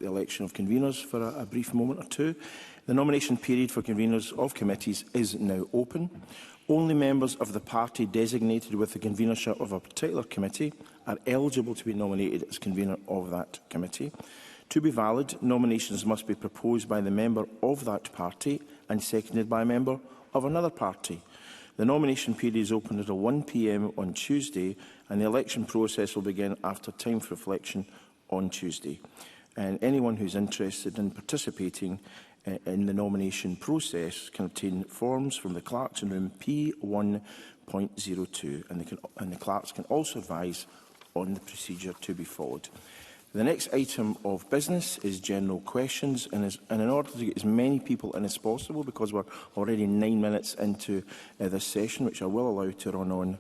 the election of conveners for a brief moment or two. The nomination period for conveners of committees is now open. Only members of the party designated with the convenership of a particular committee are eligible to be nominated as convener of that committee. To be valid, nominations must be proposed by the member of that party and seconded by a member of another party. The nomination period is open until 1 p.m. on Tuesday, and the election process will begin after time for reflection on Tuesday. And anyone who is interested in participating in the nomination process can obtain forms from the clerks in room P1.02, and the clerks can also advise on the procedure to be followed. The next item of business is general questions, and in order to get as many people in as possible, because we're already 9 minutes into this session, which I will allow to run on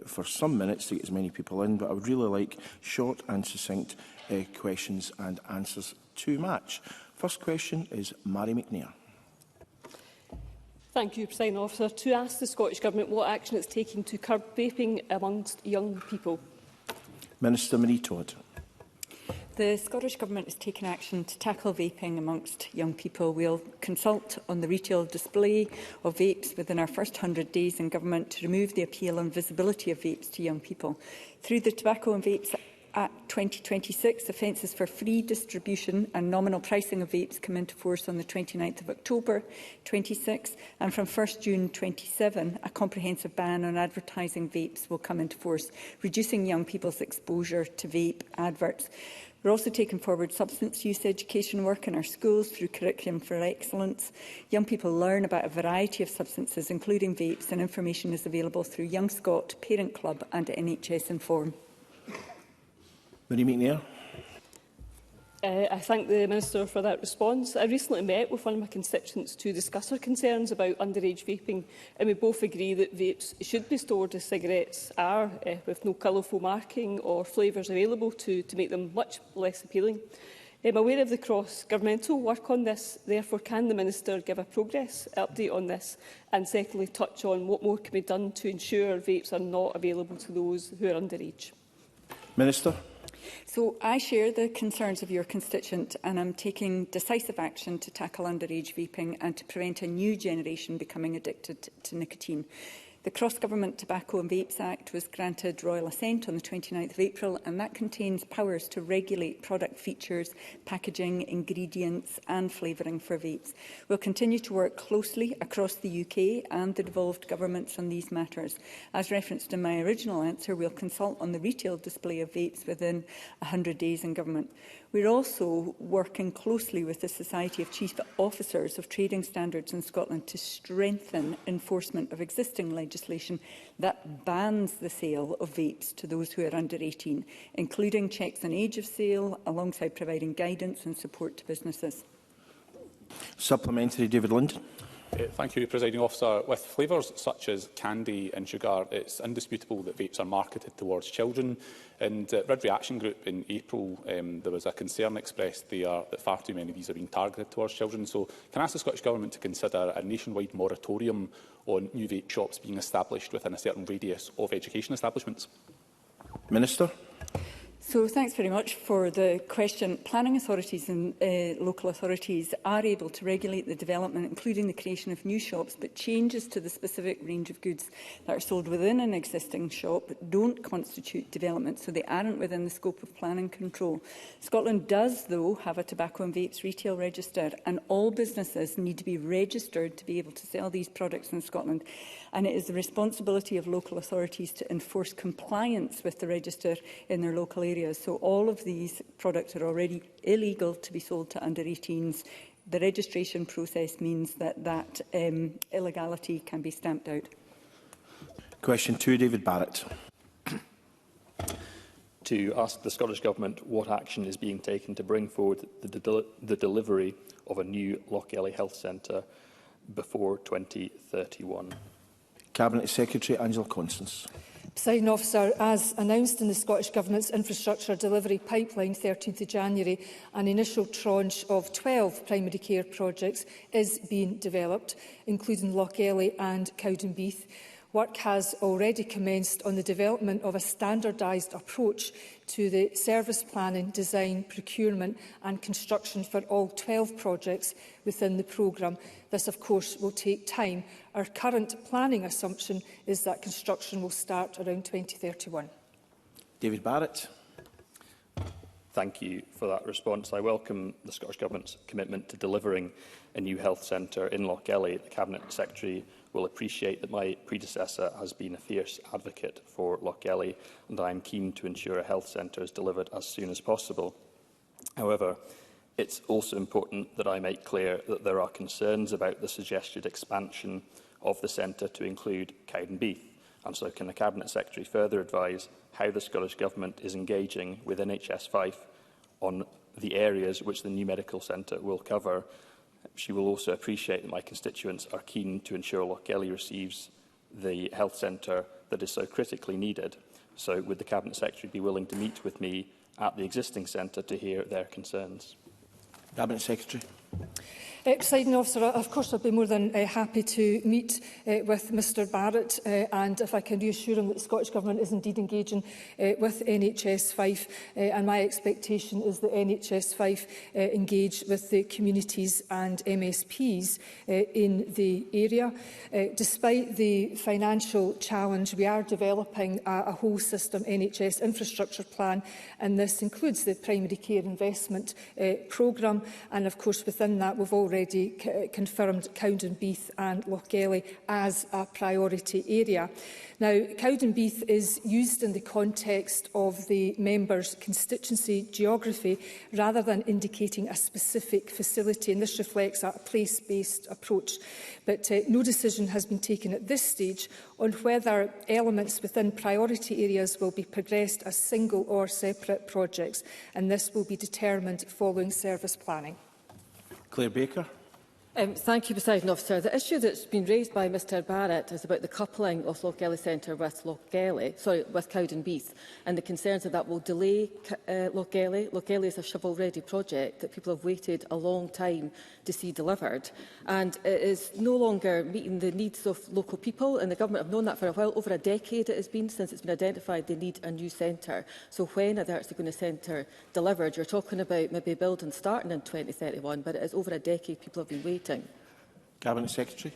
for some minutes to get as many people in, but I would really like short and succinct questions and answers to match. First question is Mary McNair. Thank you, Presiding Officer. To ask the Scottish Government what action it's taking to curb vaping amongst young people. Minister Marie Todd. The Scottish Government is taking action to tackle vaping amongst young people. We'll consult on the retail display of vapes within our first 100 days in government to remove the appeal and visibility of vapes to young people. Through the Tobacco and Vapes Act 2026, offences for free distribution and nominal pricing of vapes come into force on the 29th of October 26, and from 1st June 27, a comprehensive ban on advertising vapes will come into force, reducing young people's exposure to vape adverts. We're also taking forward substance use education work in our schools through Curriculum for Excellence. Young people learn about a variety of substances, including vapes, and information is available through Young Scot, Parent Club and NHS Inform. Marie McNair. I thank the Minister for that response. I recently met with one of my constituents to discuss her concerns about underage vaping, and we both agree that vapes should be stored as cigarettes are, with no colourful marking or flavours available to make them much less appealing. I'm aware of the cross-governmental work on this. Therefore, can the Minister give a progress update on this, and secondly touch on what more can be done to ensure vapes are not available to those who are underage? Minister. So I share the concerns of your constituent, and I'm taking decisive action to tackle underage vaping and to prevent a new generation becoming addicted to nicotine. The Cross-Government Tobacco and Vapes Act was granted royal assent on the 29th of April, and that contains powers to regulate product features, packaging, ingredients and flavouring for vapes. We'll continue to work closely across the UK and the devolved governments on these matters. As referenced in my original answer, we'll consult on the retail display of vapes within 100 days in government. We're also working closely with the Society of Chief Officers of Trading Standards in Scotland to strengthen enforcement of existing legislation that bans the sale of vapes to those who are under 18, including checks on age of sale, alongside providing guidance and support to businesses. Supplementary, David Linden. Thank you, Presiding Officer. With flavours such as candy and sugar, it's indisputable that vapes are marketed towards children. And at Red Reaction Group in April, there was a concern expressed there that far too many of these are being targeted towards children. So can I ask the Scottish Government to consider a nationwide moratorium on new vape shops being established within a certain radius of education establishments? Minister. So thanks very much for the question. Planning authorities and local authorities are able to regulate the development, including the creation of new shops, but changes to the specific range of goods that are sold within an existing shop don't constitute development, so they aren't within the scope of planning control. Scotland does, though, have a tobacco and vapes retail register, and all businesses need to be registered to be able to sell these products in Scotland. And it is the responsibility of local authorities to enforce compliance with the register in their local areas. So all of these products are already illegal to be sold to under 18s. The registration process means that illegality can be stamped out. Question 2, David Barrett. To ask the Scottish Government what action is being taken to bring forward the delivery of a new Lochgelly Health Centre before 2031. Cabinet Secretary Angela Constance. Presiding Officer, as announced in the Scottish Government's Infrastructure Delivery Pipeline 13th of January, an initial tranche of 12 primary care projects is being developed, including Lochgelly and Cowdenbeath. Work has already commenced on the development of a standardised approach to the service planning, design, procurement and construction for all 12 projects within the programme. This, of course, will take time. Our current planning assumption is that construction will start around 2031. David Barrett. Thank you for that response. I welcome the Scottish Government's commitment to delivering a new health centre in Lochgelly. The Cabinet Secretary will appreciate that my predecessor has been a fierce advocate for Lochgelly, and I am keen to ensure a health centre is delivered as soon as possible. However, it's also important that I make clear that there are concerns about the suggested expansion of the centre to include Cowdenbeath. And so can the Cabinet Secretary further advise how the Scottish Government is engaging with NHS Fife on the areas which the new medical centre will cover? She will also appreciate that my constituents are keen to ensure Lochgelly receives the health centre that is so critically needed. So would the Cabinet Secretary be willing to meet with me at the existing centre to hear their concerns? Cabinet Secretary. Presiding Officer, of course, I'd be more than happy to meet with Mr Barrett, and if I can reassure him that the Scottish Government is indeed engaging with NHS Fife, and my expectation is that NHS Fife engage with the communities and MSPs in the area. Despite the financial challenge, we are developing a whole system NHS infrastructure plan, and this includes the primary care investment programme, and of course within that we've already confirmed Cowdenbeath and Lochgelly as a priority area. Now, Cowdenbeath is used in the context of the member's constituency geography rather than indicating a specific facility, and this reflects a place-based approach. But no decision has been taken at this stage on whether elements within priority areas will be progressed as single or separate projects, and this will be determined following service planning. Claire Baker. Thank you, Presiding Officer. The issue that's been raised by Mr Barrett is about the coupling of Lochgelly Centre with Cowdenbeath, and the concerns that will delay Lochgelly. Lochgelly is a shovel-ready project that people have waited a long time to see delivered, and it is no longer meeting the needs of local people, and the Government have known that for a while. Over a decade it has been since it's been identified they need a new centre. So when are they actually going to centre delivered? You're talking about maybe building starting in 2031, but it is over a decade people have been waiting. Cabinet Secretary.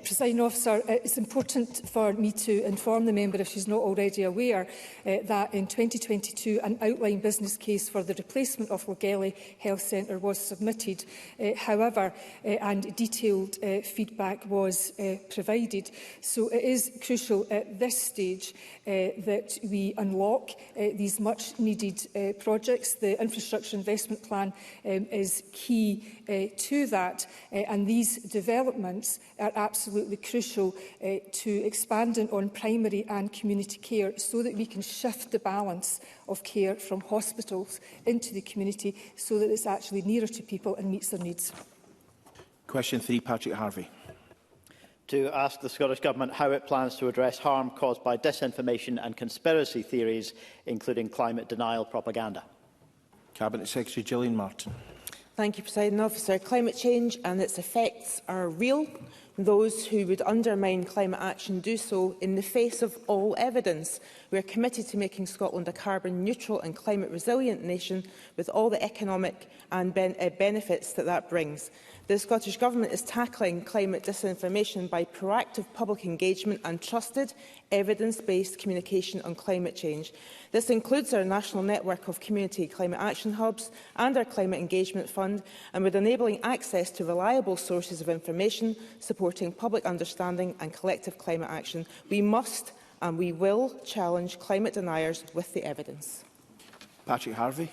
Presiding Officer, it's important for me to inform the member, if she's not already aware, that in 2022 an outline business case for the replacement of Lochgelly Health Centre was submitted. However, and detailed feedback was provided. So it is crucial at this stage that we unlock these much-needed projects. The infrastructure investment plan is key to that, and these developments are absolutely crucial to expanding on primary and community care so that we can shift the balance of care from hospitals into the community so that it's actually nearer to people and meets their needs. Question 3, Patrick Harvey. To ask the Scottish Government how it plans to address harm caused by disinformation and conspiracy theories, including climate denial propaganda. Cabinet Secretary Gillian Martin. Thank you, Presiding Officer. Climate change and its effects are real. Those who would undermine climate action do so in the face of all evidence. We are committed to making Scotland a carbon neutral and climate resilient nation with all the economic and benefits that brings. The Scottish Government is tackling climate disinformation by proactive public engagement and trusted, evidence-based communication on climate change. This includes our national network of community climate action hubs and our Climate Engagement Fund, and with enabling access to reliable sources of information supporting public understanding and collective climate action, we must and we will challenge climate deniers with the evidence. Patrick Harvey.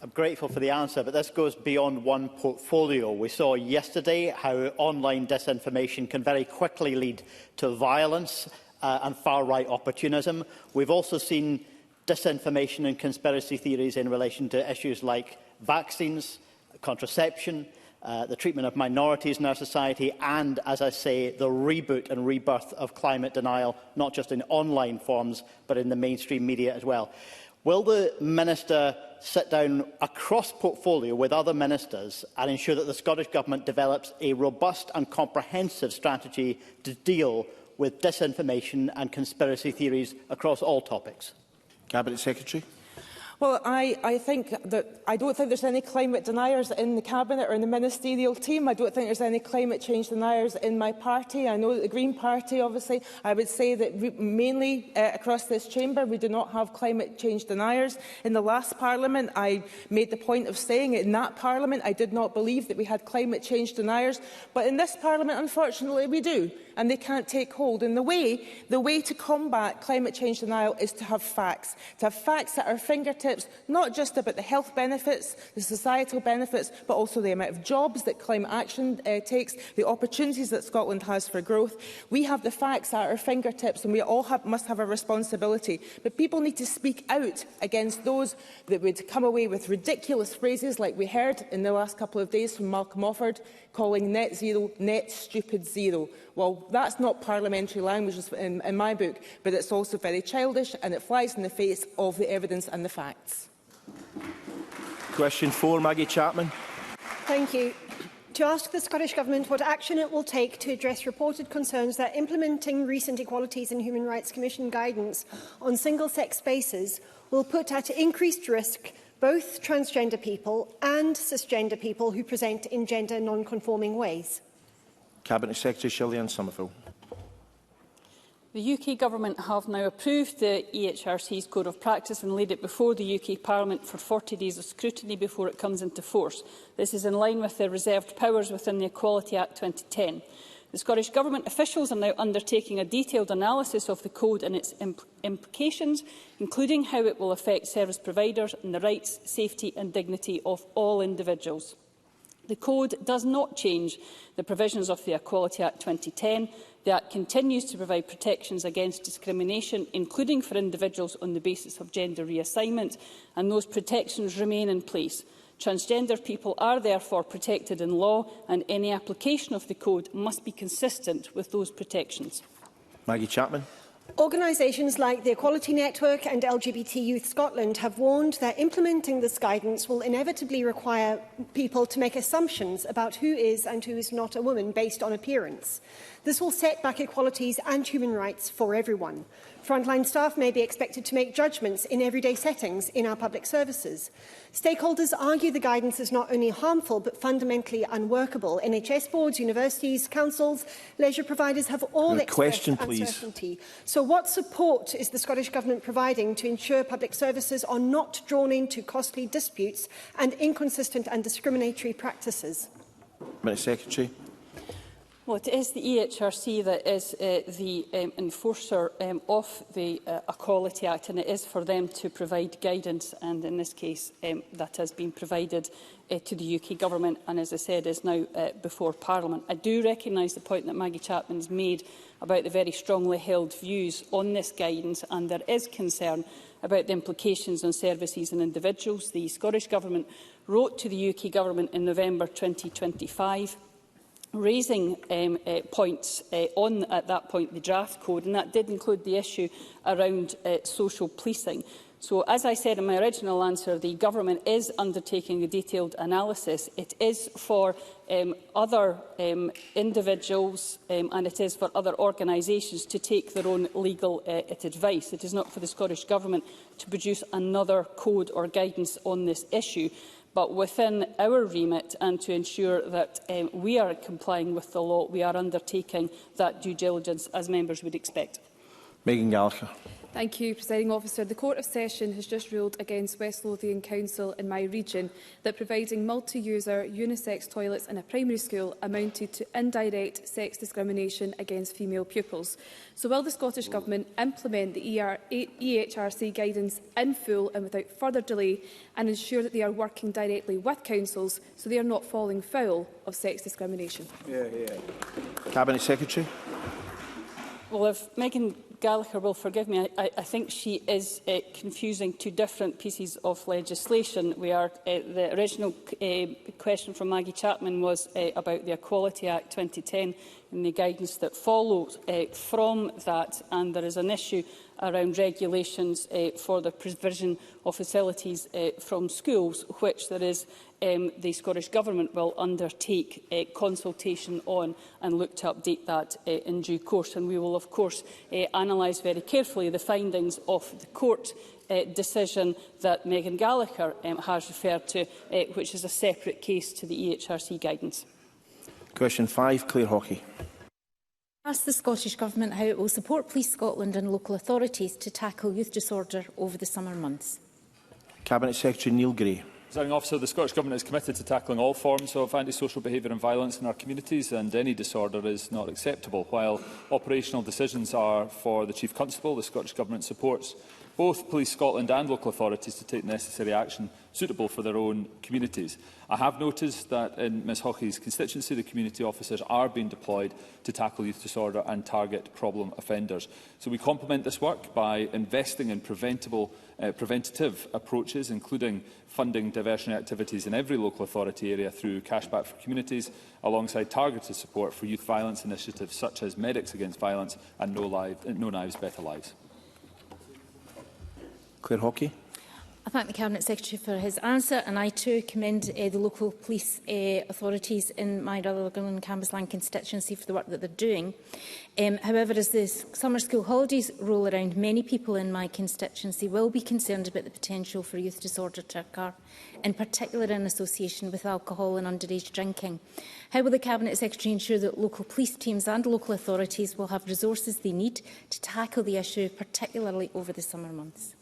I'm grateful for the answer, but this goes beyond one portfolio. We saw yesterday how online disinformation can very quickly lead to violence and far-right opportunism. We've also seen disinformation and conspiracy theories in relation to issues like vaccines, contraception, the treatment of minorities in our society, and, as I say, the reboot and rebirth of climate denial, not just in online forms, but in the mainstream media as well. Will the Minister sit down across portfolio with other ministers and ensure that the Scottish Government develops a robust and comprehensive strategy to deal with disinformation and conspiracy theories across all topics? Cabinet Secretary. Well, I think that I don't think there's any climate deniers in the Cabinet or in the ministerial team. I don't think there's any climate change deniers in my party. I know that the Green Party, obviously, I would say that mainly across this chamber, we do not have climate change deniers. In the last Parliament, I made the point of saying in that Parliament, I did not believe that we had climate change deniers. But in this Parliament, unfortunately, we do. And they can't take hold. And the way to combat climate change denial is to have facts at our fingertips, not just about the health benefits, the societal benefits, but also the amount of jobs that climate action takes, the opportunities that Scotland has for growth. We have the facts at our fingertips, and we all must have a responsibility. But people need to speak out against those that would come away with ridiculous phrases like we heard in the last couple of days from Malcolm Offord, calling net zero net stupid zero. Well, that's not parliamentary language in my book, but it's also very childish and it flies in the face of the evidence and the facts. Question 4, Maggie Chapman. Thank you. To ask the Scottish Government what action it will take to address reported concerns that implementing recent Equalities and Human Rights Commission guidance on single-sex spaces will put at increased risk both transgender people and cisgender people who present in gender non-conforming ways. Cabinet Secretary Shirley-Ann Somerville. The UK Government have now approved the EHRC's Code of Practice and laid it before the UK Parliament for 40 days of scrutiny before it comes into force. This is in line with the reserved powers within the Equality Act 2010. The Scottish Government officials are now undertaking a detailed analysis of the Code and its implications, including how it will affect service providers and the rights, safety and dignity of all individuals. The Code does not change the provisions of the Equality Act 2010. The Act continues to provide protections against discrimination, including for individuals on the basis of gender reassignment, and those protections remain in place. Transgender people are therefore protected in law, and any application of the Code must be consistent with those protections. Maggie Chapman. Organisations like the Equality Network and LGBT Youth Scotland have warned that implementing this guidance will inevitably require people to make assumptions about who is and who is not a woman based on appearance. This will set back equalities and human rights for everyone. Frontline staff may be expected to make judgments in everyday settings in our public services. Stakeholders argue the guidance is not only harmful but fundamentally unworkable. NHS boards, universities, councils, leisure providers have all expressed uncertainty. So what support is the Scottish Government providing to ensure public services are not drawn into costly disputes and inconsistent and discriminatory practices? Minister Secretary. Well, it is the EHRC that is the enforcer of the Equality Act, and it is for them to provide guidance, and in this case that has been provided to the UK Government and, as I said, is now before Parliament. I do recognise the point that Maggie Chapman has made about the very strongly held views on this guidance, and there is concern about the implications on services and individuals. The Scottish Government wrote to the UK Government in November 2025 raising points on, at that point, the draft code, and that did include the issue around social policing. So, as I said in my original answer, the Government is undertaking a detailed analysis. It is for other individuals and it is for other organisations to take their own legal advice. It is not for the Scottish Government to produce another code or guidance on this issue, but within our remit and to ensure that we are complying with the law, we are undertaking that due diligence as members would expect. Megan Gallagher. Thank you, Presiding Officer. The Court of Session has just ruled against West Lothian Council in my region that providing multi-user unisex toilets in a primary school amounted to indirect sex discrimination against female pupils. So will the Scottish Government implement the EHRC guidance in full and without further delay and ensure that they are working directly with councils so they are not falling foul of sex discrimination? Cabinet Secretary. Well, if Megan Gallagher will forgive me, I think she is confusing two different pieces of legislation. The original question from Maggie Chapman was about the Equality Act 2010 and the guidance that follows from that, and there is an issue around regulations for the provision of facilities from schools, which there is the Scottish Government will undertake consultation on and look to update that in due course. And we will, of course, analyse very carefully the findings of the court decision that Megan Gallagher has referred to, which is a separate case to the EHRC guidance. Question 5, Claire Hockey. Ask the Scottish Government how it will support Police Scotland and local authorities to tackle youth disorder over the summer months. Cabinet Secretary Neil Gray. Presiding Officer, the Scottish Government is committed to tackling all forms of antisocial behaviour and violence in our communities, and any disorder is not acceptable. While operational decisions are for the Chief Constable, the Scottish Government supports both Police Scotland and local authorities to take necessary action suitable for their own communities. I have noticed that in Ms Hockey's constituency, the community officers are being deployed to tackle youth disorder and target problem offenders. So we complement this work by investing in preventative approaches, including funding diversionary activities in every local authority area through Cashback for Communities, alongside targeted support for youth violence initiatives such as Medics Against Violence and No Knives, Better Lives. Claire Hockey. I thank the Cabinet Secretary for his answer, and I too commend the local police authorities in my Rutherglen and Cambuslang constituency for the work that they're doing. However, as the summer school holidays roll around, many people in my constituency will be concerned about the potential for youth disorder to occur, in particular in association with alcohol and underage drinking. How will the Cabinet Secretary ensure that local police teams and local authorities will have resources they need to tackle the issue, particularly over the summer months?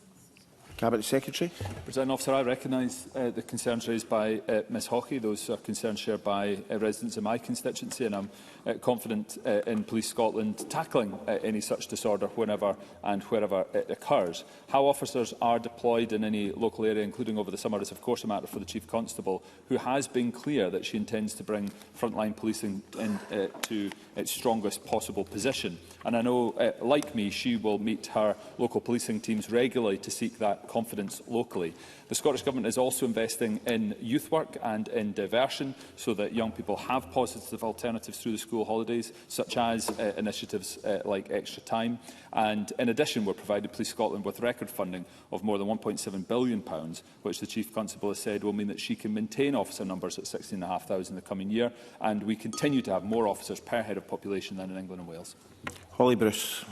Cabinet Secretary. Presiding Officer, I recognise the concerns raised by Ms Hockey. Those are concerns shared by residents in my constituency, and I'm confident in Police Scotland tackling any such disorder whenever and wherever it occurs. How officers are deployed in any local area, including over the summer, is of course a matter for the Chief Constable, who has been clear that she intends to bring frontline policing to its strongest possible position. And I know, like me, she will meet her local policing teams regularly to seek that confidence locally. The Scottish Government is also investing in youth work and in diversion so that young people have positive alternatives through the school holidays, such as initiatives like Extra Time. And in addition, we're providing Police Scotland with record funding of more than £1.7 billion, which the Chief Constable has said will mean that she can maintain officer numbers at 16,500 in the coming year, and we continue to have more officers per head of population than in England and Wales. Holly Bruce.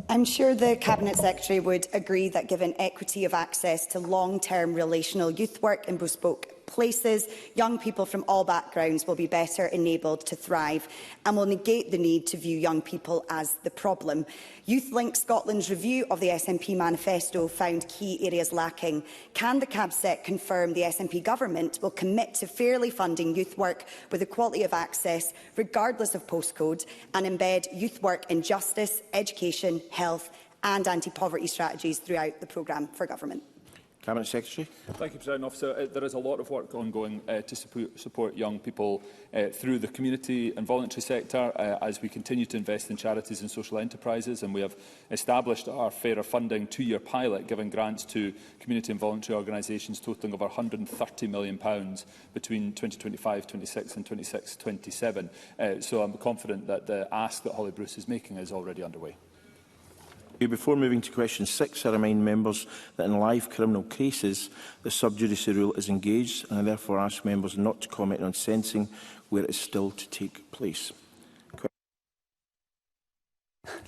I'm sure the Cabinet Secretary would agree that given equity of access to long-term relational youth work in bespoke places, young people from all backgrounds will be better enabled to thrive and will negate the need to view young people as the problem. Youth Link Scotland's review of the SNP manifesto found key areas lacking. Can the CabSec confirm the SNP government will commit to fairly funding youth work with equality of access, regardless of postcode, and embed youth work in justice, education, health and anti-poverty strategies throughout the programme for government? Cabinet Secretary. Thank you, President Officer. There is a lot of work ongoing to support young people through the community and voluntary sector as we continue to invest in charities and social enterprises, and we have established our Fairer Funding two-year pilot, giving grants to community and voluntary organisations totalling over £130 million between 2025-26 and 26-27. So I'm confident that the ask that Holly Bruce is making is already underway. Before moving to question 6, I remind members that in live criminal cases, the sub judice rule is engaged, and I therefore ask members not to comment on sentencing where it is still to take place.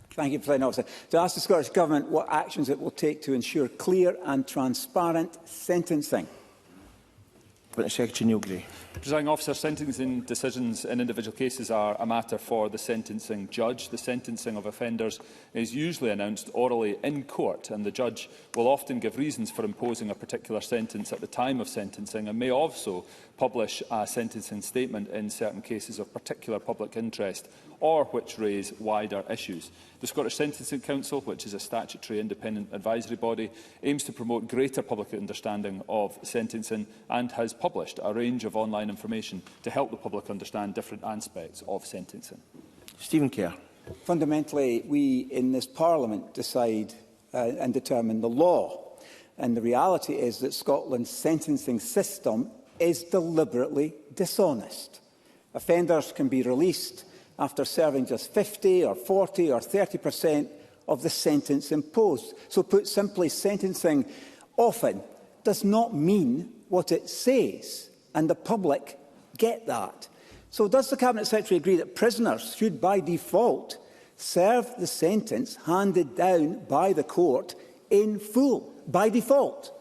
Thank you, President Officer. To ask the Scottish Government what actions it will take to ensure clear and transparent sentencing. Secretary Neil Gray. Presiding Officer, sentencing decisions in individual cases are a matter for the sentencing judge. The sentencing of offenders is usually announced orally in court, and the judge will often give reasons for imposing a particular sentence at the time of sentencing, and may also publish a sentencing statement in certain cases of particular public interest or which raise wider issues. The Scottish Sentencing Council, which is a statutory independent advisory body, aims to promote greater public understanding of sentencing and has published a range of online information to help the public understand different aspects of sentencing. Stephen Kerr. Fundamentally, we in this Parliament decide and determine the law. And the reality is that Scotland's sentencing system is deliberately dishonest. Offenders can be released after serving just 50 or 40 or 30% of the sentence imposed. So put simply, sentencing often does not mean what it says, and the public get that. So does the Cabinet Secretary agree that prisoners should, by default, serve the sentence handed down by the court in full, by default?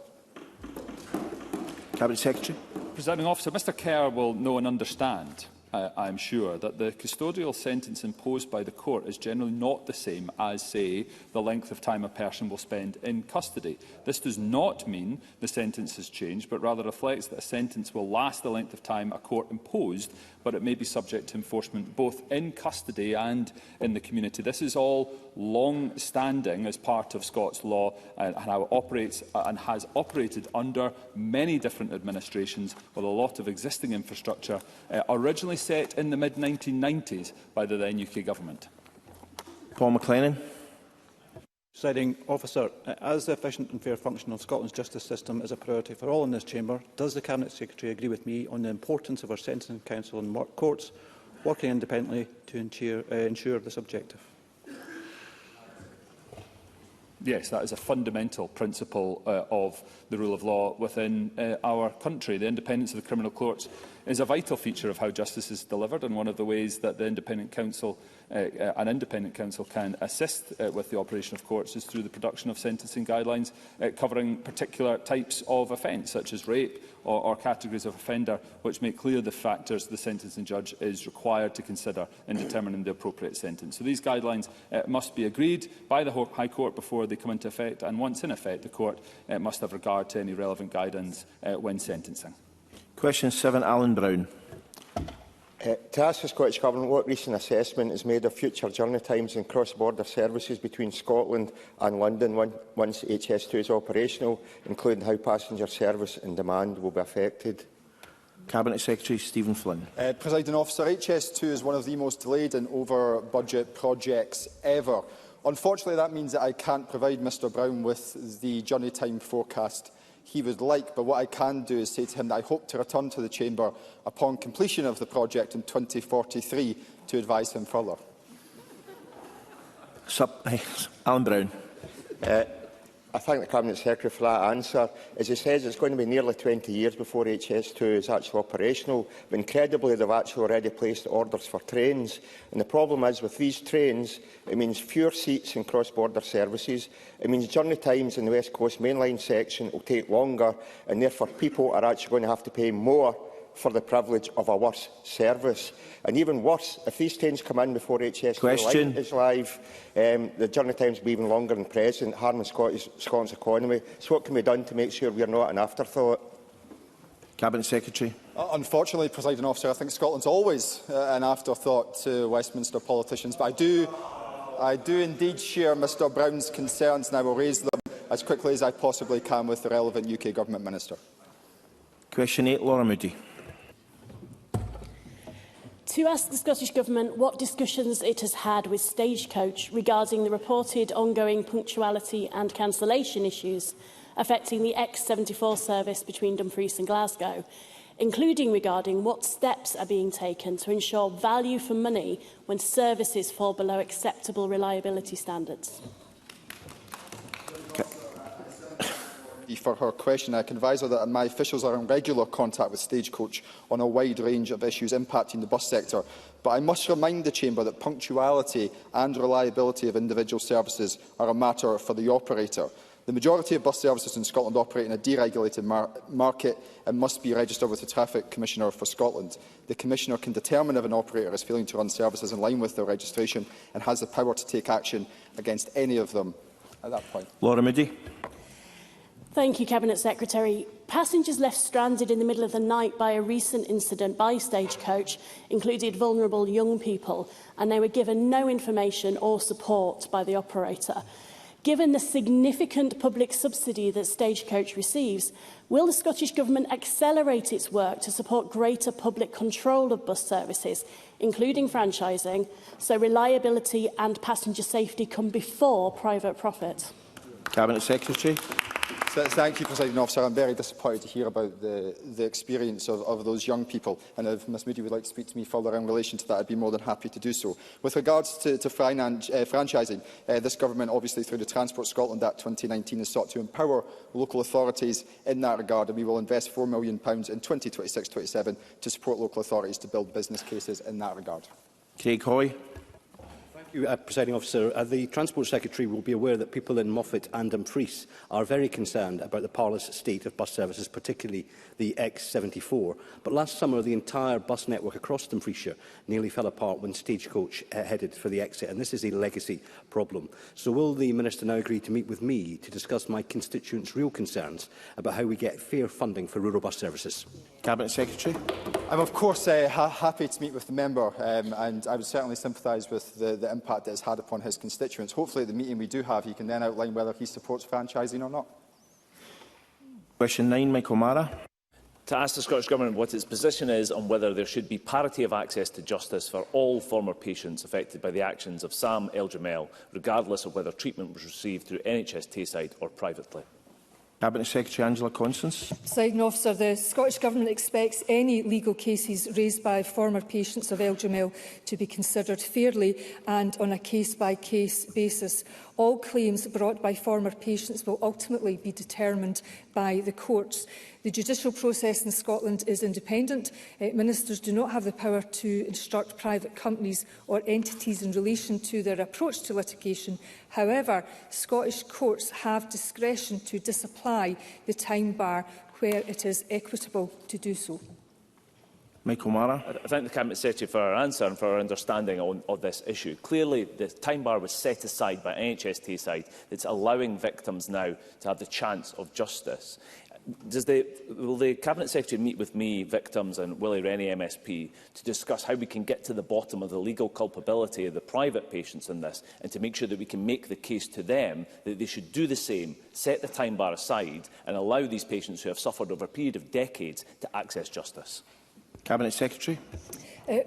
Cabinet Secretary. Presiding Officer, Mr Kerr will know and understand, I am sure, that the custodial sentence imposed by the court is generally not the same as, say, the length of time a person will spend in custody. This does not mean the sentence has changed, but rather reflects that a sentence will last the length of time a court imposed, but it may be subject to enforcement both in custody and in the community. This is all long-standing as part of Scots law and how it operates and has operated under many different administrations with a lot of existing infrastructure, originally set in the mid-1990s by the then UK Government. Paul McLennan. Presiding Officer, as the efficient and fair function of Scotland's justice system is a priority for all in this chamber, does the Cabinet Secretary agree with me on the importance of our sentencing council and courts working independently to ensure this objective? Yes, that is a fundamental principle of the rule of law within our country. The independence of the criminal courts is a vital feature of how justice is delivered, and one of the ways that the independent council, an independent council can assist with the operation of courts is through the production of sentencing guidelines covering particular types of offence, such as rape or categories of offender, which make clear the factors the sentencing judge is required to consider in determining the appropriate sentence. So these guidelines must be agreed by the High Court before they come into effect, and once in effect, the Court must have regard to any relevant guidance when sentencing. Question 7, Alan Brown. To ask the Scottish Government what recent assessment is made of future journey times and cross-border services between Scotland and London once HS2 is operational, including how passenger service and demand will be affected. Cabinet Secretary Stephen Flynn. Presiding Officer, HS2 is one of the most delayed and over-budget projects ever. Unfortunately, that means that I can't provide Mr Brown with the journey time forecast he would like, but what I can do is say to him that I hope to return to the Chamber upon completion of the project in 2043 to advise him further. Alan Brown. I thank the Cabinet Secretary for that answer. As he says, it's going to be nearly 20 years before HS2 is actually operational, but incredibly they've actually already placed orders for trains. And the problem is with these trains, it means fewer seats in cross-border services, it means journey times in the West Coast mainline section will take longer, and therefore people are actually going to have to pay more for the privilege of a worse service. And even worse, if these trains come in before HS2 is live, the journey times will be even longer than present, harming Scotland's economy. So what can be done to make sure we are not an afterthought? Cabinet Secretary. Unfortunately, Presiding Officer, I think Scotland's always an afterthought to Westminster politicians, but I do indeed share Mr Brown's concerns, and I will raise them as quickly as I possibly can with the relevant UK Government Minister. Question 8, Laura Moody. To ask the Scottish Government what discussions it has had with Stagecoach regarding the reported ongoing punctuality and cancellation issues affecting the X74 service between Dumfries and Glasgow, including regarding what steps are being taken to ensure value for money when services fall below acceptable reliability standards. For her question, I can advise her that my officials are in regular contact with Stagecoach on a wide range of issues impacting the bus sector. But I must remind the Chamber that punctuality and reliability of individual services are a matter for the operator. The majority of bus services in Scotland operate in a deregulated market and must be registered with the Traffic Commissioner for Scotland. The Commissioner can determine if an operator is failing to run services in line with their registration and has the power to take action against any of them at that point. Laura Moody. Thank you, Cabinet Secretary. Passengers left stranded in the middle of the night by a recent incident by Stagecoach included vulnerable young people, and they were given no information or support by the operator. Given the significant public subsidy that Stagecoach receives, will the Scottish Government accelerate its work to support greater public control of bus services, including franchising, so reliability and passenger safety come before private profit? Cabinet Secretary. So, thank you, Presiding Officer. I'm very disappointed to hear about the experience of those young people, and if Ms Moody would like to speak to me further in relation to that, I'd be more than happy to do so. With regards to franchising, this Government, obviously through the Transport Scotland Act 2019, has sought to empower local authorities in that regard, and we will invest £4 million in 2026-27 to support local authorities to build business cases in that regard. Craig Hoy. Thank you, Presiding Officer. The Transport Secretary will be aware that people in Moffat and Dumfries are very concerned about the parlous state of bus services, particularly the X74. But last summer, the entire bus network across Dumfriesshire nearly fell apart when Stagecoach headed for the exit, and this is a legacy problem. So will the Minister now agree to meet with me to discuss my constituents' real concerns about how we get fair funding for rural bus services? Cabinet Secretary. I'm of course happy to meet with the member, and I would certainly sympathise with the impact it has had upon his constituents. Hopefully at the meeting we do have, he can then outline whether he supports franchising or not. Question 9, Michael Mara. To ask the Scottish Government what its position is on whether there should be parity of access to justice for all former patients affected by the actions of Sam El-Jamel, regardless of whether treatment was received through NHS Tayside or privately. Cabinet Secretary Angela Constance. Presiding Officer, the Scottish Government expects any legal cases raised by former patients of El-Jamel to be considered fairly and on a case-by-case basis. All claims brought by former patients will ultimately be determined by the courts. The judicial process in Scotland is independent. Ministers do not have the power to instruct private companies or entities in relation to their approach to litigation. However, Scottish courts have discretion to disapply the time bar where it is equitable to do so. Michael Mara. I thank the Cabinet Secretary for her answer and for her understanding on this issue. Clearly, the time bar was set aside by NHS Tayside. It's allowing victims now to have the chance of justice. Will the Cabinet Secretary meet with me, victims and Willie Rennie MSP to discuss how we can get to the bottom of the legal culpability of the private patients in this, and to make sure that we can make the case to them that they should do the same, set the time bar aside and allow these patients who have suffered over a period of decades to access justice? Cabinet Secretary.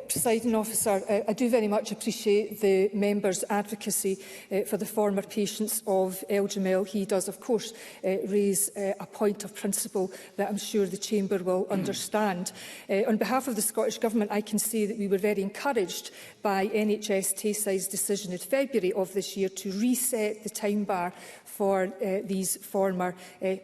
Presiding Officer, I do very much appreciate the member's advocacy for the former patients of El-Jamel. He does, of course, raise a point of principle that I'm sure the Chamber will understand. On behalf of the Scottish Government, I can say that we were very encouraged by NHS Tayside's decision in February of this year to reset the time bar for these former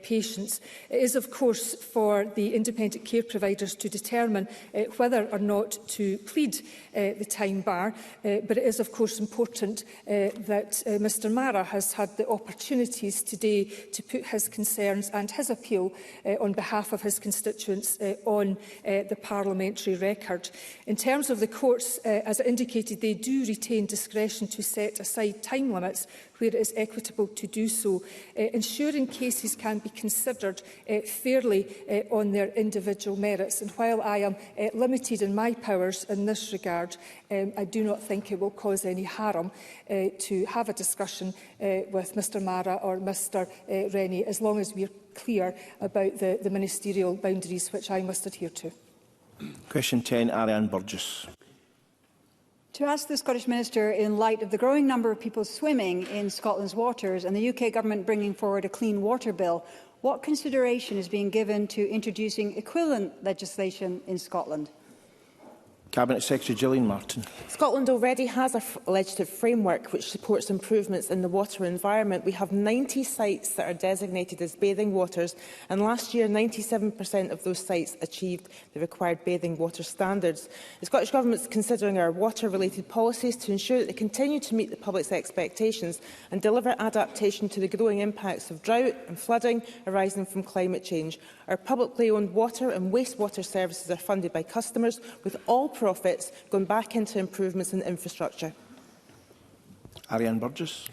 patients. It is, of course, for the independent care providers to determine whether or not to plead the time bar, but it is, of course, important that Mr Mara has had the opportunities today to put his concerns and his appeal on behalf of his constituents on the parliamentary record. In terms of the courts, as I indicated, they do retain discretion to set aside time limits where it is equitable to do so, ensuring cases can be considered fairly on their individual merits. And while I am limited in my powers in this regard, I do not think it will cause any harm to have a discussion with Mr Mara or Mr Rennie, as long as we are clear about the ministerial boundaries which I must adhere to. Question 10, Ariane Burgess. To ask the Scottish Minister, in light of the growing number of people swimming in Scotland's waters and the UK Government bringing forward a clean water bill, what consideration is being given to introducing equivalent legislation in Scotland? Cabinet Secretary Gillian Martin. Scotland already has a legislative framework which supports improvements in the water environment. We have 90 sites that are designated as bathing waters, and last year 97% of those sites achieved the required bathing water standards. The Scottish Government is considering our water-related policies to ensure that they continue to meet the public's expectations and deliver adaptation to the growing impacts of drought and flooding arising from climate change. Our publicly owned water and wastewater services are funded by customers, with all profits going back into improvements in infrastructure. Ariane Burgess.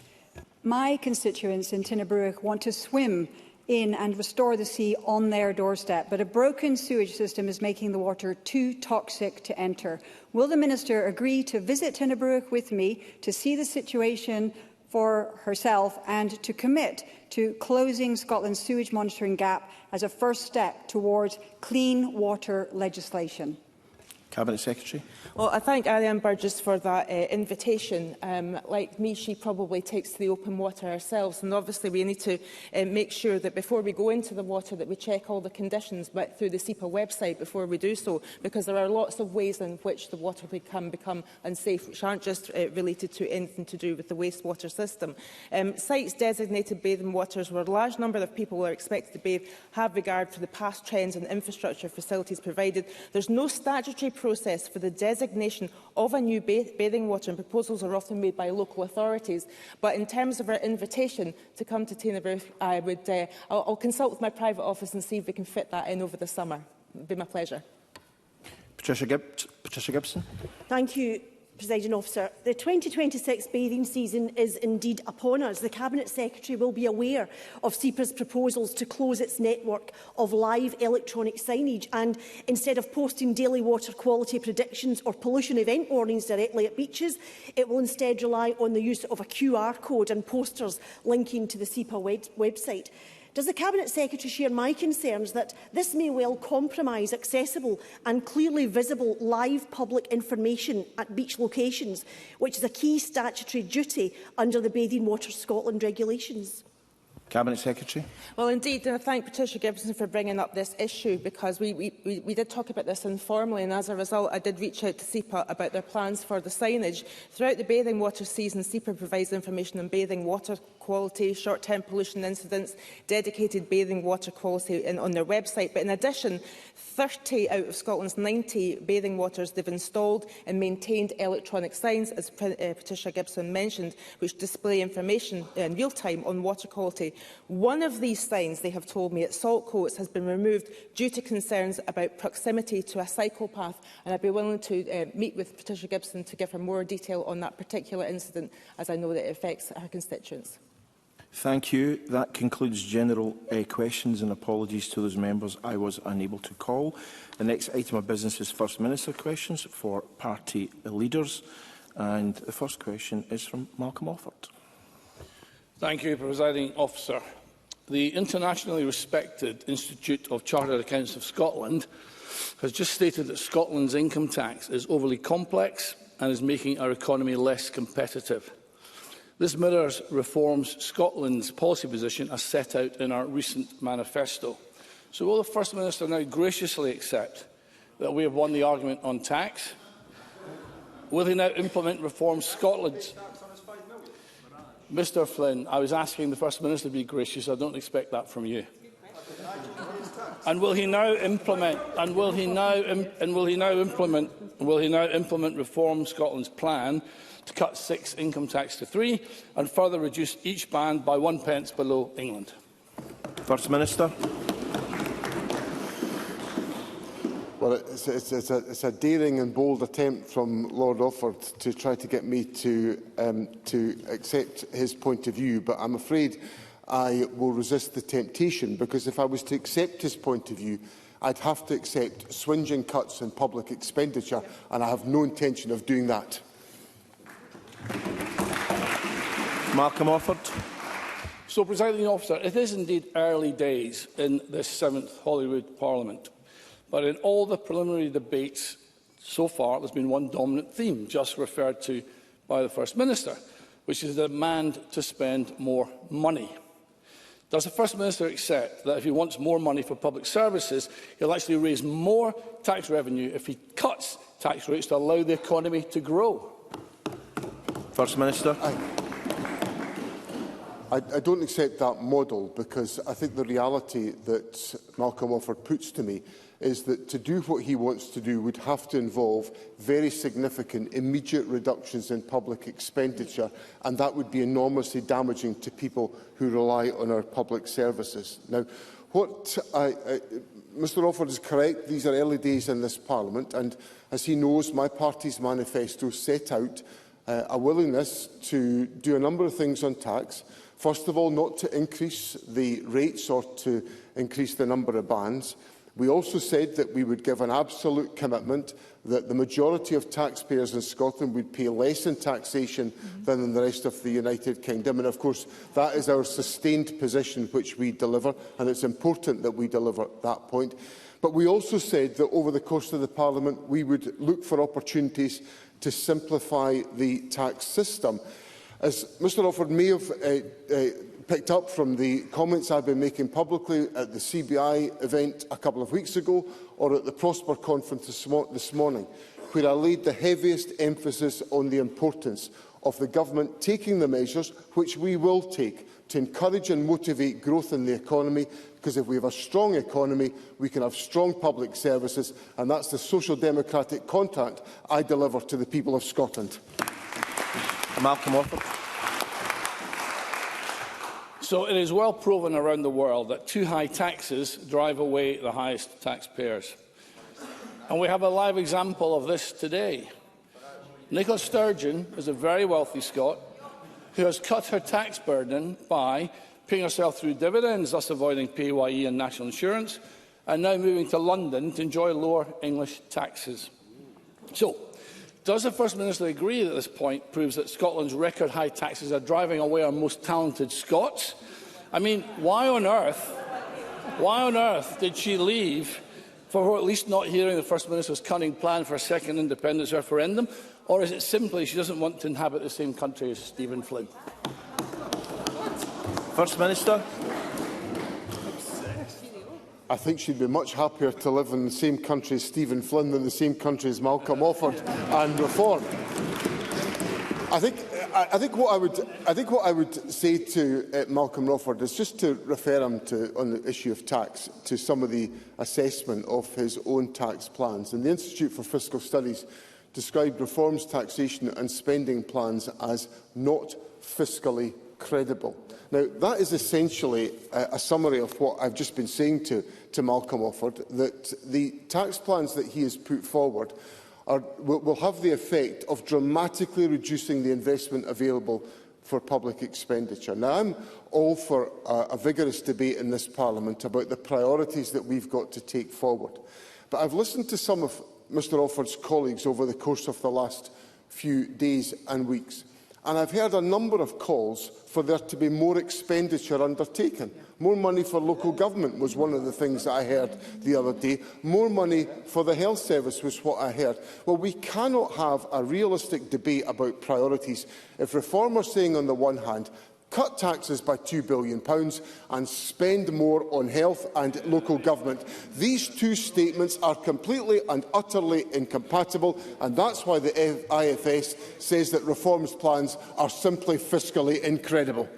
My constituents in Tinnabrooch want to swim in and restore the sea on their doorstep, but a broken sewage system is making the water too toxic to enter. Will the Minister agree to visit Tinnabrooch with me to see the situation for herself and to commit to closing Scotland's sewage monitoring gap as a first step towards clean water legislation? Cabinet Secretary. Well, I thank Ariane Burgess for that invitation. Like me, she probably takes to the open water herself, and obviously we need to make sure that before we go into the water that we check all the conditions through the SEPA website before we do so, because there are lots of ways in which the water can become unsafe, which aren't just related to anything to do with the wastewater system. Sites designated bathing waters where a large number of people are expected to bathe have regard for the past trends and infrastructure facilities provided. There's no statutory process for the designation of a new bathing water, and proposals are often made by local authorities. But in terms of our invitation to come to Taynabroof, I'll consult with my private office and see if we can fit that in over the summer. It would be my pleasure. Patricia Gibson. Thank you, Presiding Officer. The 2026 bathing season is indeed upon us. The Cabinet Secretary will be aware of SEPA's proposals to close its network of live electronic signage, and instead of posting daily water quality predictions or pollution event warnings directly at beaches, it will instead rely on the use of a QR code and posters linking to the SEPA website. Does the Cabinet Secretary share my concerns that this may well compromise accessible and clearly visible live public information at beach locations, which is a key statutory duty under the Bathing Water Scotland regulations? Cabinet Secretary. Well, indeed, I thank Patricia Gibson for bringing up this issue, because we did talk about this informally, and as a result I did reach out to SEPA about their plans for the signage. Throughout the bathing water season, SEPA provides information on bathing water quality, short-term pollution incidents, dedicated bathing water quality on their website. But in addition, 30 out of Scotland's 90 bathing waters, they've installed and maintained electronic signs, as Patricia Gibson mentioned, which display information in real time on water quality. One of these signs, they have told me, at Saltcoats has been removed due to concerns about proximity to a cycle path, and I'd be willing to meet with Patricia Gibson to give her more detail on that particular incident, as I know that it affects her constituents. Thank you. That concludes general questions, and apologies to those members I was unable to call. The next item of business is First Minister questions for party leaders, and the first question is from Malcolm Offord. Thank you, Presiding Officer. The internationally respected Institute of Chartered Accountants of Scotland has just stated that Scotland's income tax is overly complex and is making our economy less competitive. This mirrors Reforms Scotland's policy position as set out in our recent manifesto. So will the First Minister now graciously accept that we have won the argument on tax? Will he now implement Reform Scotland's... Mr Flynn, I was asking the First Minister to be gracious. I don't expect that from you. And will he now implement? And will he now implement Reform Scotland's plan to cut 6 income tax to 3 and further reduce each band by 1 pence below England? First Minister. Well, it's a daring and bold attempt from Lord Offord to try to get me to accept his point of view, but I'm afraid I will resist the temptation, because if I was to accept his point of view, I'd have to accept swingeing cuts in public expenditure, and I have no intention of doing that. Malcolm Offord. So, Presiding Officer, it is indeed early days in this 7th Holyrood Parliament. But in all the preliminary debates so far, there's been one dominant theme, just referred to by the First Minister, which is the demand to spend more money. Does the First Minister accept that if he wants more money for public services, he'll actually raise more tax revenue if he cuts tax rates to allow the economy to grow? First Minister. I don't accept that model, because I think the reality that Malcolm Offord puts to me is that to do what he wants to do would have to involve very significant immediate reductions in public expenditure, and that would be enormously damaging to people who rely on our public services. Now, Mr Offord is correct. These are early days in this Parliament, and as he knows, my party's manifesto set out a willingness to do a number of things on tax. First of all, not to increase the rates or to increase the number of bands. We also said that we would give an absolute commitment that the majority of taxpayers in Scotland would pay less in taxation than in the rest of the United Kingdom. And of course, that is our sustained position which we deliver, and it's important that we deliver that point. But we also said that over the course of the Parliament we would look for opportunities to simplify the tax system. As Mr Offord may have picked up from the comments I've been making publicly at the CBI event a couple of weeks ago or at the Prosper conference this morning, where I laid the heaviest emphasis on the importance of the government taking the measures which we will take to encourage and motivate growth in the economy, because if we have a strong economy, we can have strong public services, and that's the social democratic contract I deliver to the people of Scotland. Malcolm Offord. So it is well proven around the world that too high taxes drive away the highest taxpayers. And we have a live example of this today. Nicola Sturgeon is a very wealthy Scot who has cut her tax burden by paying herself through dividends, thus avoiding PAYE and national insurance, and now moving to London to enjoy lower English taxes. So, does the First Minister agree that this point proves that Scotland's record high taxes are driving away our most talented Scots? I mean, why on earth did she leave for at least not hearing the First Minister's cunning plan for a second independence referendum? Or is it simply she doesn't want to inhabit the same country as Stephen Flynn? First Minister. I think she'd be much happier to live in the same country as Stephen Flynn than the same country as Malcolm Offord and Reform. I think what I would say to Malcolm Offord is just to refer him to, on the issue of tax, to some of the assessment of his own tax plans. And the Institute for Fiscal Studies described Reform's taxation and spending plans as not fiscally credible. Now, that is essentially a summary of what I've just been saying to Malcolm Offord, that the tax plans that he has put forward will have the effect of dramatically reducing the investment available for public expenditure. Now, I'm all for a vigorous debate in this Parliament about the priorities that we've got to take forward. But I've listened to some of Mr Offord's colleagues over the course of the last few days and weeks, and I've heard a number of calls for there to be more expenditure undertaken. More money for local government was one of the things that I heard the other day. More money for the health service was what I heard. Well, we cannot have a realistic debate about priorities if Reform are saying on the one hand, cut taxes by £2 billion and spend more on health and local government. These two statements are completely and utterly incompatible, and that's why the IFS says that Reform's plans are simply fiscally incredible.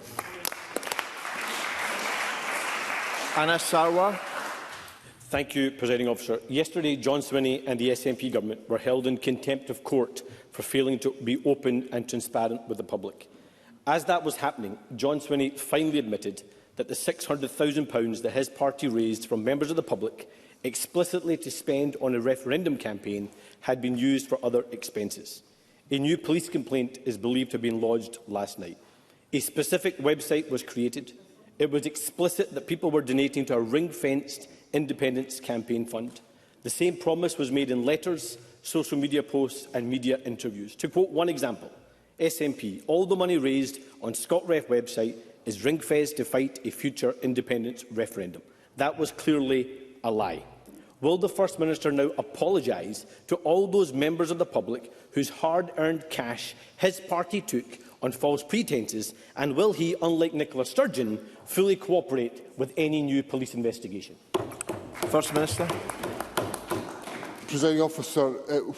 Anna Sarwar. Thank you, Presiding Officer. Yesterday, John Swinney and the SNP government were held in contempt of court for failing to be open and transparent with the public. As that was happening, John Swinney finally admitted that the £600,000 that his party raised from members of the public explicitly to spend on a referendum campaign had been used for other expenses. A new police complaint is believed to have been lodged last night. A specific website was created. It was explicit that people were donating to a ring-fenced independence campaign fund. The same promise was made in letters, social media posts and media interviews. To quote one example, SNP, all the money raised on ScotRef website is ring-fenced to fight a future independence referendum. That was clearly a lie. Will the First Minister now apologise to all those members of the public whose hard-earned cash his party took on false pretences, and will he, unlike Nicola Sturgeon, fully cooperate with any new police investigation? First Minister. Presiding Officer,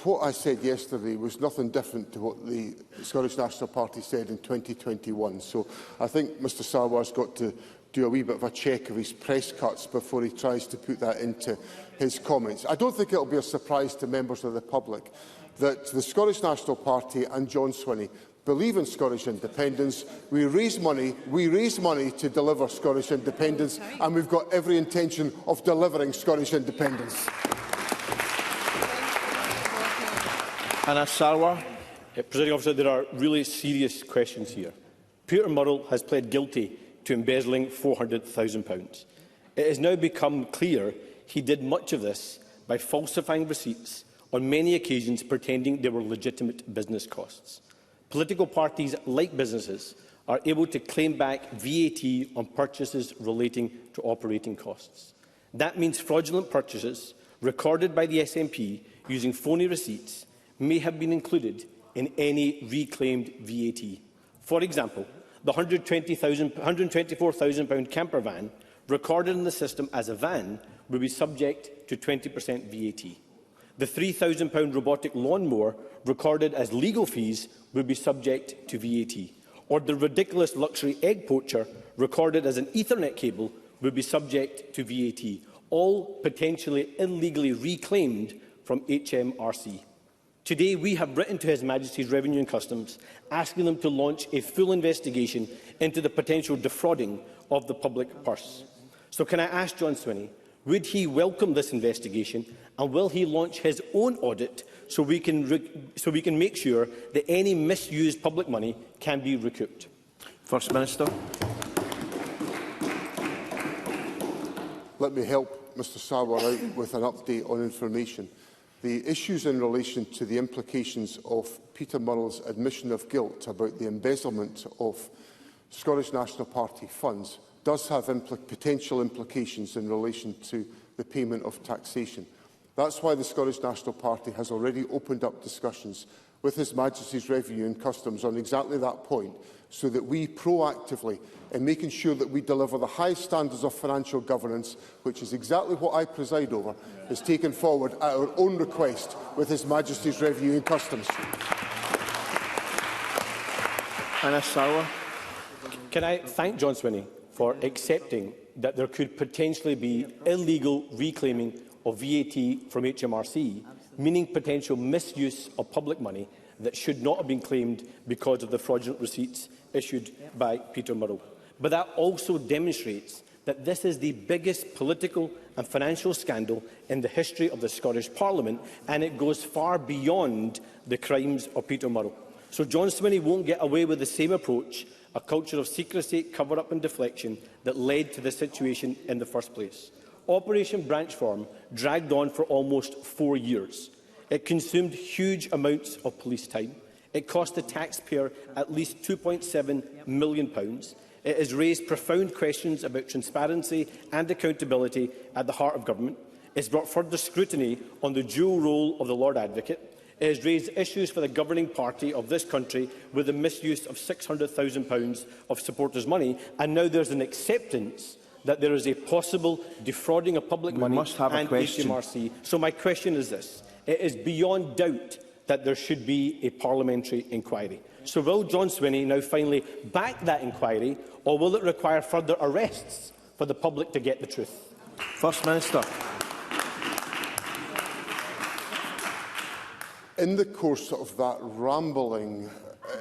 what I said yesterday was nothing different to what the Scottish National Party said in 2021. So I think Mr Sarwar's got to do a wee bit of a check of his press cuts before he tries to put that into his comments. I don't think it will be a surprise to members of the public that the Scottish National Party and John Swinney believe in Scottish independence. We raise money to deliver Scottish independence, and we've got every intention of delivering Scottish independence. Anna Sarwar. Presiding Officer, there are really serious questions here. Peter Murrell has pled guilty to embezzling £400,000. It has now become clear he did much of this by falsifying receipts, on many occasions pretending they were legitimate business costs. Political parties, like businesses, are able to claim back VAT on purchases relating to operating costs. That means fraudulent purchases recorded by the SNP using phony receipts may have been included in any reclaimed VAT. For example, the £124,000 camper van recorded in the system as a van will be subject to 20% VAT. The £3,000 robotic lawnmower recorded as legal fees will be subject to VAT. Or the ridiculous luxury egg poacher recorded as an Ethernet cable will be subject to VAT, all potentially illegally reclaimed from HMRC. Today, we have written to His Majesty's Revenue and Customs asking them to launch a full investigation into the potential defrauding of the public purse. So can I ask John Swinney, would he welcome this investigation, and will he launch his own audit so we can make sure that any misused public money can be recouped? First Minister. Let me help Mr Sarwar out with an update on information. The issues in relation to the implications of Peter Murrell's admission of guilt about the embezzlement of Scottish National Party funds does have potential implications in relation to the payment of taxation. That's why the Scottish National Party has already opened up discussions with His Majesty's Revenue and Customs on exactly that point, so that we proactively, in making sure that we deliver the highest standards of financial governance, which is exactly what I preside over, is taken forward at our own request with His Majesty's Revenue and Customs. Anna Sarwar. Can I thank John Swinney for accepting that there could potentially be illegal reclaiming of VAT from HMRC, meaning potential misuse of public money that should not have been claimed because of the fraudulent receipts issued by Peter Murrell. But that also demonstrates that this is the biggest political and financial scandal in the history of the Scottish Parliament, and it goes far beyond the crimes of Peter Murrell. So John Swinney won't get away with the same approach, a culture of secrecy, cover-up and deflection that led to this situation in the first place. Operation Branchform dragged on for almost 4 years. It consumed huge amounts of police time. It cost the taxpayer at least £2.7 million. It has raised profound questions about transparency and accountability at the heart of government. It's brought further scrutiny on the dual role of the Lord Advocate. It has raised issues for the governing party of this country with the misuse of £600,000 of supporters' money, and now there's an acceptance that there is a possible defrauding of public money and HMRC. So my question is this. It is beyond doubt that there should be a parliamentary inquiry. So will John Swinney now finally back that inquiry, or will it require further arrests for the public to get the truth? First Minister. In the course of that rambling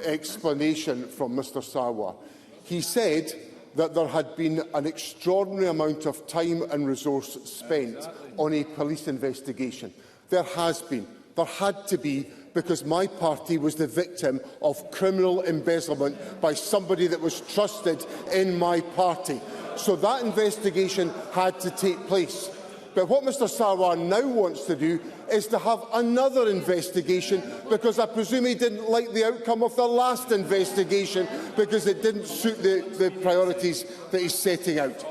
explanation from Mr Sarwar, he said that there had been an extraordinary amount of time and resource spent on a police investigation. There has been. There had to be, because my party was the victim of criminal embezzlement by somebody that was trusted in my party. So that investigation had to take place. But what Mr Sarwar now wants to do is to have another investigation, because I presume he didn't like the outcome of the last investigation because it didn't suit the priorities that he's setting out.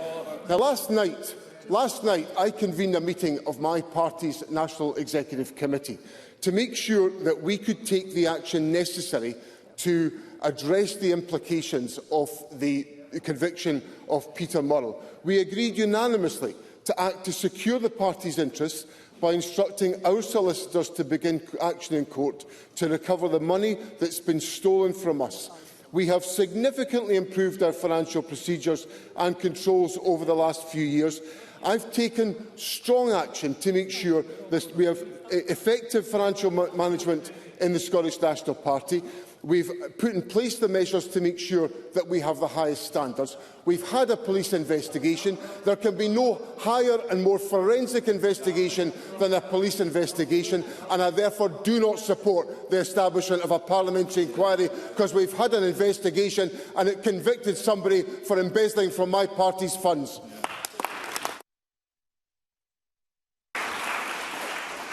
Now, last night I convened a meeting of my party's National Executive Committee to make sure that we could take the action necessary to address the implications of the conviction of Peter Murrell. We agreed unanimously to act to secure the party's interests by instructing our solicitors to begin action in court to recover the money that's been stolen from us. We have significantly improved our financial procedures and controls over the last few years. I've taken strong action to make sure that we have effective financial management in the Scottish National Party. We've put in place the measures to make sure that we have the highest standards. We've had a police investigation. There can be no higher and more forensic investigation than a police investigation, and I therefore do not support the establishment of a parliamentary inquiry, because we've had an investigation and it convicted somebody for embezzling from my party's funds.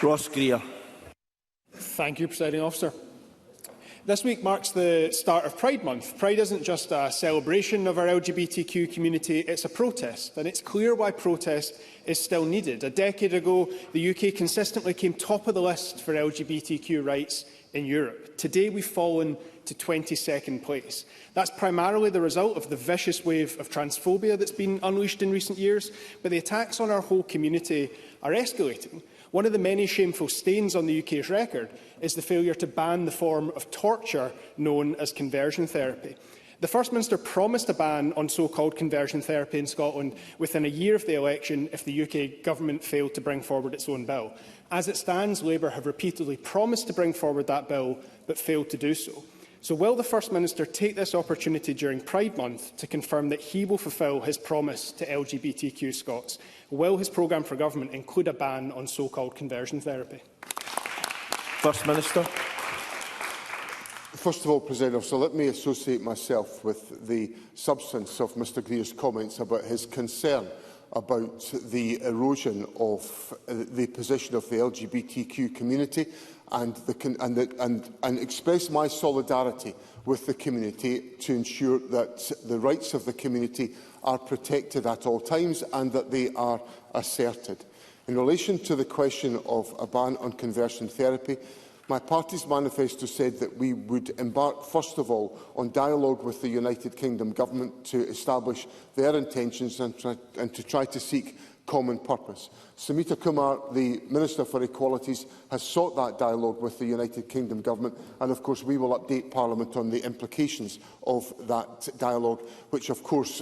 Ross Greer. Thank you, Presiding Officer. This week marks the start of Pride Month. Pride isn't just a celebration of our LGBTQ community, it's a protest, and it's clear why protest is still needed. A decade ago, the UK consistently came top of the list for LGBTQ rights in Europe. Today, we've fallen to 22nd place. That's primarily the result of the vicious wave of transphobia that's been unleashed in recent years, but the attacks on our whole community are escalating. One of the many shameful stains on the UK's record is the failure to ban the form of torture known as conversion therapy. The First Minister promised a ban on so-called conversion therapy in Scotland within a year of the election if the UK government failed to bring forward its own bill. As it stands, Labour have repeatedly promised to bring forward that bill but failed to do so. So will the First Minister take this opportunity during Pride Month to confirm that he will fulfil his promise to LGBTQ Scots? Will his programme for government include a ban on so-called conversion therapy? First Minister. First of all, President Officer, let me associate myself with the substance of Mr Greer's comments about his concern about the erosion of the position of the LGBTQ community and express my solidarity with the community to ensure that the rights of the community are protected at all times and that they are asserted. In relation to the question of a ban on conversion therapy, my party's manifesto said that we would embark, first of all, on dialogue with the United Kingdom Government to establish their intentions and to try to seek common purpose. Samita Kumar, the Minister for Equalities, has sought that dialogue with the United Kingdom Government, and of course we will update Parliament on the implications of that dialogue, which of course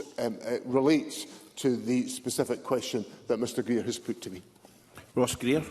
relates to the specific question that Mr Greer has put to me. Ross Greer.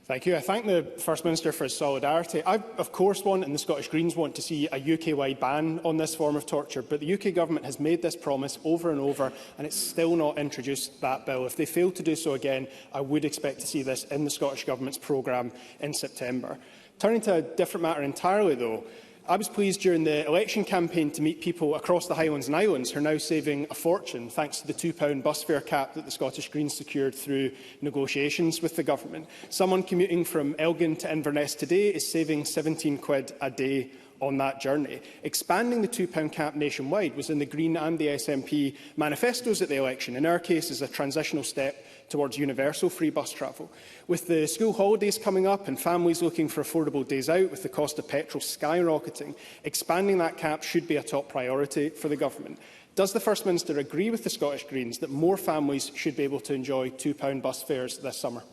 Thank you. I thank the First Minister for his solidarity. I, of course, want, and the Scottish Greens want, to see a UK-wide ban on this form of torture, but the UK Government has made this promise over and over, and it's still not introduced that bill. If they fail to do so again, I would expect to see this in the Scottish Government's programme in September. Turning to a different matter entirely, though, I was pleased during the election campaign to meet people across the Highlands and Islands who are now saving a fortune thanks to the £2 bus fare cap that the Scottish Greens secured through negotiations with the government. Someone commuting from Elgin to Inverness today is saving £17 a day on that journey. Expanding the £2 cap nationwide was in the Green and the SNP manifestos at the election. In our case, is a transitional step towards universal free bus travel. With the school holidays coming up and families looking for affordable days out with the cost of petrol skyrocketing, expanding that cap should be a top priority for the government. Does the First Minister agree with the Scottish Greens that more families should be able to enjoy £2 bus fares this summer?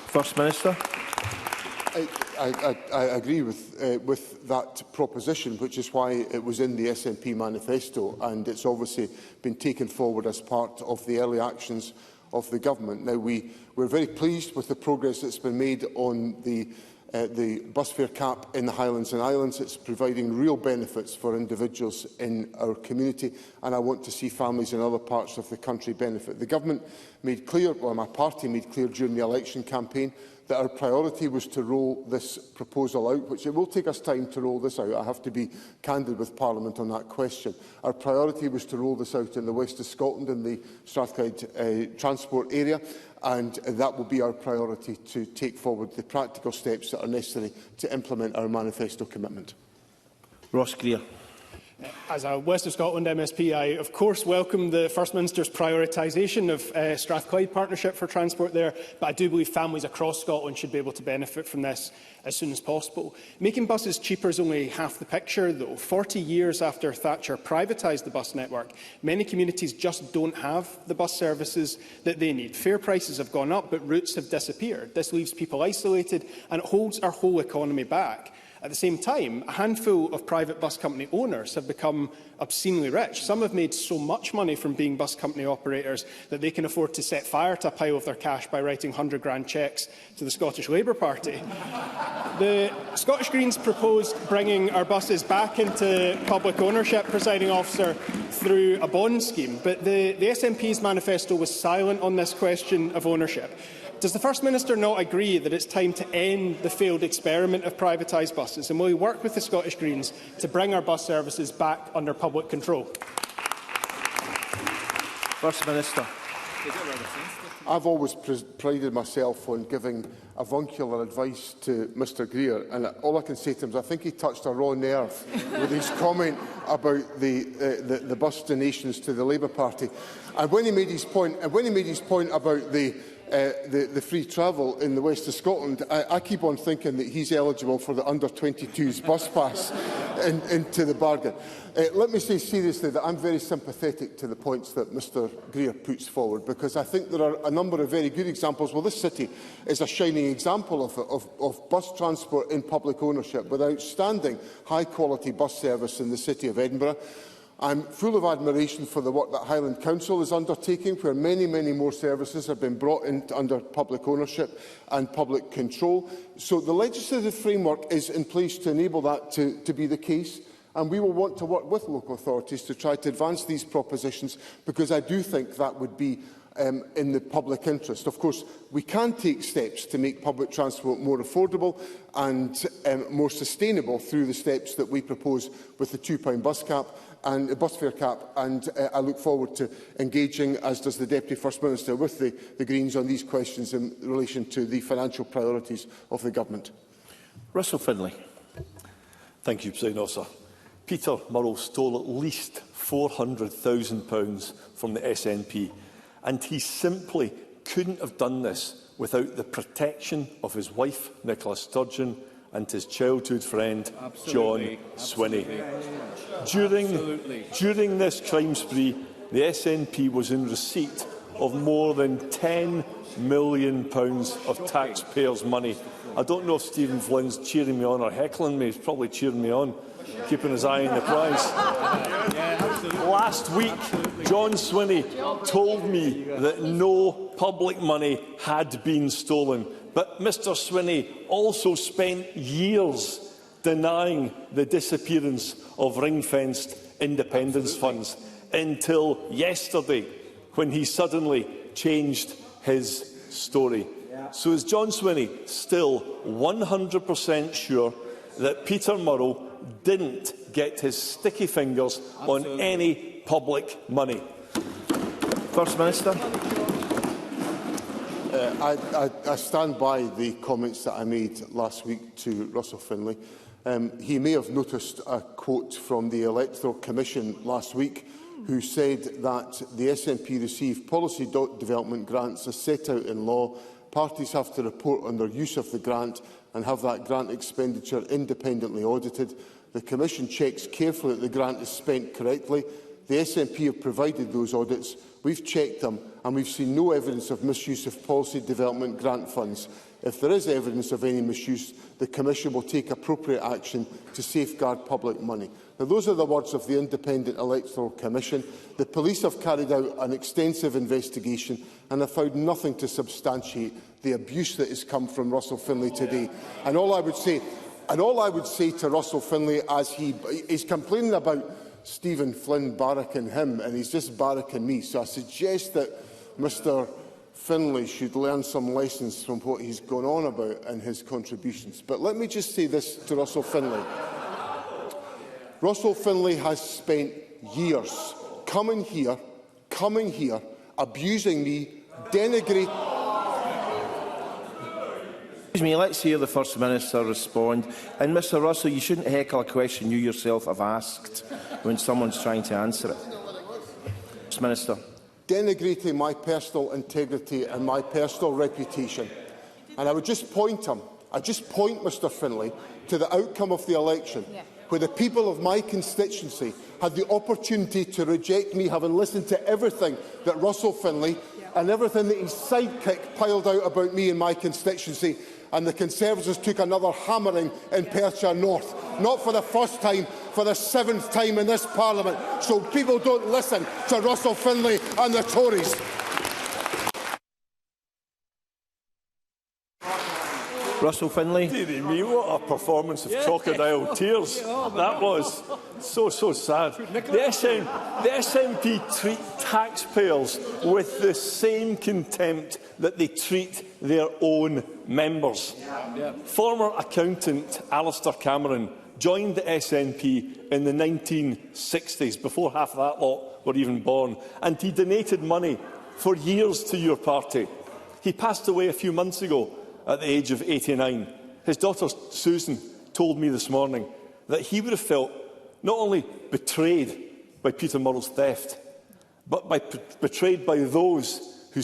First Minister. I agree with that proposition, which is why it was in the SNP manifesto, and it's obviously been taken forward as part of the early actions of the government. Now, we're very pleased with the progress that's been made on the bus fare cap in the Highlands and Islands. It's providing real benefits for individuals in our community, and I want to see families in other parts of the country benefit. The government made clear, or my party made clear during the election campaign, that our priority was to roll this proposal out, which it will take us time to roll this out. I have to be candid with Parliament on that question. Our priority was to roll this out in the west of Scotland, in the Strathclyde transport area, and that will be our priority to take forward the practical steps that are necessary to implement our manifesto commitment. Ross Greer. As a West of Scotland MSP, I of course welcome the First Minister's prioritisation of Strathclyde Partnership for transport there, but I do believe families across Scotland should be able to benefit from this as soon as possible. Making buses cheaper is only half the picture, though. 40 years after Thatcher privatised the bus network, many communities just don't have the bus services that they need. Fare prices have gone up, but routes have disappeared. This leaves people isolated, and it holds our whole economy back. At the same time, a handful of private bus company owners have become obscenely rich. Some have made so much money from being bus company operators that they can afford to set fire to a pile of their cash by writing £100,000 cheques to the Scottish Labour Party. The Scottish Greens proposed bringing our buses back into public ownership, Presiding Officer, through a bond scheme, but the SNP's manifesto was silent on this question of ownership. Does the First Minister not agree that it's time to end the failed experiment of privatised buses, and will he work with the Scottish Greens to bring our bus services back under public control? First Minister. I've always prided myself on giving avuncular advice to Mr Greer, and all I can say to him is I think he touched a raw nerve with his comment about the bus donations to the Labour Party. And when he made his point, about the free travel in the west of Scotland, I keep on thinking that he's eligible for the under-22s bus pass into the bargain. Let me say seriously that I'm very sympathetic to the points that Mr Greer puts forward, because I think there are a number of very good examples. Well, this city is a shining example of bus transport in public ownership, with outstanding high-quality bus service in the city of Edinburgh. I'm full of admiration for the work that Highland Council is undertaking, where many more services have been brought in under public ownership and public control. So the legislative framework is in place to enable that to be the case, and we will want to work with local authorities to try to advance these propositions, because I do think that would be in the public interest. Of course, we can take steps to make public transport more affordable and more sustainable through the steps that we propose with the £2 bus cap and the bus fare cap, and I look forward to engaging, as does the Deputy First Minister, with the Greens on these questions in relation to the financial priorities of the Government. Russell Finlay. Thank you, President Officer. Peter Murrell stole at least £400,000 from the SNP, and he simply couldn't have done this without the protection of his wife, Nicola Sturgeon, and his childhood friend, John Swinney. During this crime spree, the SNP was in receipt of more than £10 million of taxpayers' money. I don't know if Stephen Flynn's cheering me on or heckling me. He's probably cheering me on, keeping his eye on the prize. Last week, John Swinney told me that no public money had been stolen. But Mr Swinney also spent years denying the disappearance of ring-fenced independence funds, until yesterday, when he suddenly changed his story. So is John Swinney still 100% sure that Peter Murrell didn't get his sticky fingers on any public money? First Minister. I stand by the comments that I made last week to Russell Finlay. He may have noticed a quote from the Electoral Commission last week, who said that the SNP receive policy development grants as set out in law. Parties have to report on their use of the grant and have that grant expenditure independently audited. The Commission checks carefully that the grant is spent correctly. The SNP have provided those audits. We've checked them, and we've seen no evidence of misuse of policy development grant funds. If there is evidence of any misuse, the Commission will take appropriate action to safeguard public money. Now, those are the words of the Independent Electoral Commission. The police have carried out an extensive investigation and have found nothing to substantiate the abuse that has come from Russell Finlay today. And all I would say to Russell Finlay, as he is complaining about Stephen Flynn barracking him, and he's just barracking me, so I suggest that Mr Finlay should learn some lessons from what he's gone on about and his contributions. But let me just say this to Russell Finlay. Russell Finlay has spent years coming here, abusing me, denigrating... Excuse me, let's hear the First Minister respond. And Mr Russell, you shouldn't heckle a question you yourself have asked when someone's trying to answer it. First Minister. Denigrating my personal integrity and my personal reputation. And I would just point Mr Finlay to the outcome of the election, where the people of my constituency had the opportunity to reject me, having listened to everything that Russell Finlay and everything that his sidekick piled out about me in my constituency, and the Conservatives took another hammering in Perthshire North, not for the first time, for the 7th time in this Parliament. So people don't listen to Russell Finlay and the Tories. Russell Finlay. Dearie me, what a performance of crocodile tears that was. So sad. The SNP treat taxpayers with the same contempt that they treat their own members. Former accountant Alistair Cameron joined the SNP in the 1960s, before half of that lot were even born, and he donated money for years to your party. He passed away a few months ago at the age of 89. His daughter Susan told me this morning that he would have felt not only betrayed by Peter Murrell's theft, but betrayed by those who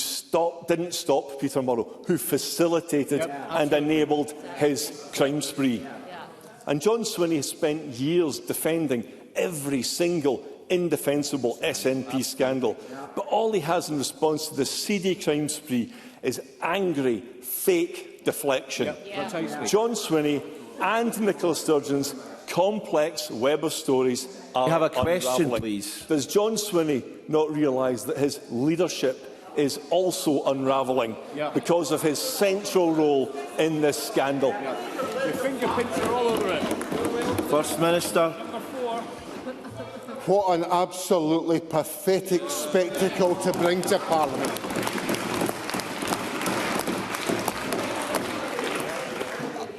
didn't stop Peter Murrell, who facilitated and enabled his crime spree. And John Swinney has spent years defending every single indefensible SNP scandal. But all he has in response to this seedy crime spree is angry, fake deflection. John Swinney and Nicola Sturgeon's complex web of stories are You have a question, unravelling. please. Does John Swinney not realise that his leadership is also unravelling because of his central role in this scandal? Your fingerprints are all over it. First Minister. What an absolutely pathetic spectacle to bring to Parliament.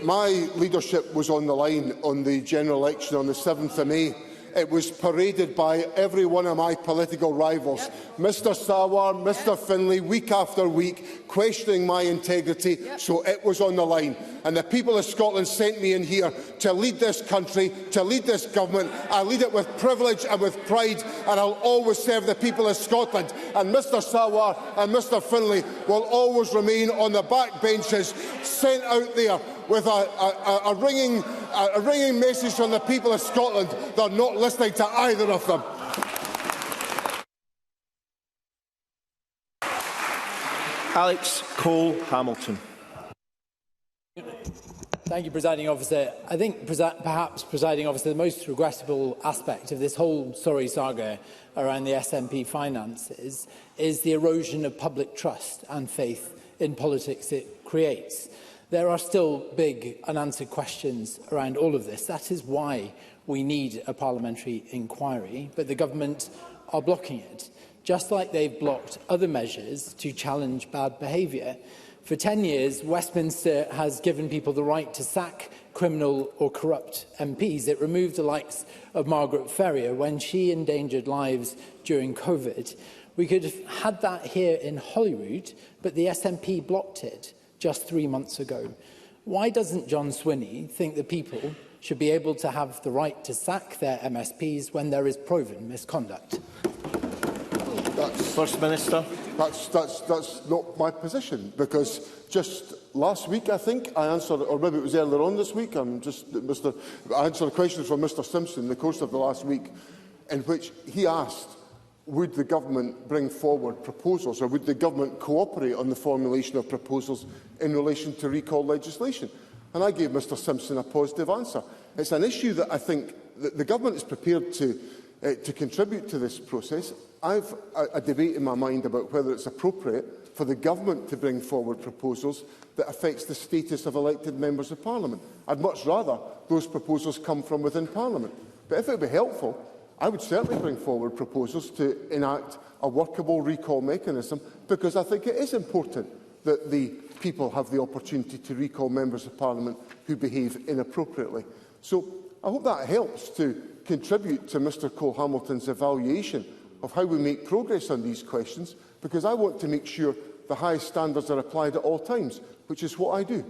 My leadership was on the line on the general election on the 7th of May. It was paraded by every one of my political rivals, Mr Sawar, Mr Finlay, week after week, questioning my integrity, so it was on the line. And the people of Scotland sent me in here to lead this country, to lead this government. I lead it with privilege and with pride, and I'll always serve the people of Scotland. And Mr Sawar and Mr Finlay will always remain on the back benches, sent out there with a ringing message from the people of Scotland. They're not listening to either of them. Alex Cole-Hamilton. Thank you, Presiding Officer. I think perhaps, Presiding Officer, the most regrettable aspect of this whole sorry saga around the SNP finances is the erosion of public trust and faith in politics it creates. There are still big unanswered questions around all of this. That is why we need a parliamentary inquiry, but the government are blocking it, just like they've blocked other measures to challenge bad behaviour. For 10 years, Westminster has given people the right to sack criminal or corrupt MPs. It removed the likes of Margaret Ferrier when she endangered lives during COVID. We could have had that here in Holyrood, but the SNP blocked it just 3 months ago. Why doesn't John Swinney think that people should be able to have the right to sack their MSPs when there is proven misconduct? First Minister. That's not my position, because just last week, I think, I answered, or maybe it was earlier on this week, I answered a question from Mr Simpson in the course of the last week, in which he asked, would the government bring forward proposals, or would the government cooperate on the formulation of proposals in relation to recall legislation? And I gave Mr Simpson a positive answer. It's an issue that I think that the government is prepared to contribute to this process. I've a debate in my mind about whether it's appropriate for the government to bring forward proposals that affects the status of elected members of Parliament. I'd much rather those proposals come from within Parliament. But if it would be helpful, I would certainly bring forward proposals to enact a workable recall mechanism, because I think it is important that the people have the opportunity to recall members of Parliament who behave inappropriately. So I hope that helps to contribute to Mr Cole-Hamilton's evaluation of how we make progress on these questions, because I want to make sure the highest standards are applied at all times, which is what I do.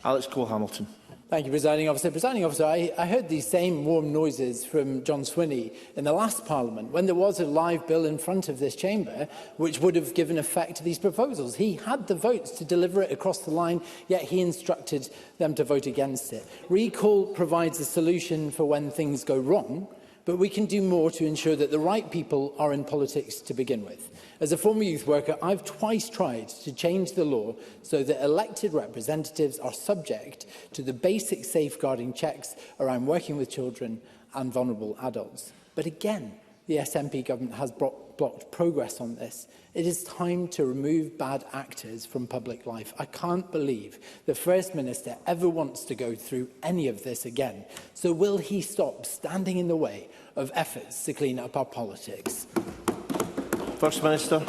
Alex Cole-Hamilton. Thank you, Presiding Officer. Presiding Officer, I heard these same warm noises from John Swinney in the last Parliament, when there was a live bill in front of this chamber which would have given effect to these proposals. He had the votes to deliver it across the line, yet he instructed them to vote against it. Recall provides a solution for when things go wrong, but we can do more to ensure that the right people are in politics to begin with. As a former youth worker, I've twice tried to change the law so that elected representatives are subject to the basic safeguarding checks around working with children and vulnerable adults. But again, the SNP government has blocked progress on this. It is time to remove bad actors from public life. I can't believe the First Minister ever wants to go through any of this again. So will he stop standing in the way of efforts to clean up our politics? First Minister.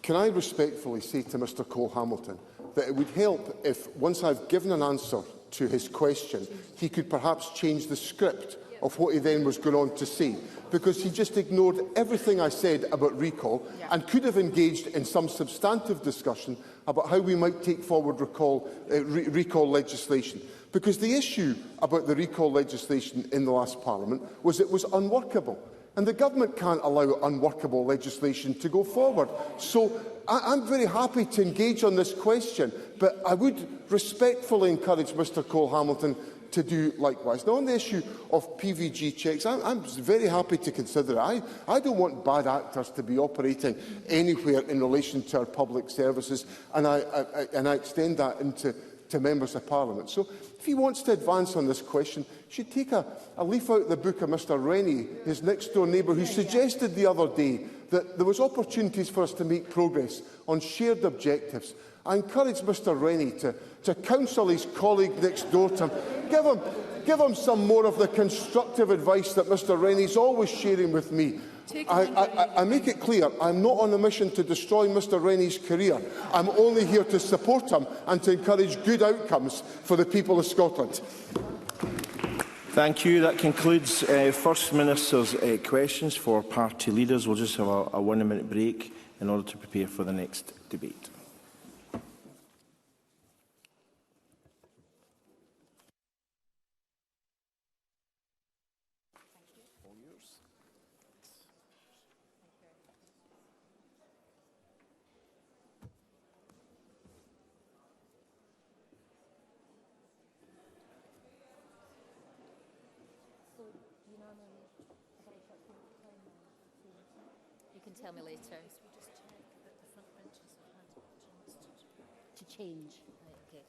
Can I respectfully say to Mr Cole-Hamilton that it would help if, once I've given an answer to his question, he could perhaps change the script of what he then was going on to say, because he just ignored everything I said about recall and could have engaged in some substantive discussion about how we might take forward recall legislation. Because the issue about the recall legislation in the last Parliament was it was unworkable. And the government can't allow unworkable legislation to go forward. So I'm very happy to engage on this question, but I would respectfully encourage Mr Cole-Hamilton to do likewise. Now, on the issue of PVG checks, I'm very happy to consider it. I don't want bad actors to be operating anywhere in relation to our public services, and I extend that into members of Parliament. So if he wants to advance on this question, he should take a leaf out of the book of Mr Rennie, his next-door neighbour, who suggested the other day that there was opportunities for us to make progress on shared objectives. I encourage Mr Rennie to counsel his colleague next door to him. Give him some more of the constructive advice that Mr Rennie is always sharing with me. I make it clear I'm not on a mission to destroy Mr Rennie's career. I'm only here to support him and to encourage good outcomes for the people of Scotland. Thank you. That concludes First Minister's questions for party leaders. We'll just have a 1-minute break in order to prepare for the next debate. You can tell me later. We just check that the front benches have had to change. Right, okay.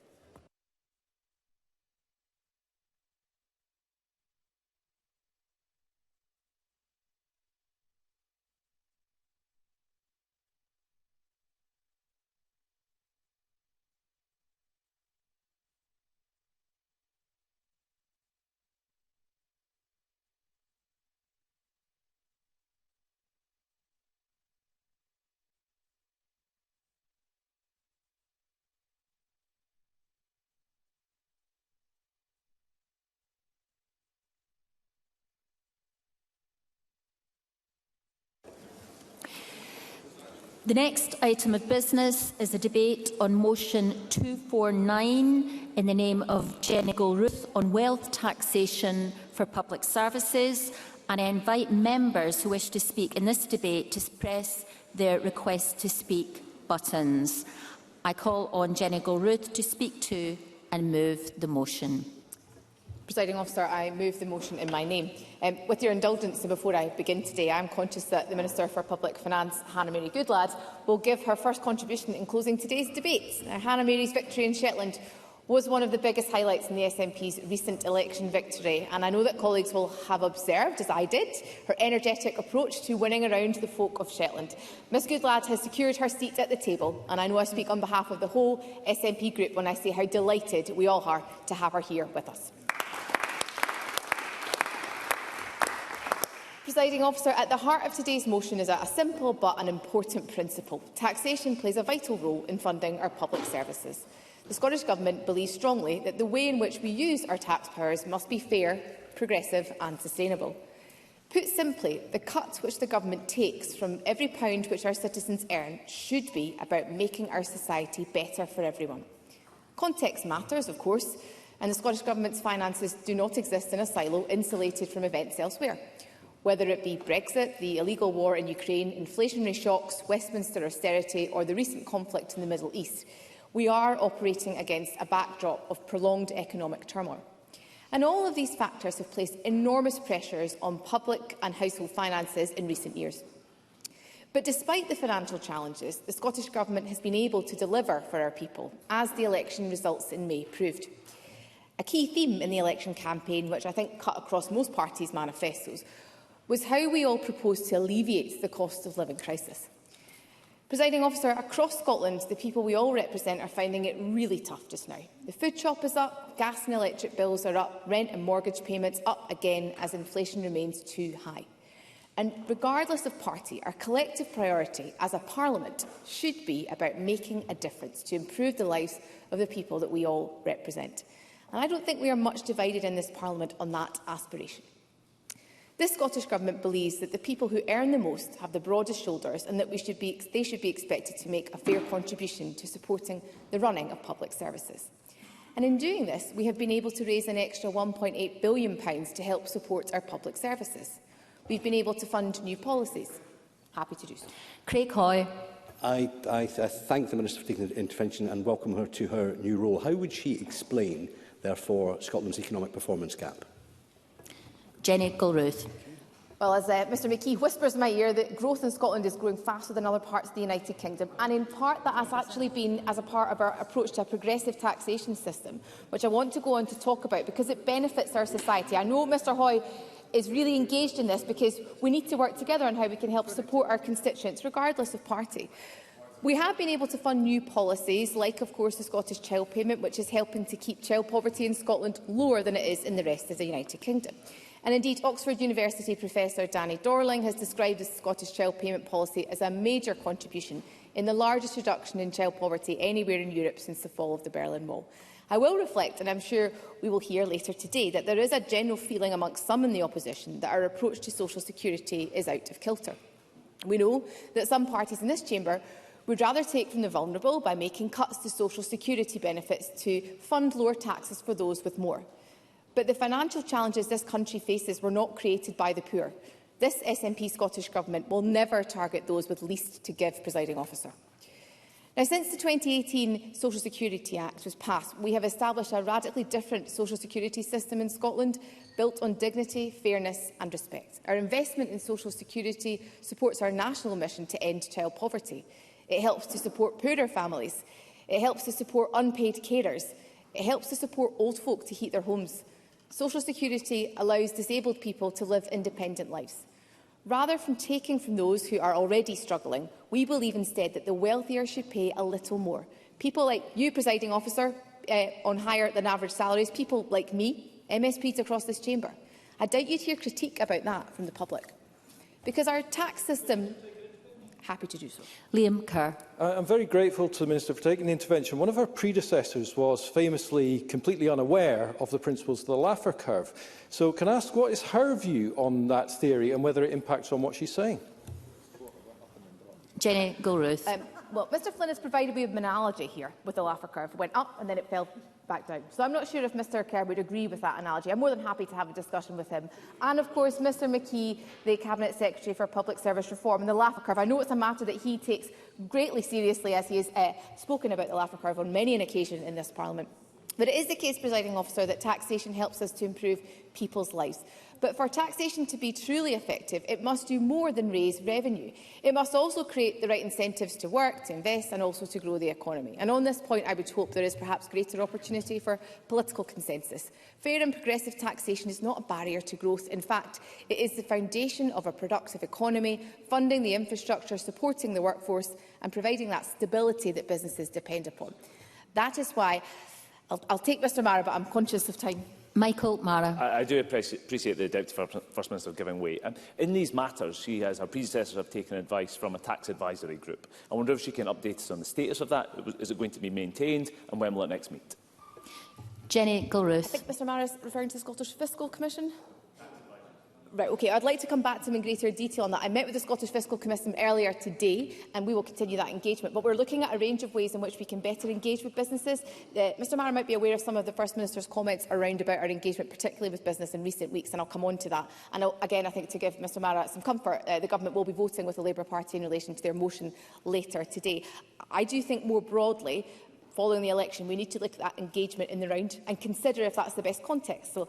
The next item of business is a debate on motion 249 in the name of Jenny Goldruth on wealth taxation for public services, and I invite members who wish to speak in this debate to press their request to speak buttons. I call on Jenny Goldruth to speak to and move the motion. Presiding Officer, I move the motion in my name. With your indulgence, and before I begin today, I am conscious that the Minister for Public Finance, Hannah-Mary Goodlad, will give her first contribution in closing today's debate. Hannah-Mary's victory in Shetland was one of the biggest highlights in the SNP's recent election victory, and I know that colleagues will have observed, as I did, her energetic approach to winning around the folk of Shetland. Ms Goodlad has secured her seat at the table, and I know I speak on behalf of the whole SNP group when I say how delighted we all are to have her here with us. Presiding Officer, at the heart of today's motion is a simple but an important principle. Taxation plays a vital role in funding our public services. The Scottish Government believes strongly that the way in which we use our tax powers must be fair, progressive and sustainable. Put simply, the cut which the Government takes from every pound which our citizens earn should be about making our society better for everyone. Context matters, of course, and the Scottish Government's finances do not exist in a silo insulated from events elsewhere. Whether it be Brexit, the illegal war in Ukraine, inflationary shocks, Westminster austerity or the recent conflict in the Middle East, we are operating against a backdrop of prolonged economic turmoil. And all of these factors have placed enormous pressures on public and household finances in recent years. But despite the financial challenges, the Scottish Government has been able to deliver for our people, as the election results in May proved. A key theme in the election campaign, which I think cut across most parties' manifestos, was how we all propose to alleviate the cost of living crisis. Presiding Officer, across Scotland, the people we all represent are finding it really tough just now. The food shop is up, gas and electric bills are up, rent and mortgage payments up again as inflation remains too high. And regardless of party, our collective priority as a Parliament should be about making a difference to improve the lives of the people that we all represent. And I don't think we are much divided in this Parliament on that aspiration. This Scottish Government believes that the people who earn the most have the broadest shoulders and that they should be expected to make a fair contribution to supporting the running of public services. And in doing this, we have been able to raise an extra £1.8 billion to help support our public services. We've been able to fund new policies. Happy to do so. Craig Hoy. I thank the Minister for taking the intervention and welcome her to her new role. How would she explain, therefore, Scotland's economic performance gap? Jenny Gilruth. Well, as Mr McKee whispers in my ear, that growth in Scotland is growing faster than other parts of the United Kingdom, and in part that has actually been as a part of our approach to a progressive taxation system, which I want to go on to talk about because it benefits our society. I know Mr Hoy is really engaged in this because we need to work together on how we can help support our constituents, regardless of party. We have been able to fund new policies, like, of course, the Scottish Child Payment, which is helping to keep child poverty in Scotland lower than it is in the rest of the United Kingdom. And indeed, Oxford University Professor Danny Dorling has described the Scottish Child Payment Policy as a major contribution in the largest reduction in child poverty anywhere in Europe since the fall of the Berlin Wall. I will reflect, and I'm sure we will hear later today, that there is a general feeling amongst some in the opposition that our approach to social security is out of kilter. We know that some parties in this chamber would rather take from the vulnerable by making cuts to social security benefits to fund lower taxes for those with more. But the financial challenges this country faces were not created by the poor. This SNP Scottish Government will never target those with least to give, Presiding Officer. Now, since the 2018 Social Security Act was passed, we have established a radically different social security system in Scotland, built on dignity, fairness and respect. Our investment in social security supports our national mission to end child poverty. It helps to support poorer families. It helps to support unpaid carers. It helps to support old folk to heat their homes. Social security allows disabled people to live independent lives. Rather than taking from those who are already struggling, we believe instead that the wealthier should pay a little more. People like you, Presiding Officer, on higher than average salaries, people like me, MSPs across this chamber. I doubt you'd hear critique about that from the public. Because our tax system... Happy to do so. Liam Kerr. I'm very grateful to the Minister for taking the intervention. One of her predecessors was famously completely unaware of the principles of the Laffer curve. So can I ask what is her view on that theory and whether it impacts on what she's saying? Jenny Gilruth. Well, Mr Flynn has provided me with an analogy here with the Laffer curve. It went up and then it fell back down. So I'm not sure if Mr Kerr would agree with that analogy. I'm more than happy to have a discussion with him. And of course, Mr McKee, the Cabinet Secretary for Public Service Reform, and the Laffer curve. I know it's a matter that he takes greatly seriously, as he has spoken about the Laffer curve on many an occasion in this Parliament. But it is the case, Presiding Officer, that taxation helps us to improve people's lives. But for taxation to be truly effective, it must do more than raise revenue. It must also create the right incentives to work, to invest and also to grow the economy. And on this point, I would hope there is perhaps greater opportunity for political consensus. Fair and progressive taxation is not a barrier to growth. In fact, it is the foundation of a productive economy, funding the infrastructure, supporting the workforce and providing that stability that businesses depend upon. That is why I'll take Mr Mara, but I'm conscious of time. Michael Mara. I do appreciate the Deputy First Minister giving way. In these matters, her predecessors have taken advice from a tax advisory group. I wonder if she can update us on the status of that. Is it going to be maintained, and when will it next meet? Jenny Gilruth. I think Mr Mara is referring to the Scottish Fiscal Commission. Right, OK. I'd like to come back to him in greater detail on that. I met with the Scottish Fiscal Commission earlier today, and we will continue that engagement. But we're looking at a range of ways in which we can better engage with businesses. Mr Mara might be aware of some of the First Minister's comments around about our engagement, particularly with business in recent weeks, and I'll come on to that. And again, I think to give Mr Mara some comfort, the Government will be voting with the Labour Party in relation to their motion later today. I do think more broadly, following the election, we need to look at that engagement in the round and consider if that's the best context. So,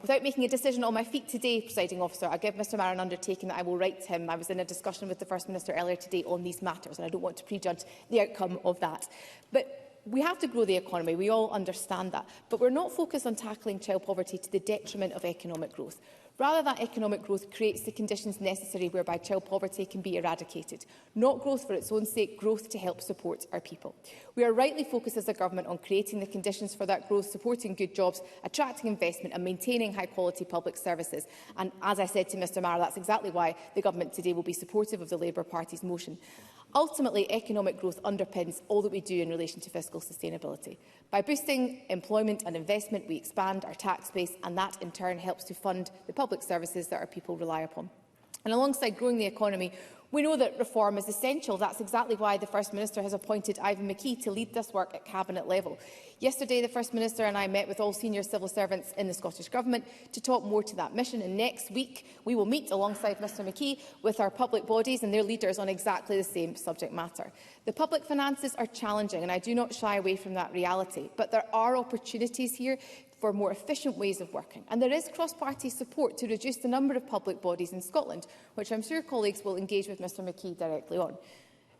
without making a decision on my feet today, Presiding Officer, I give Mr Mara an undertaking that I will write to him. I was in a discussion with the First Minister earlier today on these matters, and I don't want to prejudge the outcome of that. But we have to grow the economy. We all understand that. But we're not focused on tackling child poverty to the detriment of economic growth. Rather, that economic growth creates the conditions necessary whereby child poverty can be eradicated. Not growth for its own sake, growth to help support our people. We are rightly focused as a Government on creating the conditions for that growth, supporting good jobs, attracting investment and maintaining high-quality public services. And as I said to Mr Mara, that's exactly why the Government today will be supportive of the Labour Party's motion. Ultimately, economic growth underpins all that we do in relation to fiscal sustainability. By boosting employment and investment, we expand our tax base, and that in turn helps to fund the public services that our people rely upon. And alongside growing the economy, we know that reform is essential. That's exactly why the First Minister has appointed Ivan McKee to lead this work at Cabinet level. Yesterday, the First Minister and I met with all senior civil servants in the Scottish Government to talk more to that mission. And next week, we will meet alongside Mr McKee with our public bodies and their leaders on exactly the same subject matter. The public finances are challenging, and I do not shy away from that reality. But there are opportunities here for more efficient ways of working. And there is cross-party support to reduce the number of public bodies in Scotland, which I'm sure colleagues will engage with Mr McKee directly on.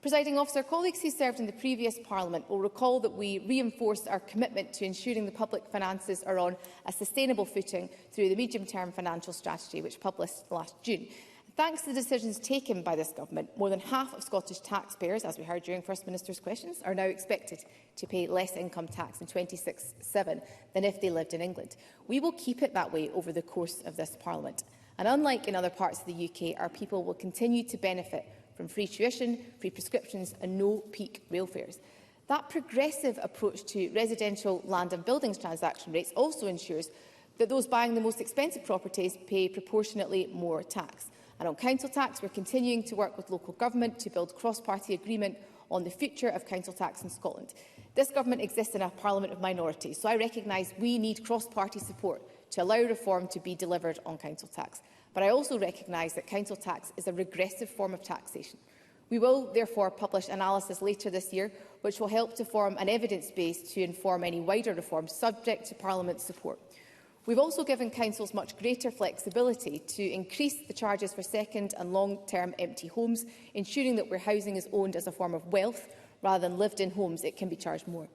Presiding Officer, colleagues who served in the previous Parliament will recall that we reinforced our commitment to ensuring the public finances are on a sustainable footing through the medium-term financial strategy, which published last June. Thanks to the decisions taken by this Government, more than half of Scottish taxpayers, as we heard during First Minister's questions, are now expected to pay less income tax in 26/7 than if they lived in England. We will keep it that way over the course of this Parliament. And unlike in other parts of the UK, our people will continue to benefit from free tuition, free prescriptions and no peak rail fares. That progressive approach to residential land and buildings transaction rates also ensures that those buying the most expensive properties pay proportionately more tax. And on council tax, we're continuing to work with local government to build cross-party agreement on the future of council tax in Scotland. This government exists in a parliament of minorities, so I recognise we need cross-party support to allow reform to be delivered on council tax. But I also recognise that council tax is a regressive form of taxation. We will therefore publish analysis later this year, which will help to form an evidence base to inform any wider reforms subject to Parliament's support. We've also given councils much greater flexibility to increase the charges for second and long-term empty homes, ensuring that where housing is owned as a form of wealth rather than lived-in homes, it can be charged more.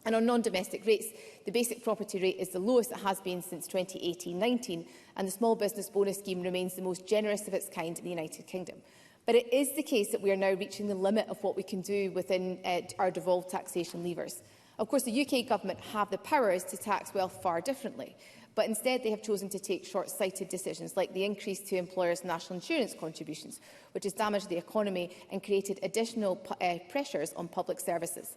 And on non-domestic rates, the basic property rate is the lowest it has been since 2018-19, and the small business bonus scheme remains the most generous of its kind in the United Kingdom. But it is the case that we are now reaching the limit of what we can do within our devolved taxation levers. Of course, the UK Government have the powers to tax wealth far differently, but instead they have chosen to take short-sighted decisions like the increase to employers' national insurance contributions, which has damaged the economy and created additional pressures on public services.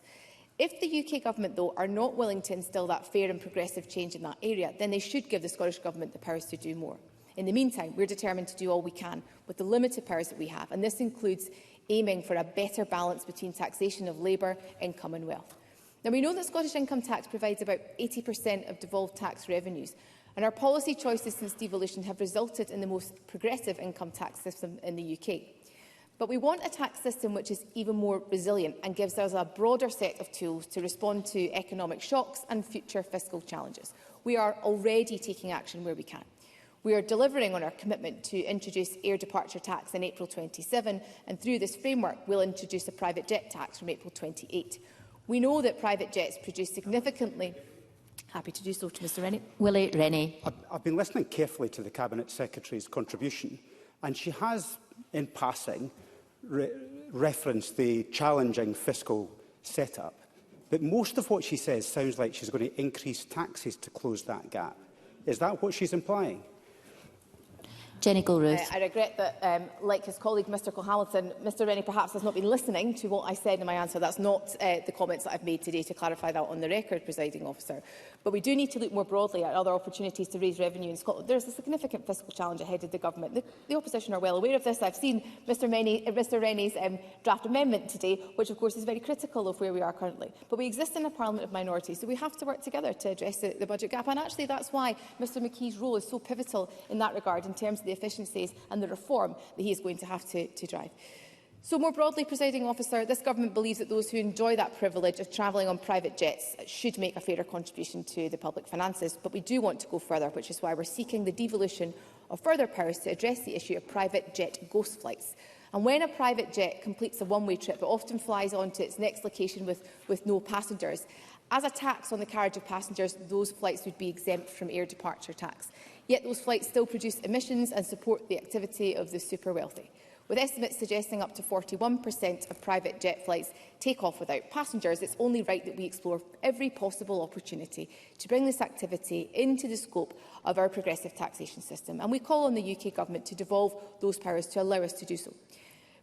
If the UK Government, though, are not willing to instil that fair and progressive change in that area, then they should give the Scottish Government the powers to do more. In the meantime, we're determined to do all we can with the limited powers that we have, and this includes aiming for a better balance between taxation of labour, income and wealth. Now, we know that Scottish income tax provides about 80% of devolved tax revenues, and our policy choices since devolution have resulted in the most progressive income tax system in the UK. But we want a tax system which is even more resilient and gives us a broader set of tools to respond to economic shocks and future fiscal challenges. We are already taking action where we can. We are delivering on our commitment to introduce air departure tax in April 27, and through this framework we'll introduce a private jet tax from April 28. We know that private jets produce significantly... Happy to do so to Mr Rennie. Willie Rennie. I've been listening carefully to the Cabinet Secretary's contribution, and she has, in passing, referenced the challenging fiscal setup. But most of what she says sounds like she's going to increase taxes to close that gap. Is that what she's implying? Jenny Gilruth. I regret that, like his colleague Mr Hamilton, Mr Rennie perhaps has not been listening to what I said in my answer. That's not the comments that I've made today, to clarify that on the record, Presiding Officer. But we do need to look more broadly at other opportunities to raise revenue in Scotland. There is a significant fiscal challenge ahead of the Government. The opposition are well aware of this. I've seen Mr Rennie's draft amendment today, which of course is very critical of where we are currently. But we exist in a parliament of minorities, so we have to work together to address the budget gap. And actually that's why Mr McKee's role is so pivotal in that regard, in terms of the efficiencies and the reform that he is going to have to drive. So more broadly, Presiding Officer, this Government believes that those who enjoy that privilege of travelling on private jets should make a fairer contribution to the public finances. But we do want to go further, which is why we're seeking the devolution of further powers to address the issue of private jet ghost flights. And when a private jet completes a one-way trip, it often flies on to its next location with no passengers. As a tax on the carriage of passengers, those flights would be exempt from air departure tax. Yet those flights still produce emissions and support the activity of the super wealthy, with estimates suggesting up to 41% of private jet flights take off without passengers. It's only right that we explore every possible opportunity to bring this activity into the scope of our progressive taxation system, and we call on the UK Government to devolve those powers to allow us to do so.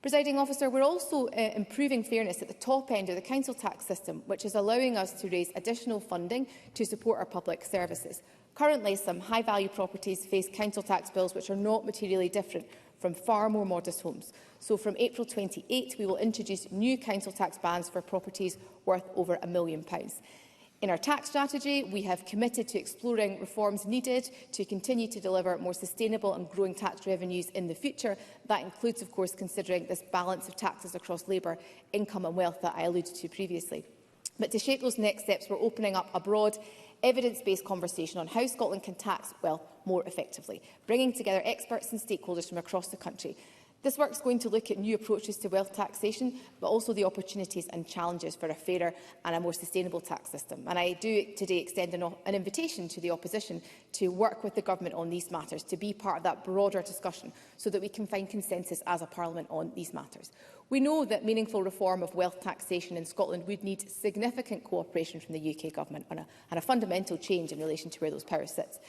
Presiding Officer, we're also improving fairness at the top end of the council tax system, which is allowing us to raise additional funding to support our public services. Currently, some high-value properties face council tax bills which are not materially different from far more modest homes. So from April 28, we will introduce new council tax bans for properties worth over £1 million. In our tax strategy, we have committed to exploring reforms needed to continue to deliver more sustainable and growing tax revenues in the future. That includes, of course, considering this balance of taxes across labour, income and wealth that I alluded to previously. But to shape those next steps, we're opening up a broad, evidence-based conversation on how Scotland can tax wealth more effectively, bringing together experts and stakeholders from across the country. This work is going to look at new approaches to wealth taxation, but also the opportunities and challenges for a fairer and a more sustainable tax system. And I do today extend an invitation to the opposition to work with the government on these matters, to be part of that broader discussion, so that we can find consensus as a parliament on these matters. We know that meaningful reform of wealth taxation in Scotland would need significant cooperation from the UK Government and a fundamental change in relation to where those powers sit.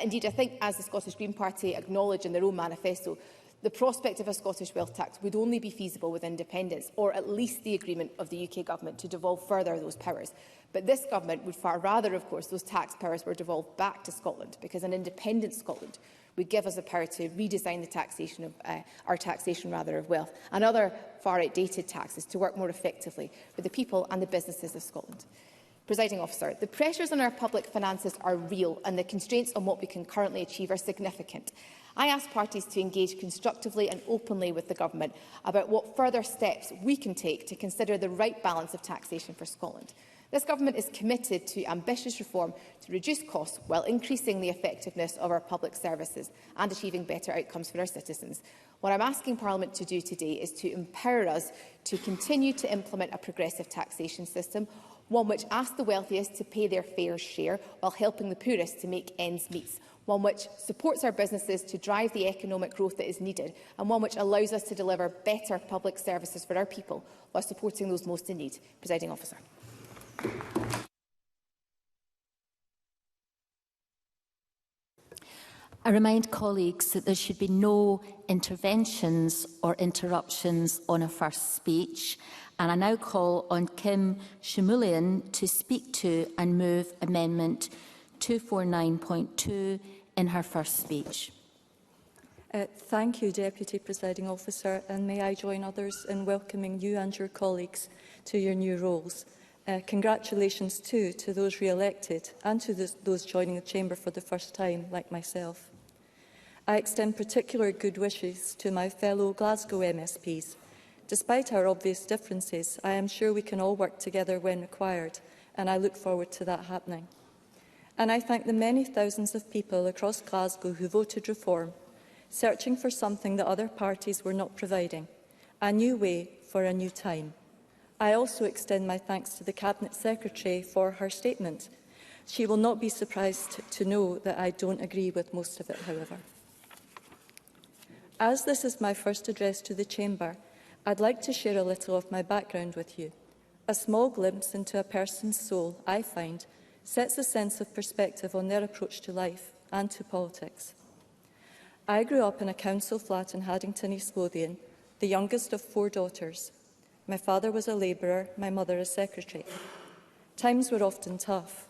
Indeed, I think, as the Scottish Green Party acknowledge in their own manifesto, the prospect of a Scottish wealth tax would only be feasible with independence, or at least the agreement of the UK Government to devolve further those powers. But this Government would far rather, of course, those tax powers were devolved back to Scotland, because an independent Scotland would give us the power to redesign the taxation of our taxation of wealth and other far outdated taxes to work more effectively for the people and the businesses of Scotland. Presiding Officer, the pressures on our public finances are real, and the constraints on what we can currently achieve are significant. I ask parties to engage constructively and openly with the Government about what further steps we can take to consider the right balance of taxation for Scotland. This Government is committed to ambitious reform to reduce costs while increasing the effectiveness of our public services and achieving better outcomes for our citizens. What I'm asking Parliament to do today is to empower us to continue to implement a progressive taxation system, one which asks the wealthiest to pay their fair share while helping the poorest to make ends meet, one which supports our businesses to drive the economic growth that is needed, and one which allows us to deliver better public services for our people while supporting those most in need. Presiding Officer. I remind colleagues that there should be no interventions or interruptions on a first speech. And I now call on Kim Shamulian to speak to and move Amendment 249.2 in her first speech. Thank you, Deputy Presiding Officer, and may I join others in welcoming you and your colleagues to your new roles. Congratulations too to those re-elected and to those joining the Chamber for the first time, like myself. I extend particular good wishes to my fellow Glasgow MSPs. Despite our obvious differences, I am sure we can all work together when required, and I look forward to that happening. And I thank the many thousands of people across Glasgow who voted reform, searching for something that other parties were not providing, a new way for a new time. I also extend my thanks to the Cabinet Secretary for her statement. She will not be surprised to know that I don't agree with most of it, however. As this is my first address to the Chamber, I'd like to share a little of my background with you. A small glimpse into a person's soul, I find, sets a sense of perspective on their approach to life and to politics. I grew up in a council flat in Haddington, East Lothian, the youngest of 4 daughters. My father was a labourer, my mother a secretary. Times were often tough.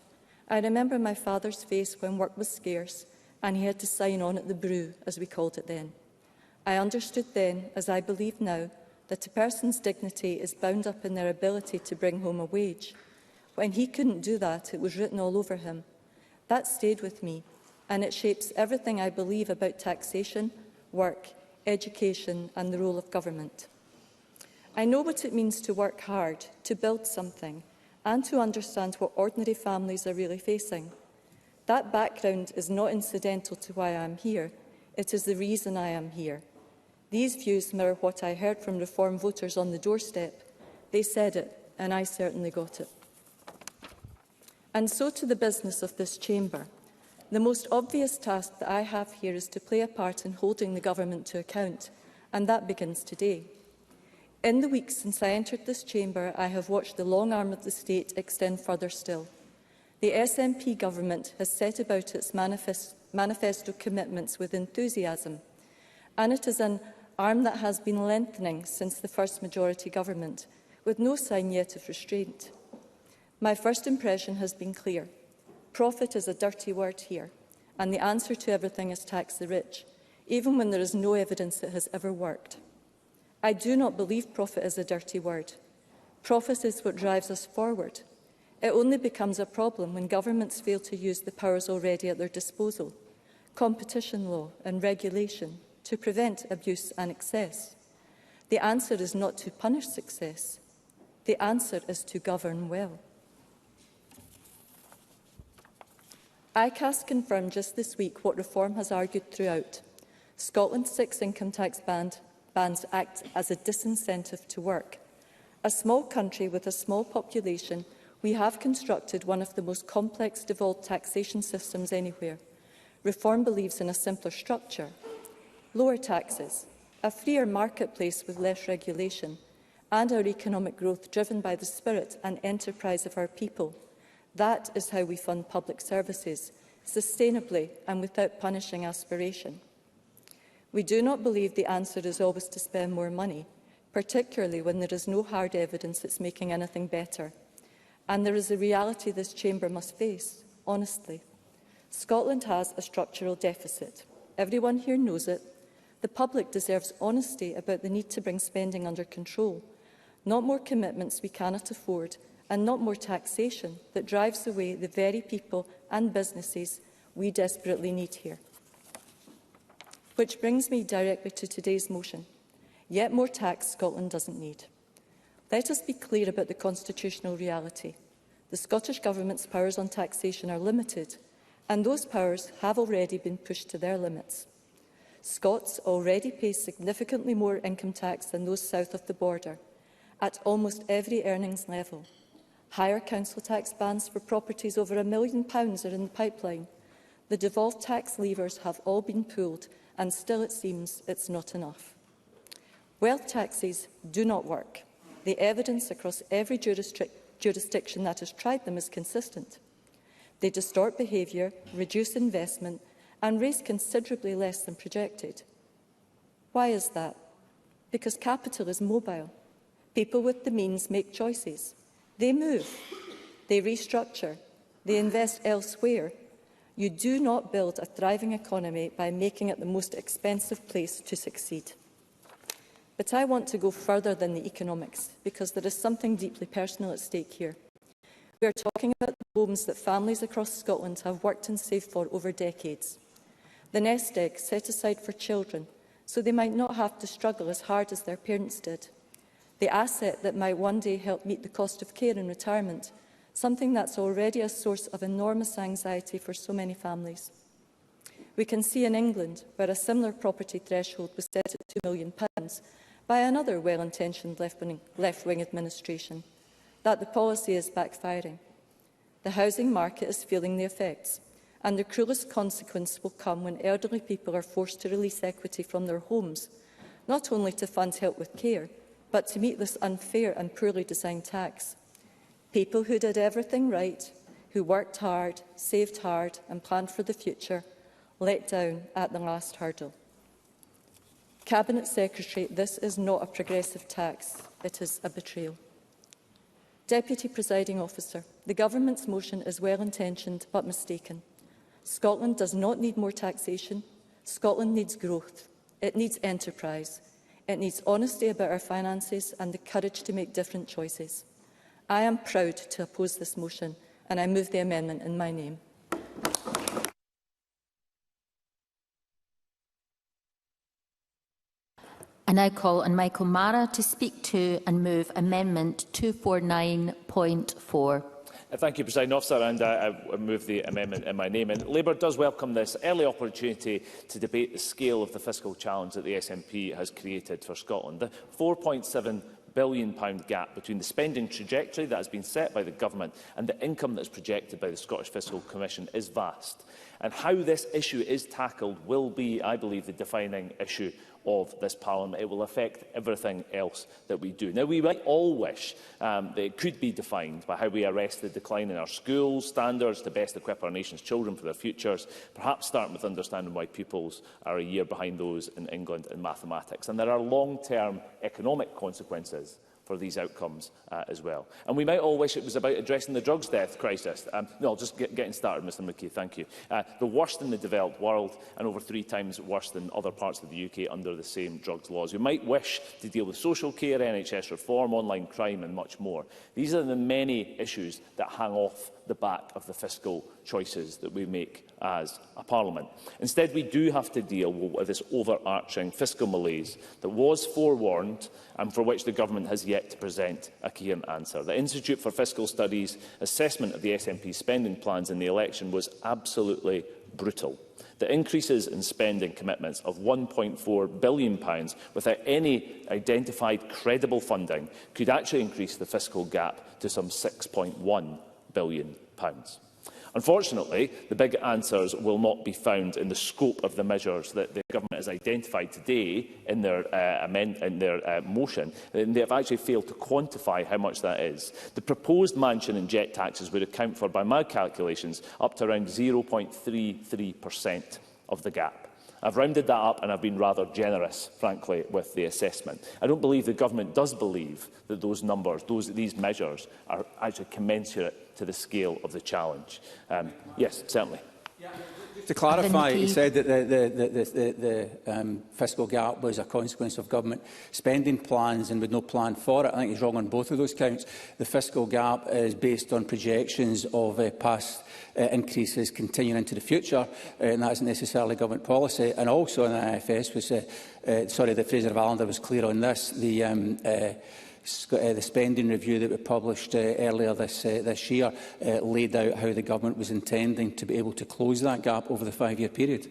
I remember my father's face when work was scarce and he had to sign on at the brew, as we called it then. I understood then, as I believe now, that a person's dignity is bound up in their ability to bring home a wage. When he couldn't do that, it was written all over him. That stayed with me, and it shapes everything I believe about taxation, work, education and the role of government. I know what it means to work hard, to build something, and to understand what ordinary families are really facing. That background is not incidental to why I am here. It is the reason I am here. These views mirror what I heard from Reform voters on the doorstep. They said it, and I certainly got it. And so to the business of this chamber. The most obvious task that I have here is to play a part in holding the government to account, and that begins today. In the weeks since I entered this chamber, I have watched the long arm of the state extend further still. The SNP government has set about its manifesto commitments with enthusiasm, and it is an arm that has been lengthening since the first majority government, with no sign yet of restraint. My first impression has been clear. Profit is a dirty word here, and the answer to everything is tax the rich, even when there is no evidence it has ever worked. I do not believe profit is a dirty word. Profit is what drives us forward. It only becomes a problem when governments fail to use the powers already at their disposal, competition law and regulation, to prevent abuse and excess. The answer is not to punish success. The answer is to govern well. ICAS confirmed just this week what Reform has argued throughout. Scotland's 6 income tax bans act as a disincentive to work. A small country with a small population, we have constructed one of the most complex devolved taxation systems anywhere. Reform believes in a simpler structure, lower taxes, a freer marketplace with less regulation, and our economic growth driven by the spirit and enterprise of our people. That is how we fund public services, sustainably and without punishing aspiration. We do not believe the answer is always to spend more money, particularly when there is no hard evidence it's making anything better. And there is a reality this chamber must face, honestly. Scotland has a structural deficit. Everyone here knows it. The public deserves honesty about the need to bring spending under control, not more commitments we cannot afford, and not more taxation that drives away the very people and businesses we desperately need here. Which brings me directly to today's motion. Yet more tax Scotland doesn't need. Let us be clear about the constitutional reality. The Scottish Government's powers on taxation are limited, and those powers have already been pushed to their limits. Scots already pay significantly more income tax than those south of the border, at almost every earnings level. Higher council tax bans for properties over £1 million are in the pipeline. The devolved tax levers have all been pulled, and still it seems it's not enough. Wealth taxes do not work. The evidence across every jurisdiction that has tried them is consistent. They distort behaviour, reduce investment, and raise considerably less than projected. Why is that? Because capital is mobile. People with the means make choices. They move, they restructure, they invest elsewhere. You do not build a thriving economy by making it the most expensive place to succeed. But I want to go further than the economics, because there is something deeply personal at stake here. We are talking about the homes that families across Scotland have worked and saved for over decades. The nest egg set aside for children, so they might not have to struggle as hard as their parents did. The asset that might one day help meet the cost of care in retirement, something that's already a source of enormous anxiety for so many families. We can see in England, where a similar property threshold was set at £2 million by another well-intentioned left-wing administration, that the policy is backfiring. The housing market is feeling the effects, and the cruelest consequence will come when elderly people are forced to release equity from their homes, not only to fund help with care, but to meet this unfair and poorly designed tax. People who did everything right, who worked hard, saved hard and planned for the future, let down at the last hurdle. Cabinet Secretary, this is not a progressive tax, it is a betrayal. Deputy Presiding Officer, the Government's motion is well-intentioned but mistaken. Scotland does not need more taxation. Scotland needs growth. It needs enterprise. It needs honesty about our finances and the courage to make different choices. I am proud to oppose this motion, and I move the amendment in my name. I now call on Michael Mara to speak to and move Amendment 249.4. Thank you, Presiding Officer, and I move the amendment in my name. And Labour does welcome this early opportunity to debate the scale of the fiscal challenge that the SNP has created for Scotland. The £4.7 billion gap between the spending trajectory that has been set by the Government and the income that is projected by the Scottish Fiscal Commission is vast. And how this issue is tackled will be, I believe, the defining issue of this Parliament. It will affect everything else that we do. Now, we might all wish that it could be defined by how we arrest the decline in our schools standards to best equip our nation's children for their futures, perhaps starting with understanding why pupils are a year behind those in England in mathematics. And there are long-term economic consequences for these outcomes as well. And we might all wish it was about addressing the drugs death crisis. No, just getting started, Mr McKee, thank you. The worst in the developed world and over 3 times worse than other parts of the UK under the same drugs laws. We might wish to deal with social care, NHS reform, online crime and much more. These are the many issues that hang off the back of the fiscal choices that we make as a Parliament. Instead, we do have to deal with this overarching fiscal malaise that was forewarned and for which the Government has yet to present a coherent answer. The Institute for Fiscal Studies' assessment of the SNP spending plans in the election was absolutely brutal. The increases in spending commitments of £1.4 billion without any identified credible funding could actually increase the fiscal gap to some £6.1 billion. Unfortunately, the big answers will not be found in the scope of the measures that the Government has identified today in their, motion. They have actually failed to quantify how much that is. The proposed mansion and jet taxes would account for, by my calculations, up to around 0.33% of the gap. I've rounded that up and I've been rather generous, frankly, with the assessment. I don't believe the Government does believe that those numbers, these measures, are actually commensurate to the scale of the challenge. Yes, certainly. To clarify, he said that the fiscal gap was a consequence of government spending plans and with no plan for it. I think he's wrong on both of those counts. The fiscal gap is based on projections of past increases continuing into the future, and that isn't necessarily government policy. And also in the IFS, the Fraser of Allender was clear on this. The spending review that we published earlier this year laid out how the Government was intending to be able to close that gap over the 5-year period.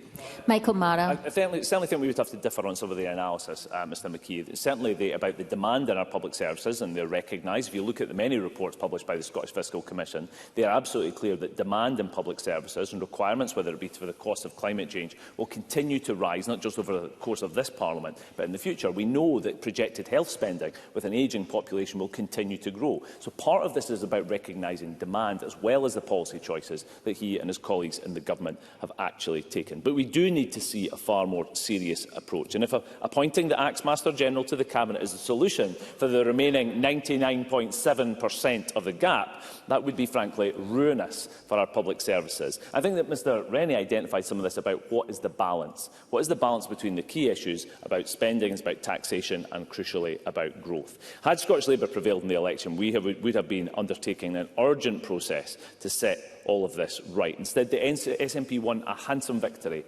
Michael Mara. I certainly think we would have to differ on some of the analysis, Mr McKee. Certainly about the demand in our public services, and they're recognised. If you look at the many reports published by the Scottish Fiscal Commission, they are absolutely clear that demand in public services and requirements, whether it be for the cost of climate change, will continue to rise, not just over the course of this Parliament, but in the future. We know that projected health spending with an ageing population will continue to grow. So part of this is about recognising demand as well as the policy choices that he and his colleagues in the Government have actually taken. But we do need to see a far more serious approach. And if appointing the Axe-Master General to the Cabinet is the solution for the remaining 99.7% of the gap, that would be, frankly, ruinous for our public services. I think that Mr Rennie identified some of this about what is the balance. What is the balance between the key issues about spending, about taxation and, crucially, about growth? Had Scottish Labour prevailed in the election, we would have been undertaking an urgent process to set all of this right. Instead, the SNP won a handsome victory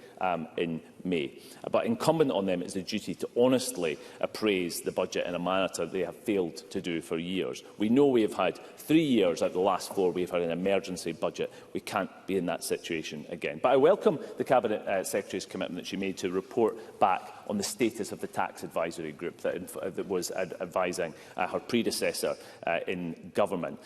in May. But incumbent on them is the duty to honestly appraise the budget in a manner that they have failed to do for years. We know we have had 3 years out of the last 4 we have had an emergency budget. We can't be in that situation again. But I welcome the Cabinet Secretary's commitment that she made to report back on the status of the tax advisory group that was advising her predecessor in government.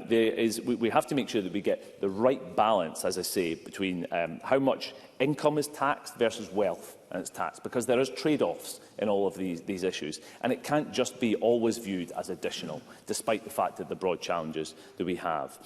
We have to make sure that we get the right balance, as I say, between how much income is taxed versus wealth and its tax, because there is trade-offs in all of these issues, and it can't just be always viewed as additional, despite the fact that the broad challenges that we have.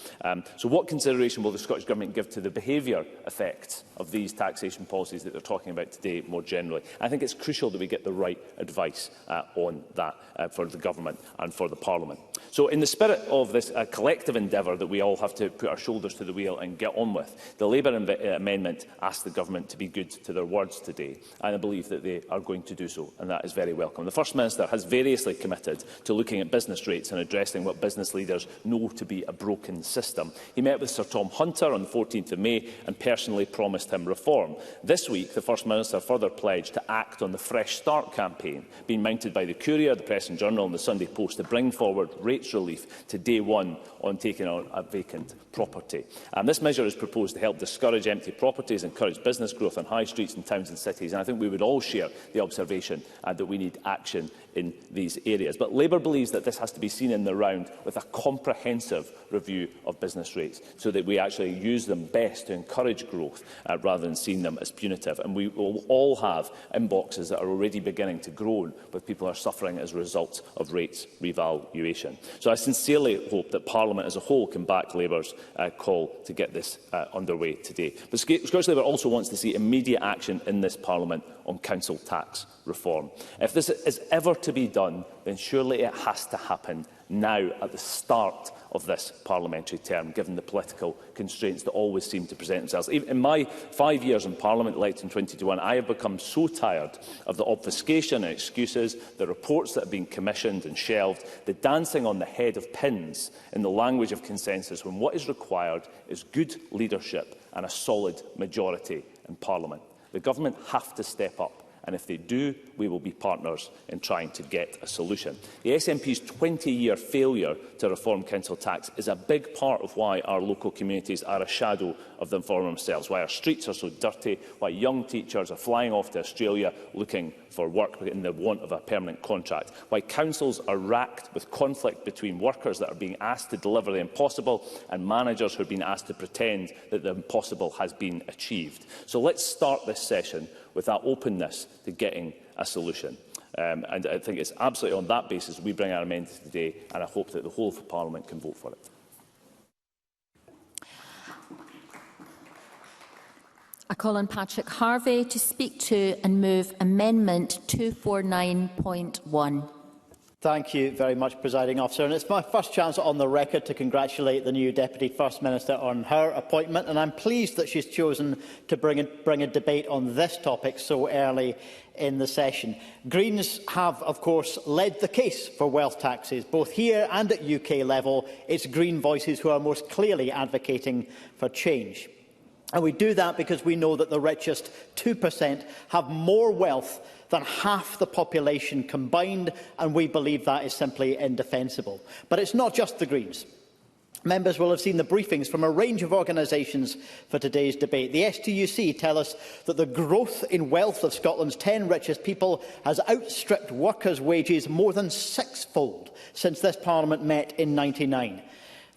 So what consideration will the Scottish Government give to the behaviour effects of these taxation policies that they're talking about today more generally? I think it's crucial that we get the right advice on that for the Government and for the Parliament. So in the spirit of this collective endeavour that we all have to put our shoulders to the wheel and get on with, the Labour amendment asked the Government to be good to their words today, and I believe that they are going to do so, and that is very welcome. The First Minister has variously committed to looking at business rates and addressing what business leaders know to be a broken system. He met with Sir Tom Hunter on the 14th of May and personally promised him reform. This week, the First Minister further pledged to act on the Fresh Start campaign being mounted by the Courier, the Press and Journal and the Sunday Post to bring forward rates relief to day one on taking on a vacant property. This measure is proposed to help discourage empty properties, encourage business business growth on high streets in towns and cities. And I think we would all share the observation that we need action in these areas. But Labour believes that this has to be seen in the round with a comprehensive review of business rates, so that we actually use them best to encourage growth rather than seeing them as punitive. And we will all have inboxes that are already beginning to groan with people who are suffering as a result of rates revaluation. So I sincerely hope that Parliament as a whole can back Labour's call to get this underway today. But Scottish Labour also wants to see immediate action in this Parliament on council tax reform. If this is ever to be done, then surely it has to happen now at the start of this parliamentary term, given the political constraints that always seem to present themselves. Even in my 5 years in Parliament, elected in 2021, I have become so tired of the obfuscation and excuses, the reports that have been commissioned and shelved, the dancing on the head of pins in the language of consensus, when what is required is good leadership and a solid majority in Parliament. The government have to step up, and if they do, we will be partners in trying to get a solution. The SNP's 20-year failure to reform council tax is a big part of why our local communities are a shadow of them for themselves, why our streets are so dirty, why young teachers are flying off to Australia looking for work in the want of a permanent contract, why councils are racked with conflict between workers that are being asked to deliver the impossible and managers who are being asked to pretend that the impossible has been achieved. So let's start this session with that openness to getting a solution. And I think it's absolutely on that basis we bring our amendment today, and I hope that the whole of Parliament can vote for it. I call on Patrick Harvey to speak to and move Amendment 249.1. Thank you very much, Presiding Officer. And it's my first chance on the record to congratulate the new Deputy First Minister on her appointment, and I'm pleased that she's chosen to bring a debate on this topic so early in the session. Greens have, of course, led the case for wealth taxes, both here and at UK level. It's Green voices who are most clearly advocating for change. And we do that because we know that the richest 2% have more wealth than half the population combined, and we believe that is simply indefensible. But it's not just the Greens. Members will have seen the briefings from a range of organisations for today's debate. The STUC tell us that the growth in wealth of Scotland's 10 richest people has outstripped workers' wages more than sixfold since this Parliament met in 1999.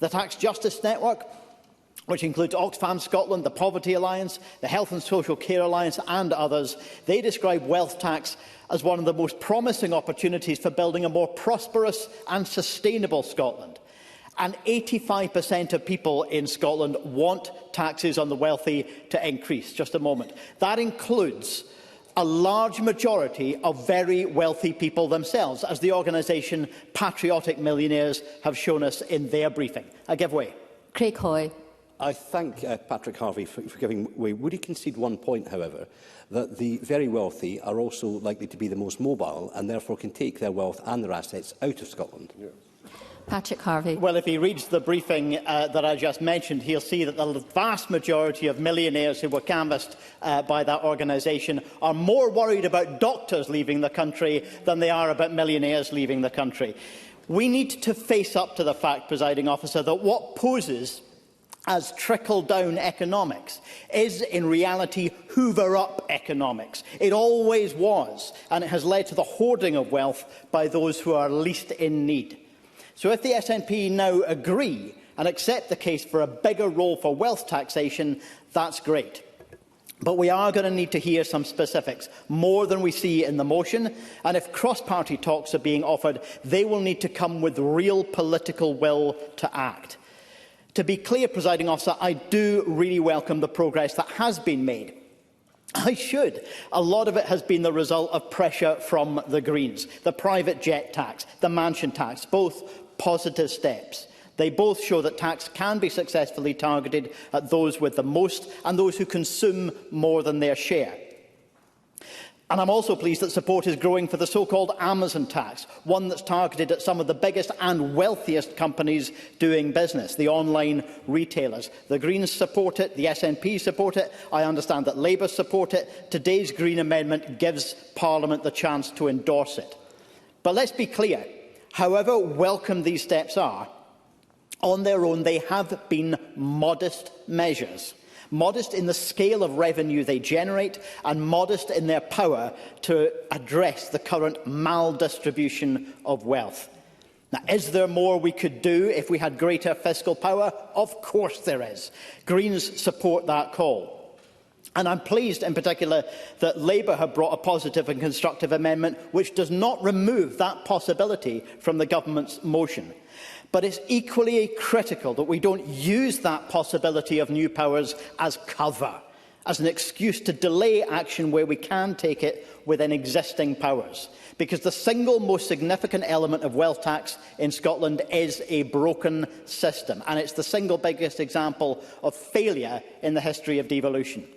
The Tax Justice Network, which includes Oxfam Scotland, the Poverty Alliance, the Health and Social Care Alliance and others, they describe wealth tax as one of the most promising opportunities for building a more prosperous and sustainable Scotland. And 85% of people in Scotland want taxes on the wealthy to increase. Just a moment. That includes a large majority of very wealthy people themselves, as the organisation Patriotic Millionaires have shown us in their briefing. I give way. Craig Hoy. I thank Patrick Harvey for giving way. Would he concede one point, however, that the very wealthy are also likely to be the most mobile and therefore can take their wealth and their assets out of Scotland? Yeah. Patrick Harvey. Well, if he reads the briefing that I just mentioned, he'll see that the vast majority of millionaires who were canvassed by that organisation are more worried about doctors leaving the country than they are about millionaires leaving the country. We need to face up to the fact, Presiding Officer, that what poses as trickle-down economics is in reality Hoover-up economics. It always was, and it has led to the hoarding of wealth by those who are least in need. So if the SNP now agree and accept the case for a bigger role for wealth taxation, that's great. But we are going to need to hear some specifics, more than we see in the motion, and if cross-party talks are being offered, they will need to come with real political will to act. To be clear, Presiding Officer, I do really welcome the progress that has been made. I should. A lot of it has been the result of pressure from the Greens. The private jet tax, the mansion tax, both positive steps. They both show that tax can be successfully targeted at those with the most and those who consume more than their share. And I'm also pleased that support is growing for the so-called Amazon tax, one that's targeted at some of the biggest and wealthiest companies doing business, the online retailers. The Greens support it, the SNP support it, I understand that Labour support it. Today's Green amendment gives Parliament the chance to endorse it. But let's be clear, however welcome these steps are, on their own they have been modest measures. modest in the scale of revenue they generate, and modest in their power to address the current maldistribution of wealth. Now, is there more we could do if we had greater fiscal power? Of course there is. Greens support that call. And I'm pleased in particular that Labour have brought a positive and constructive amendment which does not remove that possibility from the government's motion. But it's equally critical that we don't use that possibility of new powers as cover, as an excuse to delay action where we can take it within existing powers. Because the single most significant element of wealth tax in Scotland is a broken system, and it's the single biggest example of failure in the history of devolution.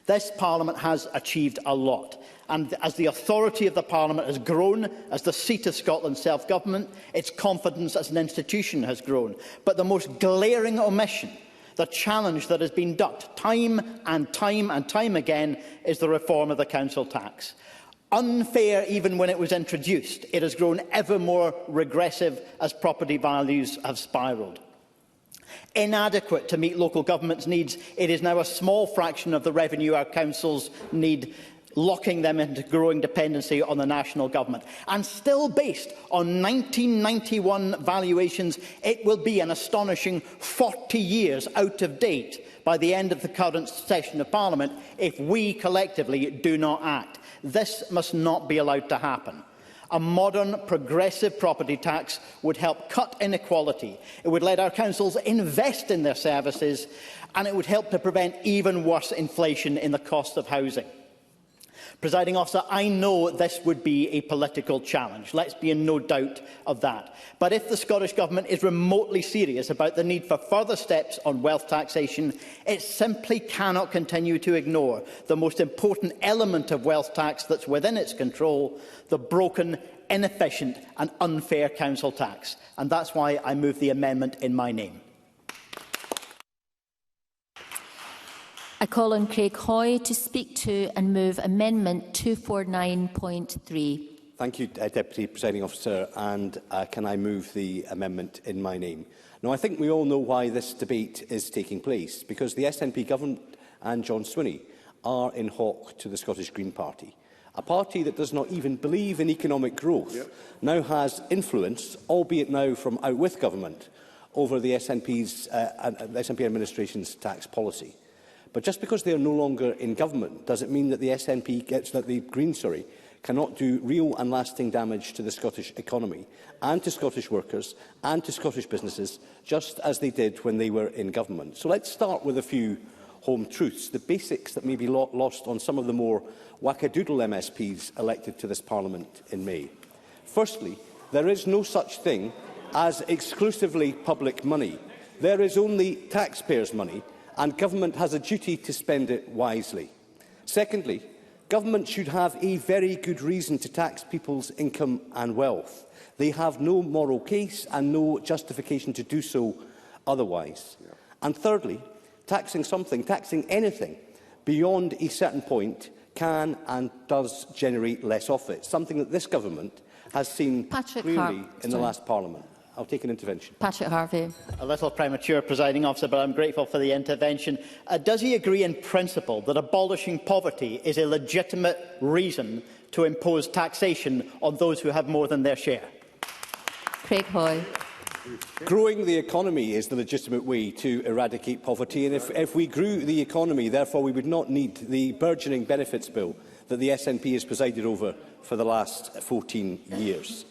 This Parliament has achieved a lot, and as the authority of the Parliament has grown, as the seat of Scotland's self-government, its confidence as an institution has grown. But the most glaring omission, the challenge that has been ducked time and time again, is the reform of the council tax. Unfair even when it was introduced, it has grown ever more regressive as property values have spiralled. Inadequate to meet local governments' needs, it is now a small fraction of the revenue our councils need, locking them into growing dependency on the national government. And still based on 1991 valuations, it will be an astonishing 40 years out of date by the end of the current session of Parliament if we collectively do not act. This must not be allowed to happen. A modern, progressive property tax would help cut inequality. It would let our councils invest in their services, and it would help to prevent even worse inflation in the cost of housing. Presiding Officer, I know this would be a political challenge. Let's be in no doubt of that. But if the Scottish Government is remotely serious about the need for further steps on wealth taxation, it simply cannot continue to ignore the most important element of wealth tax that's within its control, the broken, inefficient and unfair council tax. And that's why I move the amendment in my name. I call on Craig Hoy to speak to and move Amendment 249.3. Thank you, Deputy Presiding Officer, and can I move the amendment in my name? Now, I think we all know why this debate is taking place, because the SNP government and John Swinney are in hock to the Scottish Green Party. A party that does not even believe in economic growth now has influence, albeit now from out with government, over the SNP administration's tax policy. But just because they are no longer in government doesn't mean that the Greens cannot do real and lasting damage to the Scottish economy and to Scottish workers and to Scottish businesses, just as they did when they were in government. So let's start with a few home truths, the basics that may be lost on some of the more wackadoodle MSPs elected to this Parliament in May. Firstly, there is no such thing as exclusively public money. There is only taxpayers' money, and government has a duty to spend it wisely. Secondly, government should have a very good reason to tax people's income and wealth. They have no moral case and no justification to do so otherwise. And thirdly, taxing anything beyond a certain point can and does generate less of it, something that this government has seen clearly in the last Parliament. I'll take an intervention. Patrick Harvey. A little premature, Presiding Officer, but I'm grateful for the intervention. Does he agree in principle that abolishing poverty is a legitimate reason to impose taxation on those who have more than their share? Craig Hoy. Growing the economy is the legitimate way to eradicate poverty, and if we grew the economy, therefore we would not need the burgeoning benefits bill that the SNP has presided over for the last 14 years.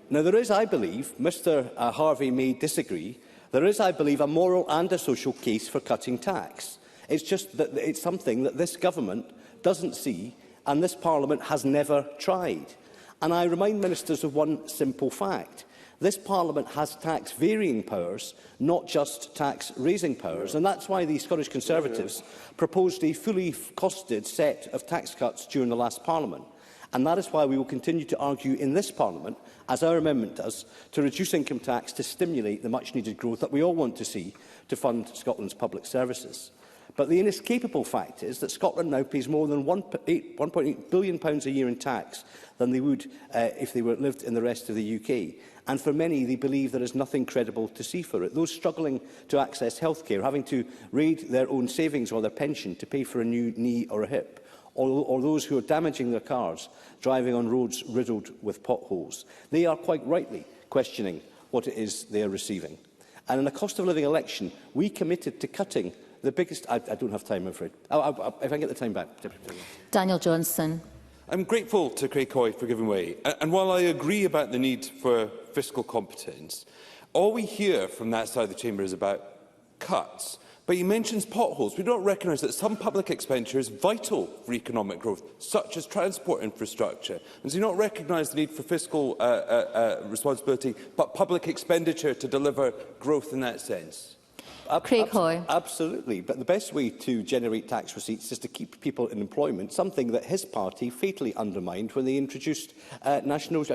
Now, there is, I believe, Mr Harvey may disagree, there is, I believe, a moral and a social case for cutting tax. It's just that it's something that this government doesn't see and this Parliament has never tried. And I remind ministers of one simple fact. This Parliament has tax-varying powers, not just tax-raising powers, and that's why the Scottish Conservatives proposed a fully costed set of tax cuts during the last Parliament. And that is why we will continue to argue in this Parliament, as our amendment does, to reduce income tax to stimulate the much-needed growth that we all want to see to fund Scotland's public services. But the inescapable fact is that Scotland now pays more than £1.8 billion a year in tax than they would if they lived in the rest of the UK. And for many, they believe there is nothing credible to see for it. Those struggling to access healthcare, having to raid their own savings or their pension to pay for a new knee or a hip, or those who are damaging their cars, driving on roads riddled with potholes. They are quite rightly questioning what it is they are receiving. And in a cost-of-living election, we committed to cutting the biggest... I don't have time, I'm afraid. If I can get the time back. Daniel Johnson. I'm grateful to Craig Hoy for giving way. And while I agree about the need for fiscal competence, all we hear from that side of the chamber is about cuts. But he mentions potholes. We don't recognise that some public expenditure is vital for economic growth, such as transport infrastructure. And do you not recognise the need for fiscal responsibility, but public expenditure to deliver growth in that sense? Craig Hoy. Absolutely. But the best way to generate tax receipts is to keep people in employment, something that his party fatally undermined when they increased national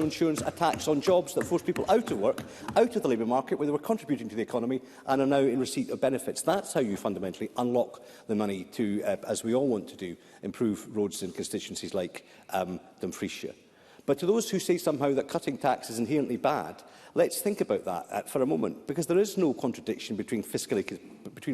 insurance tax on jobs that forced people out of work, out of the labour market, where they were contributing to the economy and are now in receipt of benefits. That's how you fundamentally unlock the money to, as we all want to do, improve roads in constituencies like Dumfriesshire. But to those who say somehow that cutting tax is inherently bad, let's think about that for a moment, because there is no contradiction between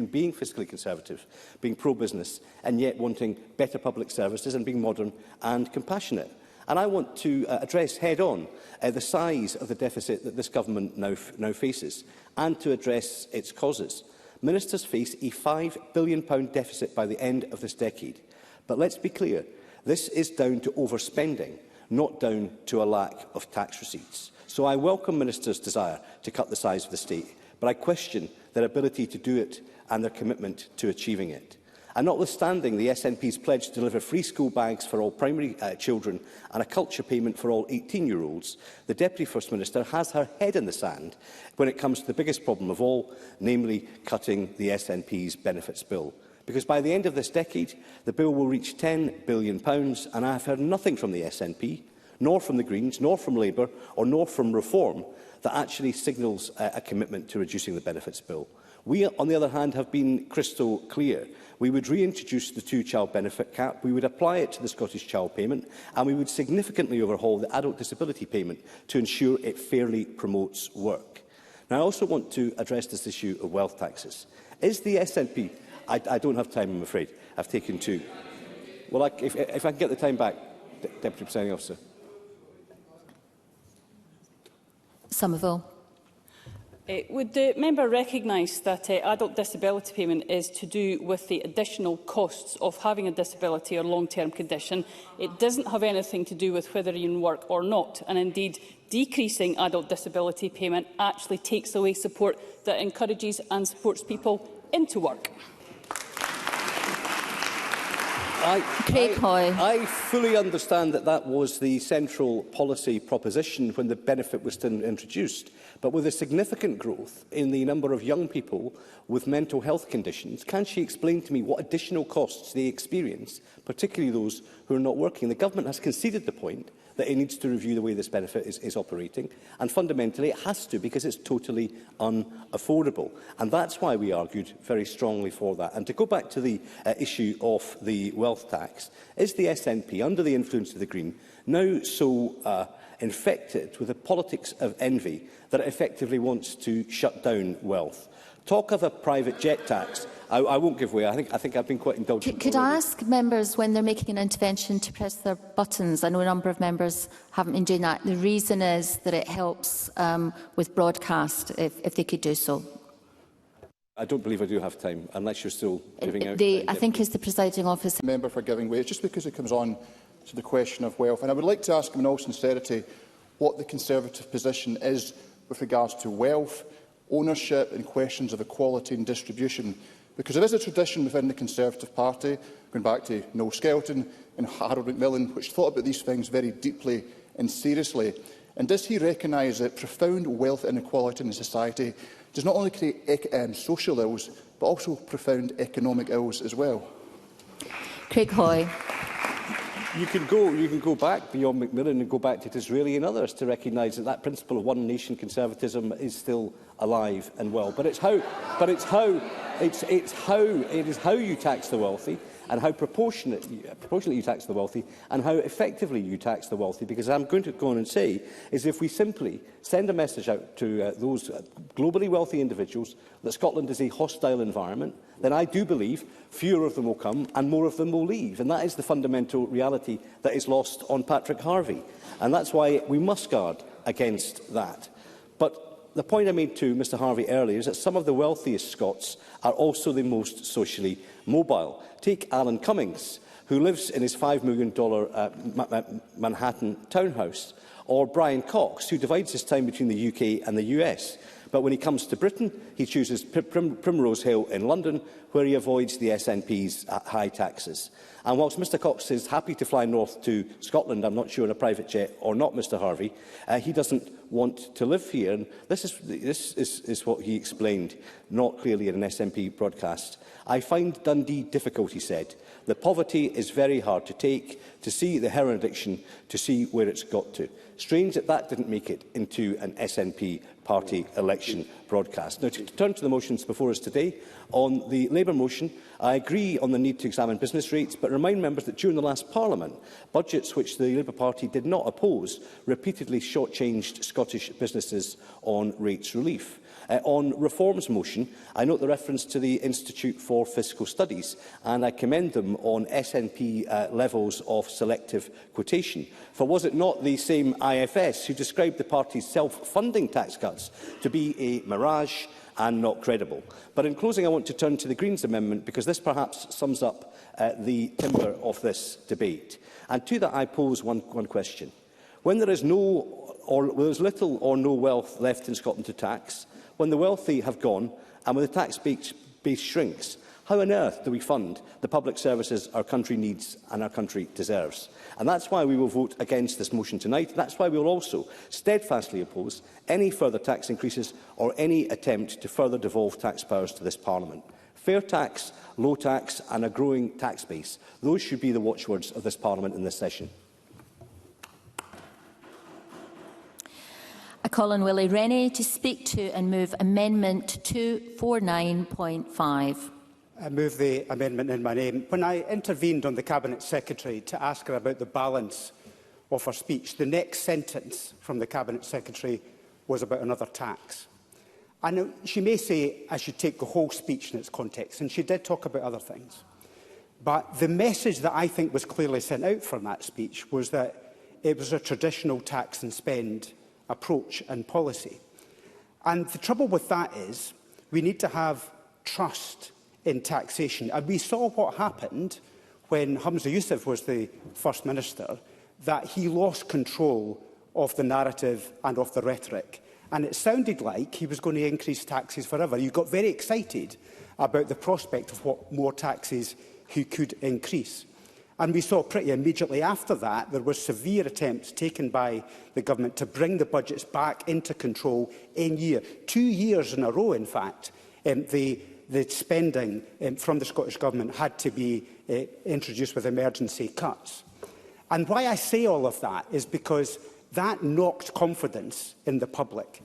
being fiscally conservative, being pro-business, and yet wanting better public services and being modern and compassionate. And I want to address head-on the size of the deficit that this government now faces, and to address its causes. Ministers face a £5 billion deficit by the end of this decade. But let's be clear, this is down to overspending, not down to a lack of tax receipts. So I welcome Ministers' desire to cut the size of the state, but I question their ability to do it and their commitment to achieving it. And notwithstanding the SNP's pledge to deliver free school bags for all primary children and a culture payment for all 18-year-olds, the Deputy First Minister has her head in the sand when it comes to the biggest problem of all, namely cutting the SNP's benefits bill. Because by the end of this decade, the bill will reach £10 billion, and I have heard nothing from the SNP, nor from the Greens, nor from Labour, nor from Reform, that actually signals a commitment to reducing the benefits bill. We, on the other hand, have been crystal clear. We would reintroduce the two-child benefit cap, we would apply it to the Scottish Child Payment, and we would significantly overhaul the adult disability payment to ensure it fairly promotes work. Now, I also want to address this issue of wealth taxes. Is the SNP... I don't have time, I'm afraid. I've taken two. Well, if I can get the time back, Deputy Presiding Officer. Somerville. Would the member recognise that adult disability payment is to do with the additional costs of having a disability or long-term condition? It doesn't have anything to do with whether you're in work or not. And indeed, decreasing adult disability payment actually takes away support that encourages and supports people into work. I fully understand that that was the central policy proposition when the benefit was introduced. But with a significant growth in the number of young people with mental health conditions, can she explain to me what additional costs they experience, particularly those who are not working? The government has conceded the point that it needs to review the way this benefit is operating, and fundamentally it has to, because it's totally unaffordable. And that's why we argued very strongly for that. And to go back to the issue of the wealth tax, is the SNP, under the influence of the Green, now so infected with a politics of envy that it effectively wants to shut down wealth? Talk of a private jet tax. I won't give way. I think I've been quite indulgent. Could I ask members, when they're making an intervention, to press their buttons? I know a number of members haven't been doing that. The reason is that it helps with broadcast, if they could do so. I don't believe I do have time, unless you're still giving out... I think it's the presiding officer. Member for giving way. It's just because it comes on to the question of wealth. And I would like to ask him in all sincerity what the Conservative position is with regards to wealth, ownership and questions of equality and distribution. Because there is a tradition within the Conservative Party, going back to Noel Skelton and Harold Macmillan, which thought about these things very deeply and seriously. And does he recognise that profound wealth inequality in society does not only create social ills, but also profound economic ills as well? Craig Hoy. You can go back beyond Macmillan and go back to Disraeli and others to recognise that that principle of one nation conservatism is still alive and well. But it is how you tax the wealthy and how proportionately you tax the wealthy and how effectively you tax the wealthy. Because I'm going to go on and say is if we simply send a message out to those globally wealthy individuals that Scotland is a hostile environment, then I do believe fewer of them will come and more of them will leave. And that is the fundamental reality that is lost on Patrick Harvie. And that's why we must guard against that. But the point I made to Mr Harvie earlier is that some of the wealthiest Scots are also the most socially mobile. Take Alan Cummings, who lives in his $5 million Manhattan townhouse, or Brian Cox, who divides his time between the UK and the US. But when he comes to Britain, he chooses Primrose Hill in London, where he avoids the SNP's high taxes. And whilst Mr Cox is happy to fly north to Scotland, I'm not sure in a private jet or not, Mr Harvie, he doesn't want to live here. And this is what he explained, not clearly in an SNP broadcast. I find Dundee difficult, he said. The poverty is very hard to take, to see the heroin addiction, to see where it's got to. Strange that that didn't make it into an SNP party election broadcast. Now, to turn to the motions before us today, on the Labour motion, I agree on the need to examine business rates, but remind members that during the last Parliament, budgets which the Labour Party did not oppose repeatedly shortchanged Scottish businesses on rates relief. On Reform's motion, I note the reference to the Institute for Fiscal Studies, and I commend them on SNP levels of selective quotation. For was it not the same IFS who described the party's self-funding tax cuts to be a mirage and not credible? But in closing, I want to turn to the Greens amendment, because this perhaps sums up the timber of this debate. And to that I pose one question. When there is there's little or no wealth left in Scotland to tax, when the wealthy have gone and when the tax base shrinks, how on earth do we fund the public services our country needs and our country deserves? And that's why we will vote against this motion tonight. That's why we will also steadfastly oppose any further tax increases or any attempt to further devolve tax powers to this Parliament. Fair tax, low tax and a growing tax base. Those should be the watchwords of this Parliament in this session. I call on Willie Rennie to speak to and move Amendment 249.5. I move the amendment in my name. When I intervened on the Cabinet Secretary to ask her about the balance of her speech, the next sentence from the Cabinet Secretary was about another tax. And she may say I should take the whole speech in its context, and she did talk about other things. But the message that I think was clearly sent out from that speech was that it was a traditional tax and spend approach and policy. And the trouble with that is we need to have trust in taxation. And we saw what happened when Hamza Yousaf was the First Minister, that he lost control of the narrative and of the rhetoric. And it sounded like he was going to increase taxes forever. You got very excited about the prospect of what more taxes he could increase. And we saw pretty immediately after that there were severe attempts taken by the government to bring the budgets back into control in year. 2 years in a row, in fact, the spending from the Scottish Government had to be introduced with emergency cuts. And why I say all of that is because that knocked confidence in the public.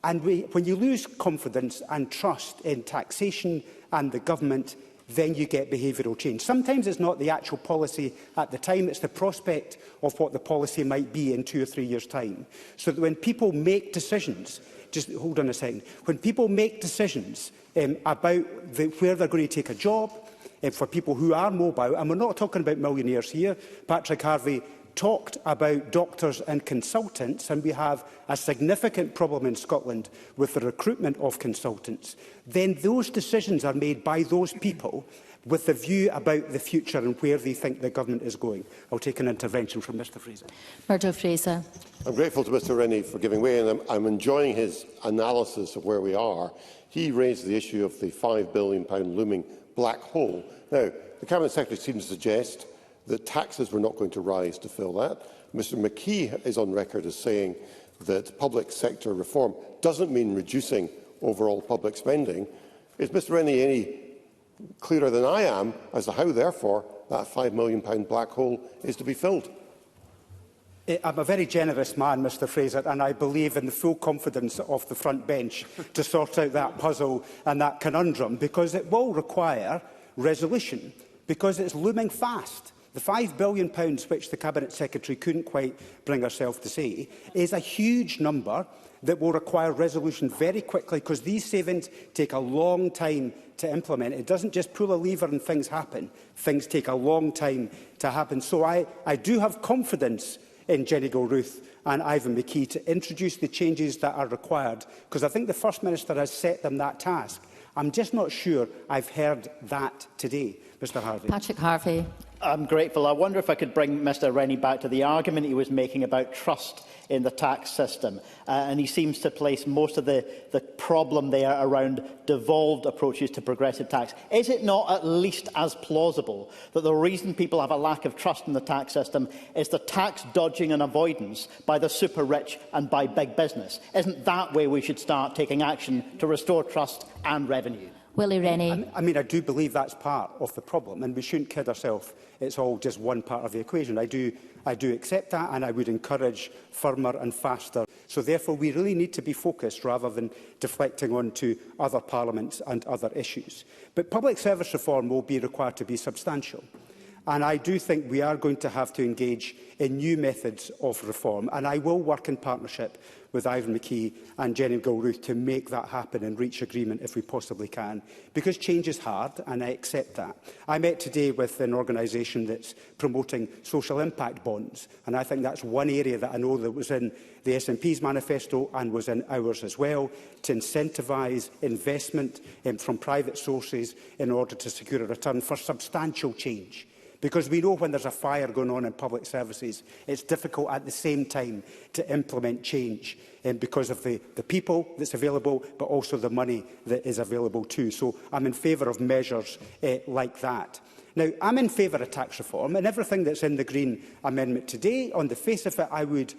And when you lose confidence and trust in taxation and the government, then you get behavioural change. Sometimes it's not the actual policy at the time, it's the prospect of what the policy might be in 2 or 3 years' time. So that when people make decisions, just hold on a second, when people make decisions about where they're going to take a job, for people who are mobile, and we're not talking about millionaires here, Patrick Harvie talked about doctors and consultants, and we have a significant problem in Scotland with the recruitment of consultants, then those decisions are made by those people with the view about the future and where they think the government is going. I'll take an intervention from Mr Fraser. Murdo Fraser. I'm grateful to Mr Rennie for giving way, and I'm enjoying his analysis of where we are. He raised the issue of the £5 billion looming black hole. Now, the Cabinet Secretary seems to suggest that taxes were not going to rise to fill that. Mr McKee is on record as saying that public sector reform doesn't mean reducing overall public spending. Is Mr Rennie any clearer than I am as to how, therefore, that £5 million black hole is to be filled? I'm a very generous man, Mr Fraser, and I believe in the full confidence of the front bench to sort out that puzzle and that conundrum, because it will require resolution. because it's looming fast. The £5 billion, which the Cabinet Secretary couldn't quite bring herself to say, is a huge number that will require resolution very quickly, because these savings take a long time to implement. It doesn't just pull a lever and things happen. Things take a long time to happen. So I do have confidence in Jenny Gilruth and Ivan McKee to introduce the changes that are required, because I think the First Minister has set them that task. I'm just not sure I've heard that today. Mr Harvey. Patrick Harvey. I'm grateful. I wonder if I could bring Mr Rennie back to the argument he was making about trust in the tax system. And he seems to place most of the problem there around devolved approaches to progressive tax. Is it not at least as plausible that the reason people have a lack of trust in the tax system is the tax dodging and avoidance by the super rich and by big business? Isn't that where we should start taking action to restore trust and revenue? Willie Rennie. I mean, I do believe that's part of the problem, and we shouldn't kid ourselves. It's all just one part of the equation. I do accept that, and I would encourage firmer and faster. So therefore, we really need to be focused rather than deflecting onto other parliaments and other issues. But public service reform will be required to be substantial. And I do think we are going to have to engage in new methods of reform, and I will work in partnership with Ivan McKee and Jenny Gilruth to make that happen and reach agreement if we possibly can, because change is hard, and I accept that. I met today with an organisation that's promoting social impact bonds, and I think that's one area that I know that was in the SNP's manifesto and was in ours as well, to incentivise investment from private sources in order to secure a return for substantial change. Because we know when there's a fire going on in public services, it's difficult at the same time to implement change because of the people that's available, but also the money that is available too. So I'm in favour of measures like that. Now, I'm in favour of tax reform, and everything that's in the Green Amendment today, on the face of it, I would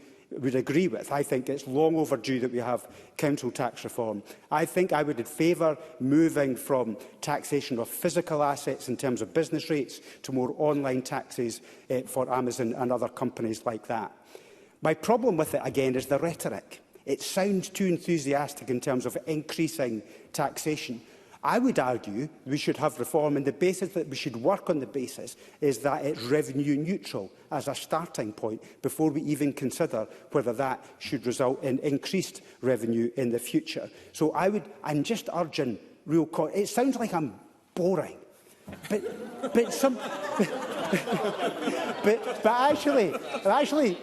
agree with. I think it's long overdue that we have council tax reform. I think I would favour moving from taxation of physical assets in terms of business rates to more online taxes for Amazon and other companies like that. My problem with it, again, is the rhetoric. It sounds too enthusiastic in terms of increasing taxation. I would argue we should have reform, and the basis that we should work on the basis is that it's revenue neutral as a starting point before we even consider whether that should result in increased revenue in the future. So I'm just urging real... It sounds like I'm boring, but actually,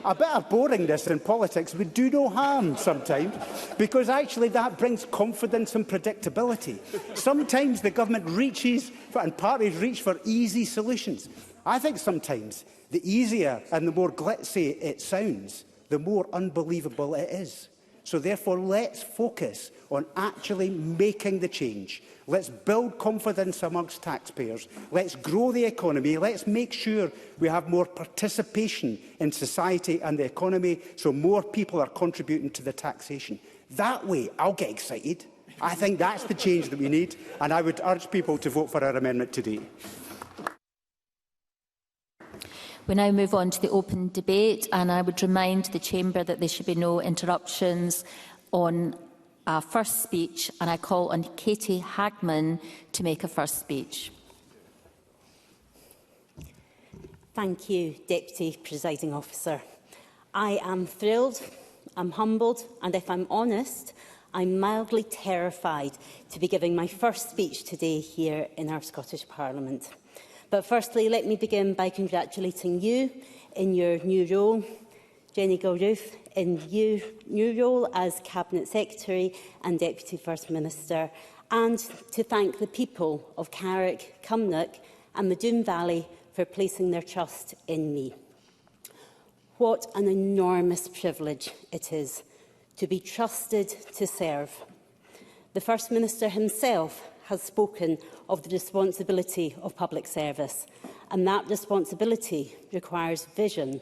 a bit of boringness in politics would do no harm sometimes, because actually that brings confidence and predictability. Sometimes the government reaches and parties reach for easy solutions. I think sometimes the easier and the more glitzy it sounds, the more unbelievable it is. So therefore, let's focus on actually making the change. Let's build confidence amongst taxpayers. Let's grow the economy. Let's make sure we have more participation in society and the economy, so more people are contributing to the taxation. That way, I'll get excited. I think that's the change that we need, and I would urge people to vote for our amendment today. We now move on to the open debate, and I would remind the Chamber that there should be no interruptions on a first speech, and I call on Katie Hagman to make a first speech. Thank you, Deputy Presiding Officer. I am thrilled, I'm humbled, and if I'm honest, I'm mildly terrified to be giving my first speech today here in our Scottish Parliament. But firstly, let me begin by congratulating you in your new role, Jenny Gilruth, in your new role as Cabinet Secretary and Deputy First Minister, and to thank the people of Carrick, Cumnock and the Doon Valley for placing their trust in me. What an enormous privilege it is to be trusted to serve. The First Minister himself has spoken of the responsibility of public service, and that responsibility requires vision,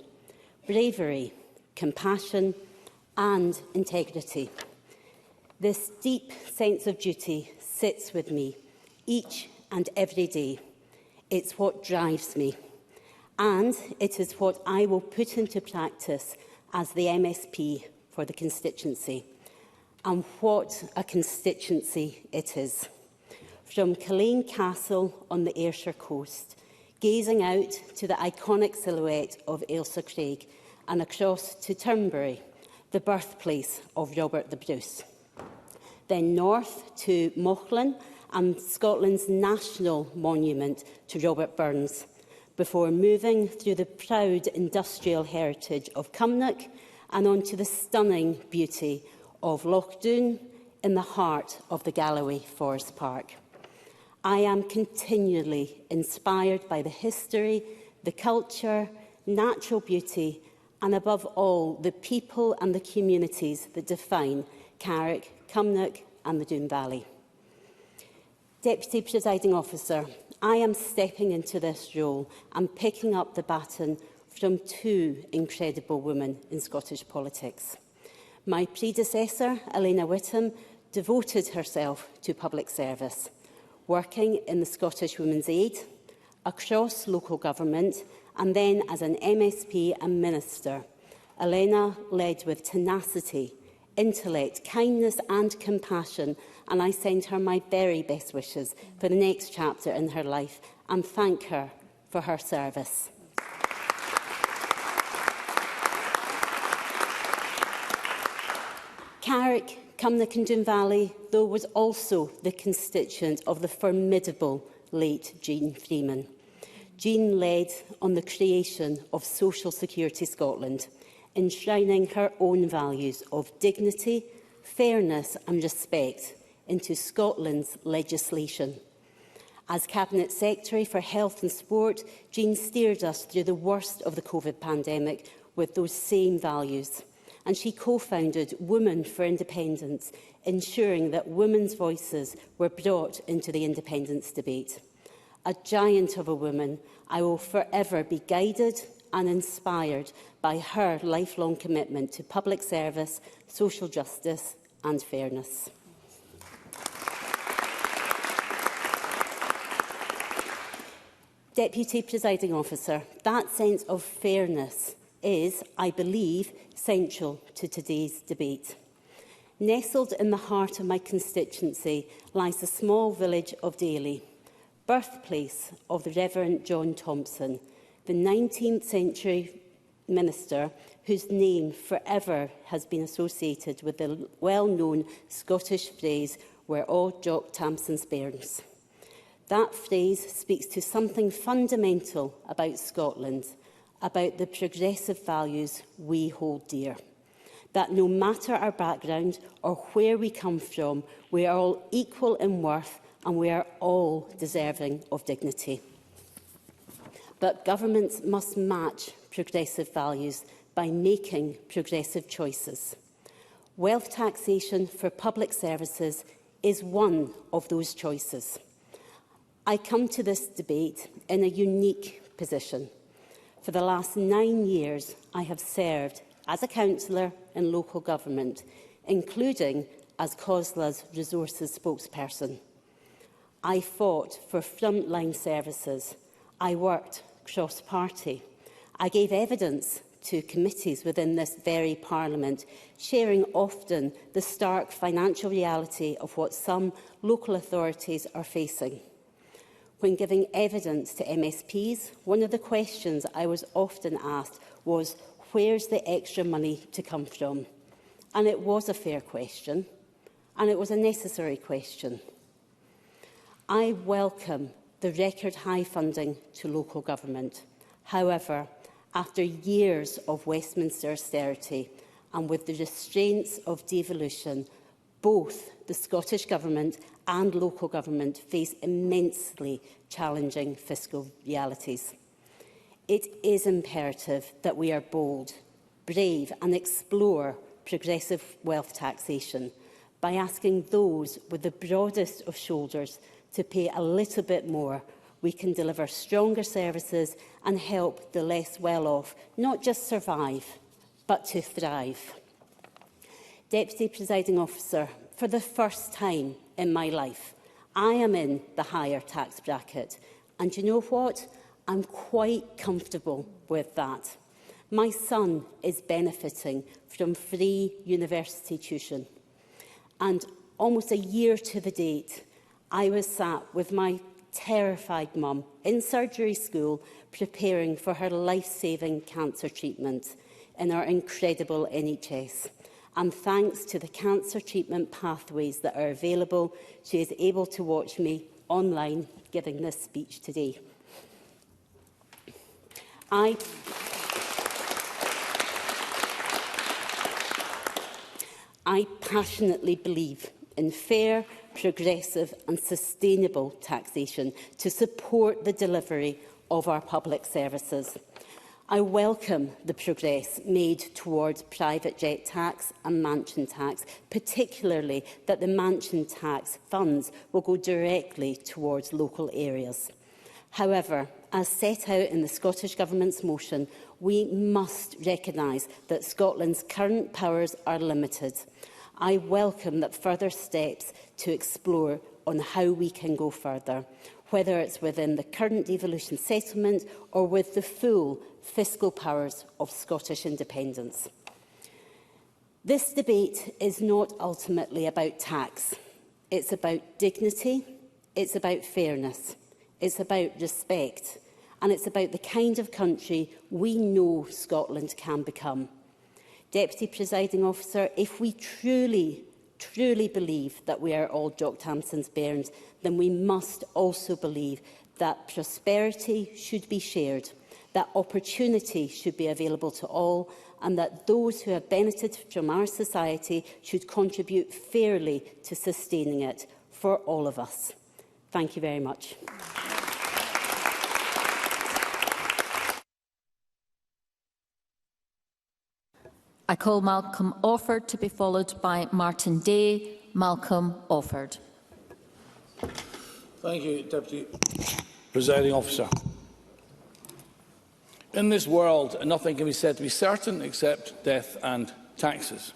bravery, compassion and integrity. This deep sense of duty sits with me each and every day. It's what drives me, and it is what I will put into practice as the MSP for the constituency. And what a constituency it is. From Culzean Castle on the Ayrshire coast, gazing out to the iconic silhouette of Ailsa Craig and across to Turnberry, the birthplace of Robert the Bruce. Then north to Mauchline and Scotland's national monument to Robert Burns, before moving through the proud industrial heritage of Cumnock and onto the stunning beauty of Loch Doon in the heart of the Galloway Forest Park. I am continually inspired by the history, the culture, natural beauty, and above all, the people and the communities that define Carrick, Cumnock and the Doon Valley. Deputy Presiding Officer, I am stepping into this role and picking up the baton from two incredible women in Scottish politics. My predecessor, Elena Whittam, devoted herself to public service, working in the Scottish Women's Aid, across local government, and then as an MSP and minister. Elena led with tenacity, intellect, kindness and compassion, and I send her my very best wishes for the next chapter in her life and thank her for her service. Carrick, Cumnock and Doon Valley, though, was also the constituent of the formidable late Jean Freeman. Jean led on the creation of Social Security Scotland, enshrining her own values of dignity, fairness and respect into Scotland's legislation. As Cabinet Secretary for Health and Sport, Jean steered us through the worst of the COVID pandemic with those same values. And she co-founded Women for Independence, ensuring that women's voices were brought into the independence debate. A giant of a woman, I will forever be guided and inspired by her lifelong commitment to public service, social justice and fairness. Deputy Presiding Officer, that sense of fairness is, I believe, central to today's debate. Nestled in the heart of my constituency lies the small village of Daly, birthplace of the Reverend John Thompson, the 19th century minister whose name forever has been associated with the well-known Scottish phrase, "We're all Jock Tamson's bairns." That phrase speaks to something fundamental about Scotland, about the progressive values we hold dear. That no matter our background or where we come from, we are all equal in worth and we are all deserving of dignity. But governments must match progressive values by making progressive choices. Wealth taxation for public services is one of those choices. I come to this debate in a unique position. For the last 9 years, I have served as a councillor in local government, including as COSLA's resources spokesperson. I fought for frontline services. I worked cross-party. I gave evidence to committees within this very Parliament, sharing often the stark financial reality of what some local authorities are facing. When giving evidence to MSPs, one of the questions I was often asked was, where's the extra money to come from? And it was a fair question, and it was a necessary question. I welcome the record-high funding to local government. However, after years of Westminster austerity and with the restraints of devolution, both the Scottish Government and local government face immensely challenging fiscal realities. It is imperative that we are bold, brave and explore progressive wealth taxation by asking those with the broadest of shoulders to pay a little bit more. We can deliver stronger services and help the less well-off not just survive, but to thrive. Deputy Presiding Officer, for the first time in my life, I am in the higher tax bracket. And you know what? I'm quite comfortable with that. My son is benefiting from free university tuition. And almost a year to the date, I was sat with my terrified mum in surgery school preparing for her life-saving cancer treatment in our incredible NHS. And thanks to the cancer treatment pathways that are available, she is able to watch me online giving this speech today. I passionately believe in fair, progressive and sustainable taxation to support the delivery of our public services. I welcome the progress made towards private jet tax and mansion tax, particularly that the mansion tax funds will go directly towards local areas. However, as set out in the Scottish Government's motion, we must recognise that Scotland's current powers are limited. I welcome that further steps to explore on how we can go further, whether it's within the current devolution settlement or with the full fiscal powers of Scottish independence. This debate is not ultimately about tax. It's about dignity, it's about fairness, it's about respect, and it's about the kind of country we know Scotland can become. Deputy Presiding Officer, if we truly believe that we are all Jock Tamson's bairns, then we must also believe that prosperity should be shared, that opportunity should be available to all, and that those who have benefited from our society should contribute fairly to sustaining it for all of us. Thank you very much. I call Malcolm Offord to be followed by Martin Day. Malcolm Offord. Thank you, Deputy Presiding Officer. In this world, nothing can be said to be certain except death and taxes.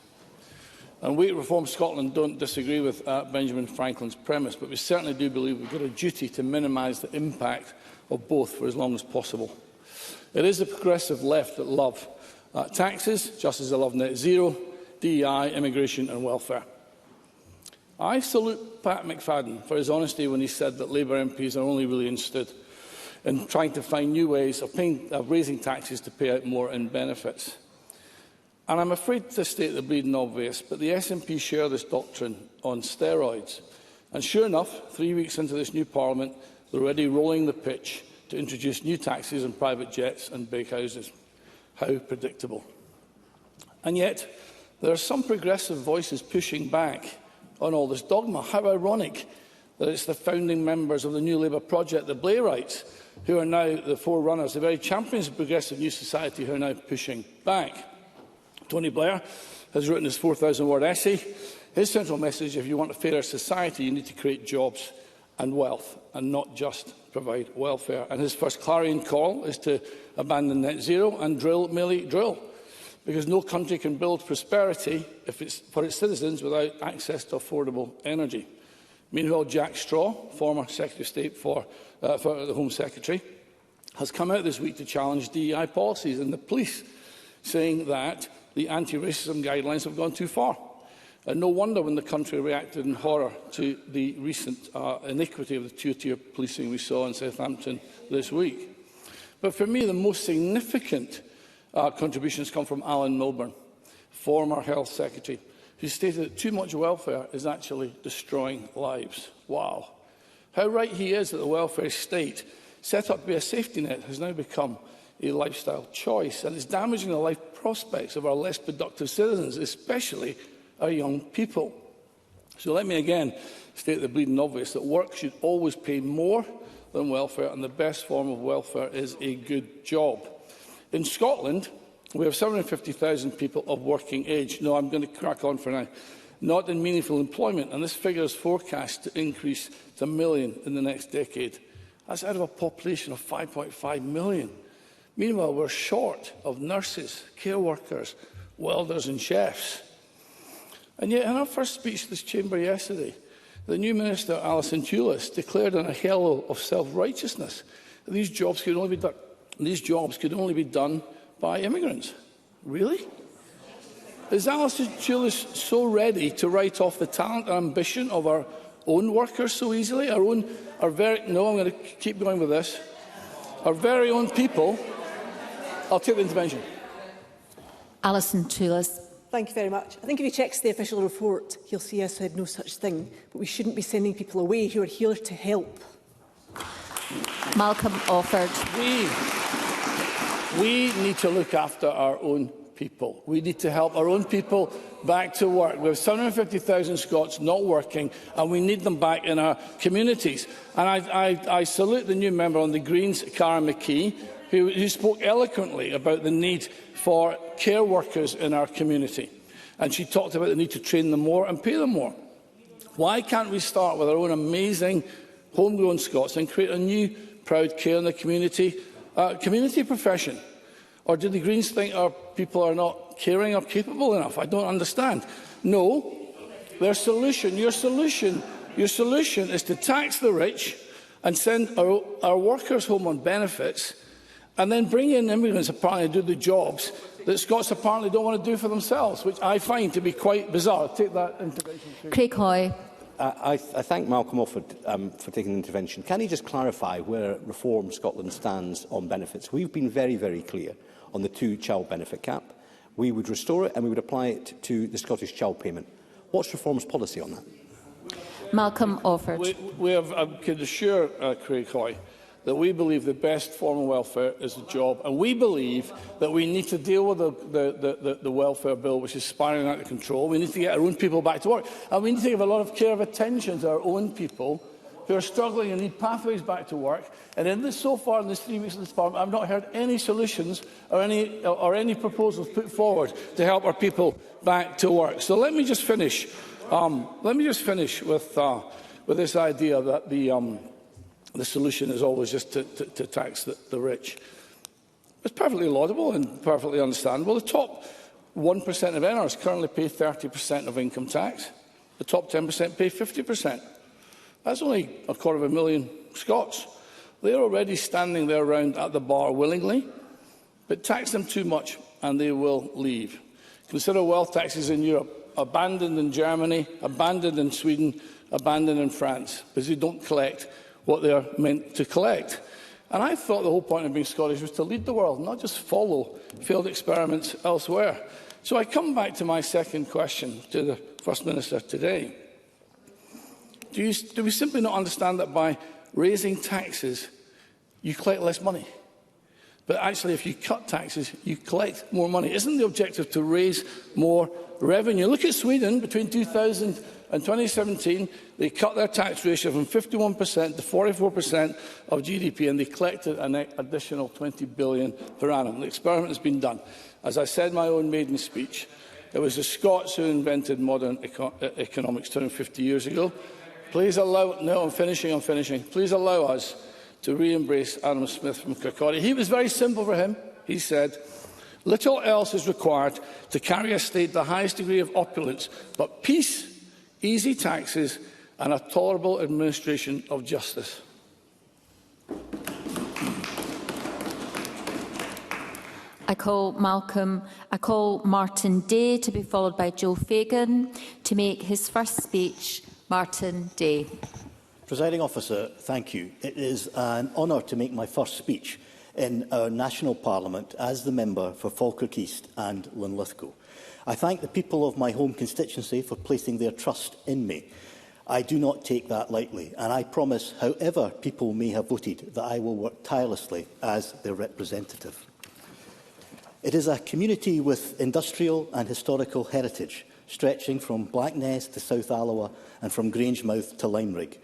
And we at Reform Scotland don't disagree with Benjamin Franklin's premise, but we certainly do believe we've got a duty to minimise the impact of both for as long as possible. It is the progressive left that love taxes, just as they love net zero, DEI, immigration and welfare. I salute Pat McFadden for his honesty when he said that Labour MPs are only really interested in trying to find new ways of raising taxes to pay out more in benefits. And I'm afraid to state the bleeding obvious, but the SNP share this doctrine on steroids. And sure enough, 3 weeks into this new Parliament, they're already rolling the pitch to introduce new taxes on private jets and big houses. How predictable. And yet, there are some progressive voices pushing back on all this dogma. How ironic that it's the founding members of the New Labour project, the Blairites, who are now the forerunners, the very champions of progressive new society, who are now pushing back. Tony Blair has written his 4,000-word essay. His central message: if you want a fairer society, you need to create jobs and wealth, and not just provide welfare. And his first clarion call is to abandon net zero and drill, merely drill, because no country can build prosperity for its citizens without access to affordable energy. Meanwhile, Jack Straw, former Secretary of State for the Home Secretary, has come out this week to challenge DEI policies and the police, saying that the anti-racism guidelines have gone too far. And no wonder when the country reacted in horror to the recent iniquity of the two-tier policing we saw in Southampton this week. But for me, the most significant contributions come from Alan Milburn, former Health Secretary, who stated that too much welfare is actually destroying lives. Wow. How right he is that the welfare state, set up to be a safety net, has now become a lifestyle choice and is damaging the life prospects of our less productive citizens, especially our young people. So let me again state the bleeding obvious that work should always pay more than welfare, and the best form of welfare is a good job. In Scotland, we have 750,000 people of working age. No, I'm going to crack on for now. Not in meaningful employment, and this figure is forecast to increase to 1 million in the next decade. That's out of a population of 5.5 million. Meanwhile, we're short of nurses, care workers, welders and chefs. And yet, in our first speech to this chamber yesterday, the new Minister, Alison Tulis, declared in a halo of self-righteousness that these jobs could only be done by immigrants. Really? Is Alison Tulis so ready to write off the talent and ambition of our own workers so easily, our our very... No, I'm going to keep going with this. Our very own people... I'll take the intervention. Alison Toulis. Thank you very much. I think if he checks the official report, he'll see I said no such thing. But we shouldn't be sending people away who are here to help. Malcolm Offord. We need to look after our own people. We need to help our own people back to work. We have 750,000 Scots not working, and we need them back in our communities. And I salute the new member on the Greens, Cara McKee, who spoke eloquently about the need for care workers in our community. And she talked about the need to train them more and pay them more. Why can't we start with our own amazing homegrown Scots and create a new proud care in the community profession? Or do the Greens think our people are not caring or capable enough? I don't understand. No, your solution is to tax the rich and send our workers home on benefits, and then bring in immigrants apparently to do the jobs that Scots apparently don't want to do for themselves, which I find to be quite bizarre. Take that intervention. Craig Hoy. I thank Malcolm Offord for taking the intervention. Can he just clarify where Reform Scotland stands on benefits? We've been very, very clear on the two-child benefit cap. We would restore it and we would apply it to the Scottish child payment. What's Reform's policy on that? Malcolm Offord. I can assure Craig Hoy that we believe the best form of welfare is a job, and we believe that we need to deal with the welfare bill, which is spiralling out of control. We need to get our own people back to work, and we need to give a lot of care of attention to our own people who are struggling and need pathways back to work. And so far in this 3 weeks in this Parliament, I've not heard any solutions or any proposals put forward to help our people back to work. So let me just finish. With this idea that the solution is always just to tax the rich. It's perfectly laudable and perfectly understandable. The top 1% of earners currently pay 30% of income tax. The top 10% pay 50%. That's only 250,000 Scots. They're already standing their ground at the bar willingly, but tax them too much and they will leave. Consider wealth taxes in Europe, abandoned in Germany, abandoned in Sweden, abandoned in France, because they don't collect what they are meant to collect. And I thought the whole point of being Scottish was to lead the world, not just follow failed experiments elsewhere. So I come back to my second question to the First Minister today. Do we simply not understand that by raising taxes, you collect less money? But actually, if you cut taxes, you collect more money. Isn't the objective to raise more revenue? Look at Sweden. Between 2000 and 2017, they cut their tax ratio from 51% to 44% of GDP, and they collected an additional 20 billion per annum. The experiment has been done. As I said in my own maiden speech, it was the Scots who invented modern economics 250 years ago. Please allow... No, I'm finishing. Please allow us to re-embrace Adam Smith from Kirkcaldy. He was very simple for him. He said, little else is required to carry a state to the highest degree of opulence, but peace, easy taxes and a tolerable administration of justice. I call Martin Day to be followed by Joe Fagan. To make his first speech, Martin Day. Presiding Officer, thank you. It is an honour to make my first speech in our national parliament as the member for Falkirk East and Linlithgow. I thank the people of my home constituency for placing their trust in me. I do not take that lightly, and I promise, however people may have voted, that I will work tirelessly as their representative. It is a community with industrial and historical heritage, stretching from Blackness to South Alloa and from Grangemouth to Limerick.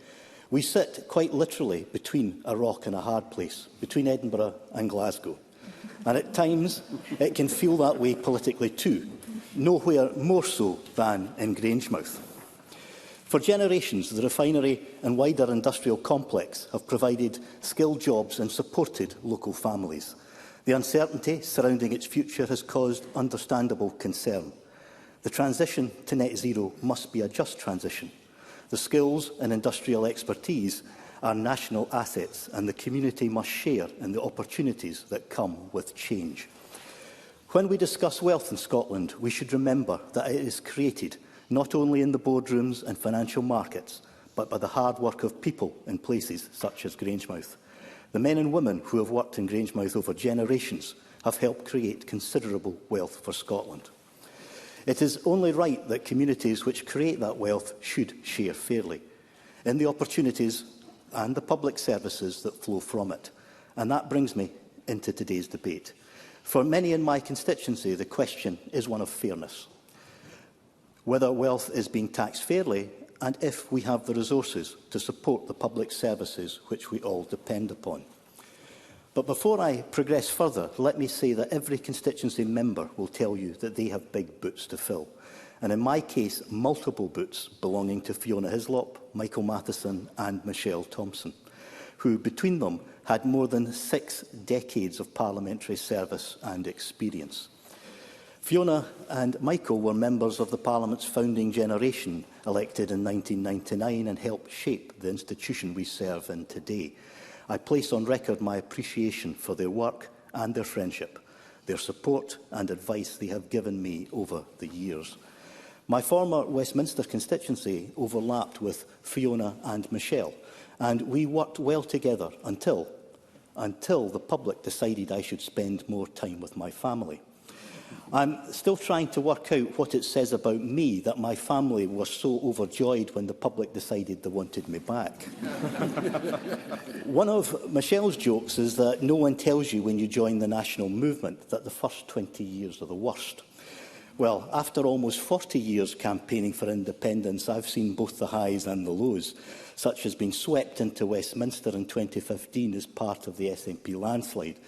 We sit quite literally between a rock and a hard place, between Edinburgh and Glasgow. And at times, it can feel that way politically too, nowhere more so than in Grangemouth. For generations, the refinery and wider industrial complex have provided skilled jobs and supported local families. The uncertainty surrounding its future has caused understandable concern. The transition to net zero must be a just transition. The skills and industrial expertise are national assets, and the community must share in the opportunities that come with change. When we discuss wealth in Scotland, we should remember that it is created not only in the boardrooms and financial markets, but by the hard work of people in places such as Grangemouth. The men and women who have worked in Grangemouth over generations have helped create considerable wealth for Scotland. It is only right that communities which create that wealth should share fairly in the opportunities and the public services that flow from it. And that brings me into today's debate. For many in my constituency, the question is one of fairness. Whether wealth is being taxed fairly and if we have the resources to support the public services which we all depend upon. But before I progress further, let me say that every constituency member will tell you that they have big boots to fill. And in my case, multiple boots belonging to Fiona Hislop, Michael Matheson and Michelle Thompson, who between them had more than 6 decades of parliamentary service and experience. Fiona and Michael were members of the Parliament's founding generation, elected in 1999, and helped shape the institution we serve in today. I place on record my appreciation for their work and their friendship, their support and advice they have given me over the years. My former Westminster constituency overlapped with Fiona and Michelle, and we worked well together until the public decided I should spend more time with my family. I'm still trying to work out what it says about me that my family was so overjoyed when the public decided they wanted me back. One of Michelle's jokes is that no one tells you when you join the national movement that the first 20 years are the worst. Well, after almost 40 years campaigning for independence, I've seen both the highs and the lows, such as being swept into Westminster in 2015 as part of the SNP landslide,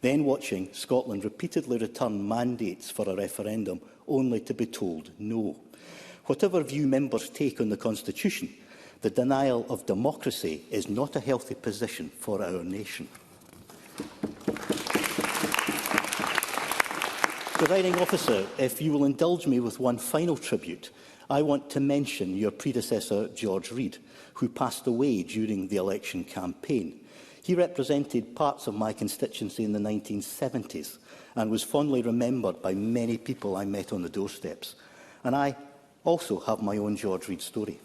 then watching Scotland repeatedly return mandates for a referendum, only to be told no. Whatever view members take on the Constitution, the denial of democracy is not a healthy position for our nation. Presiding Officer, if you will indulge me with one final tribute, I want to mention your predecessor, George Reid, who passed away during the election campaign. He represented parts of my constituency in the 1970s and was fondly remembered by many people I met on the doorsteps. And I also have my own George Reid story.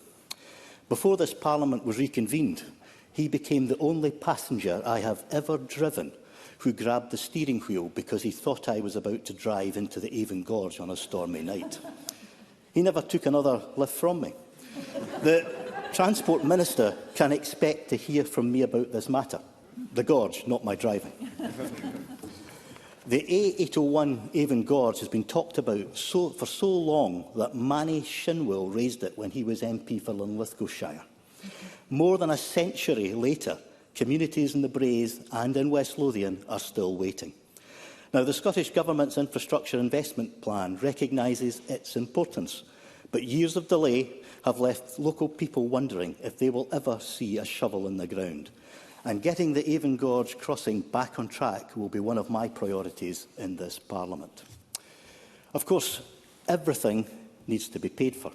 Before this Parliament was reconvened, he became the only passenger I have ever driven who grabbed the steering wheel because he thought I was about to drive into the Avon Gorge on a stormy night. He never took another lift from me. The Transport Minister can expect to hear from me about this matter. The Gorge, not my driving. The A801 Avon Gorge has been talked about for so long that Manny Shinwell raised it when he was MP for Linlithgowshire. More than a century later, communities in the Braes and in West Lothian are still waiting. Now, the Scottish Government's Infrastructure Investment Plan recognises its importance, but years of delay have left local people wondering if they will ever see a shovel in the ground. And getting the Avon Gorge crossing back on track will be one of my priorities in this Parliament. Of course, everything needs to be paid for,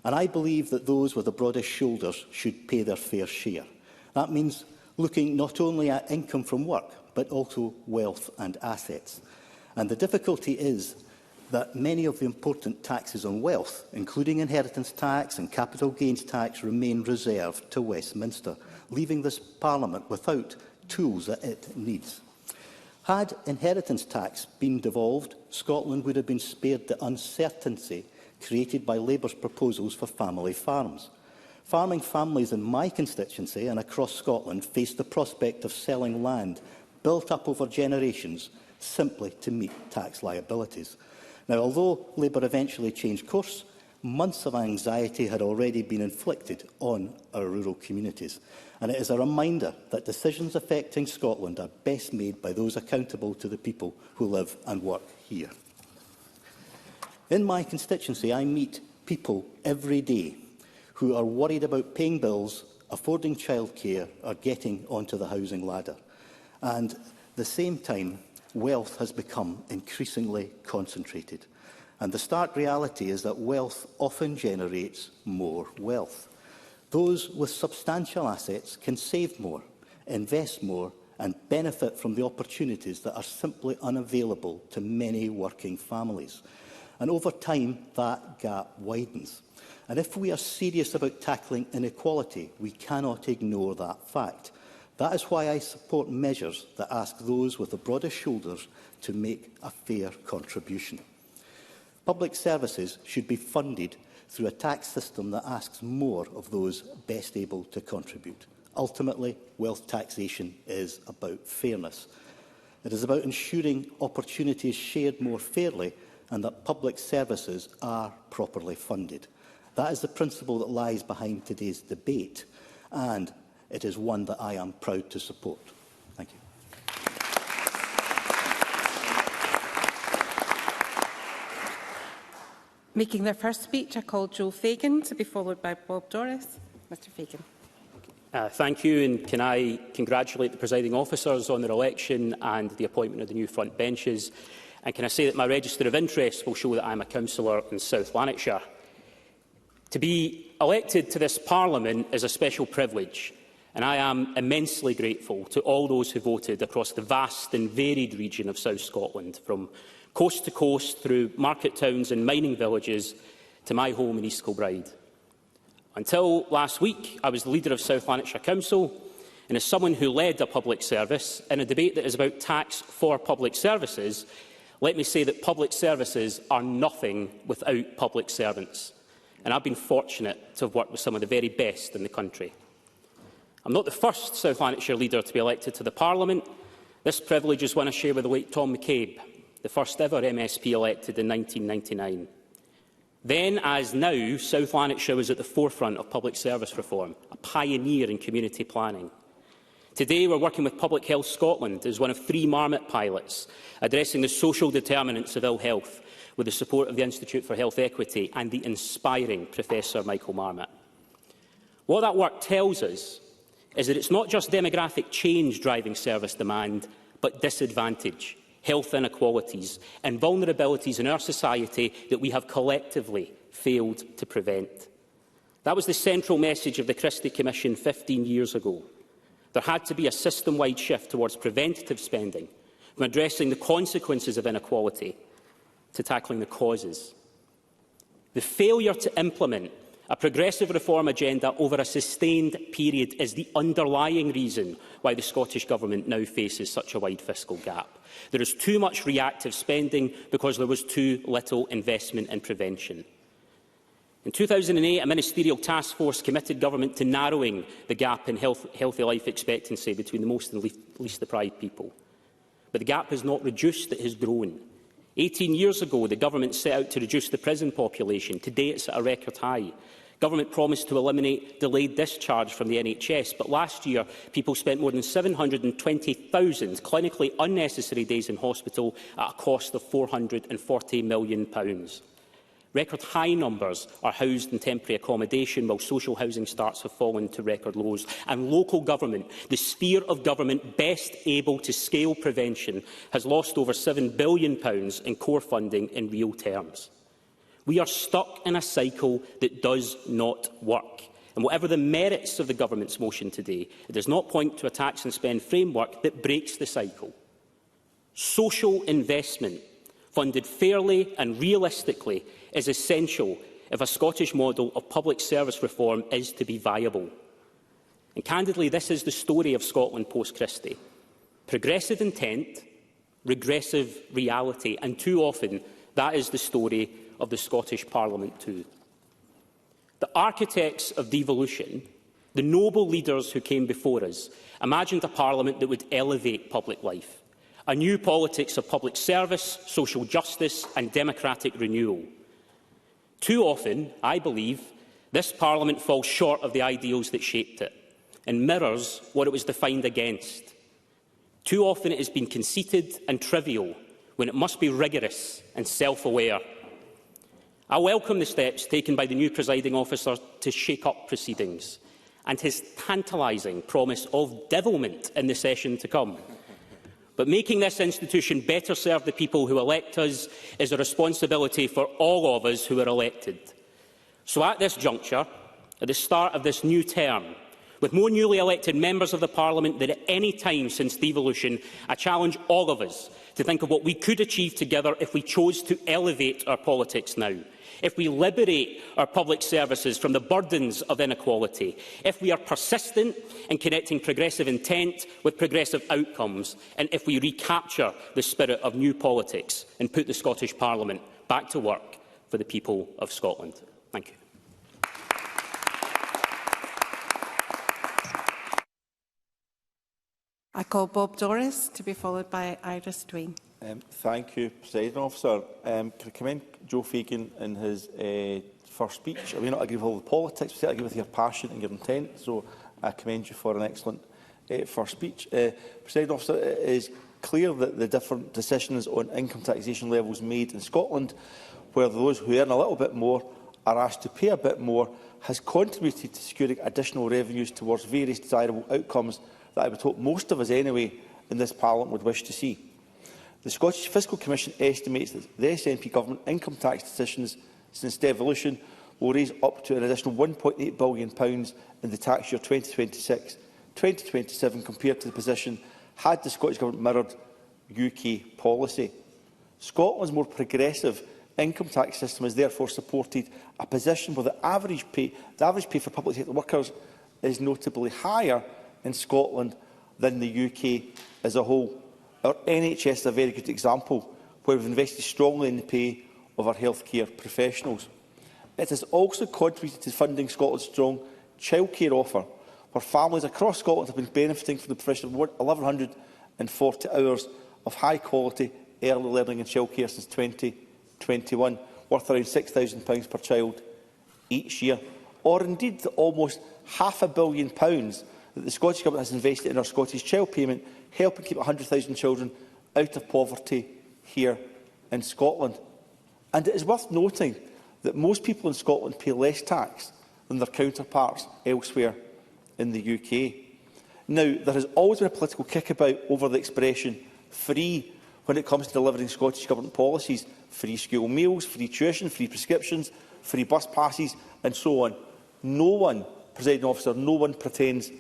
and I believe that those with the broadest shoulders should pay their fair share. That means looking not only at income from work, but also wealth and assets. And the difficulty is that many of the important taxes on wealth, including inheritance tax and capital gains tax, remain reserved to Westminster, leaving this Parliament without tools that it needs. Had inheritance tax been devolved, Scotland would have been spared the uncertainty created by Labour's proposals for family farms. Farming families in my constituency and across Scotland face the prospect of selling land built up over generations simply to meet tax liabilities. Now, although Labour eventually changed course, months of anxiety had already been inflicted on our rural communities. And it is a reminder that decisions affecting Scotland are best made by those accountable to the people who live and work here. In my constituency, I meet people every day who are worried about paying bills, affording childcare, or getting onto the housing ladder. And at the same time, wealth has become increasingly concentrated. And the stark reality is that wealth often generates more wealth. Those with substantial assets can save more, invest more, and benefit from the opportunities that are simply unavailable to many working families. And over time, that gap widens. And if we are serious about tackling inequality, we cannot ignore that fact. That is why I support measures that ask those with the broadest shoulders to make a fair contribution. Public services should be funded through a tax system that asks more of those best able to contribute. Ultimately, wealth taxation is about fairness. It is about ensuring opportunity is shared more fairly and that public services are properly funded. That is the principle that lies behind today's debate, and it is one that I am proud to support. Thank you. Making their first speech, I call Joe Fagan, to be followed by Bob Doris. Mr Fagan. Thank you, and can I congratulate the presiding officers on their election and the appointment of the new front benches. And can I say that my register of interest will show that I am a councillor in South Lanarkshire. To be elected to this Parliament is a special privilege, and I am immensely grateful to all those who voted across the vast and varied region of South Scotland, from coast to coast through market towns and mining villages to my home in East Kilbride. Until last week, I was the leader of South Lanarkshire Council, and as someone who led a public service in a debate that is about tax for public services, let me say that public services are nothing without public servants. And I've been fortunate to have worked with some of the very best in the country. I'm not the first South Lanarkshire leader to be elected to the Parliament. This privilege is one I share with the late Tom McCabe, the first ever MSP elected in 1999. Then, as now, South Lanarkshire was at the forefront of public service reform, a pioneer in community planning. Today, we're working with Public Health Scotland as one of 3 Marmot pilots, addressing the social determinants of ill health, with the support of the Institute for Health Equity and the inspiring Professor Michael Marmot. What that work tells us is that it's not just demographic change driving service demand, but disadvantage, health inequalities and vulnerabilities in our society that we have collectively failed to prevent. That was the central message of the Christie Commission 15 years ago. There had to be a system-wide shift towards preventative spending, from addressing the consequences of inequality to tackling the causes. The failure to implement a progressive reform agenda over a sustained period is the underlying reason why the Scottish Government now faces such a wide fiscal gap. There is too much reactive spending because there was too little investment in prevention. In 2008, a ministerial task force committed government to narrowing the gap in healthy life expectancy between the most and least deprived people. But the gap has not reduced, it has grown. 18 years ago, the government set out to reduce the prison population. Today, it's at a record high. Government promised to eliminate delayed discharge from the NHS, but last year, people spent more than 720,000 clinically unnecessary days in hospital at a cost of £440 million. Record high numbers are housed in temporary accommodation, while social housing starts have fallen to record lows. And local government, the sphere of government best able to scale prevention, has lost over £7 billion in core funding in real terms. We are stuck in a cycle that does not work. And whatever the merits of the government's motion today, it does not point to a tax and spend framework that breaks the cycle. Social investment, funded fairly and realistically, is essential if a Scottish model of public service reform is to be viable. And candidly, this is the story of Scotland post-Christie. Progressive intent, regressive reality, and too often that is the story of the Scottish Parliament too. The architects of devolution, the noble leaders who came before us, imagined a Parliament that would elevate public life, a new politics of public service, social justice and democratic renewal. Too often, I believe, this Parliament falls short of the ideals that shaped it and mirrors what it was defined against. Too often it has been conceited and trivial when it must be rigorous and self-aware. I welcome the steps taken by the new presiding officer to shake up proceedings and his tantalising promise of devilment in the session to come. But making this institution better serve the people who elect us is a responsibility for all of us who are elected. So at this juncture, at the start of this new term, With more newly elected members of the Parliament than at any time since devolution, I challenge all of us to think of what we could achieve together if we chose to elevate our politics now, if we liberate our public services from the burdens of inequality, if we are persistent in connecting progressive intent with progressive outcomes, and if we recapture the spirit of new politics and put the Scottish Parliament back to work for the people of Scotland. Thank you. I call Bob Doris to be followed by Iris Dwayne. Thank you, Presiding Officer. Can I commend Joe Fagan in his first speech? I may not agree with all the politics, but I agree with your passion and your intent, so I commend you for an excellent first speech. Presiding Officer, it is clear that the different decisions on income taxation levels made in Scotland, where those who earn a little bit more are asked to pay a bit more, has contributed to securing additional revenues towards various desirable outcomes that I would hope most of us anyway in this Parliament would wish to see. The Scottish Fiscal Commission estimates that the SNP Government income tax decisions since devolution will raise up to an additional £1.8 billion in the tax year 2026-2027 compared to the position had the Scottish Government mirrored UK policy. Scotland's more progressive income tax system has therefore supported a position where the average pay for public sector workers is notably higher in Scotland than the UK as a whole. Our NHS is a very good example, where we've invested strongly in the pay of our healthcare professionals. It has also contributed to funding Scotland's strong childcare offer, where families across Scotland have been benefiting from the provision of 1,140 hours of high-quality early learning and childcare since 2021, worth around £6,000 per child each year, or indeed the almost £500 million that the Scottish Government has invested in our Scottish Child Payment, helping keep 100,000 children out of poverty here in Scotland. And it is worth noting that most people in Scotland pay less tax than their counterparts elsewhere in the UK. Now, there has always been a political kickabout over the expression free when it comes to delivering Scottish Government policies: free school meals, free tuition, free prescriptions, free bus passes and so on. No one, Presiding Officer, no one pretends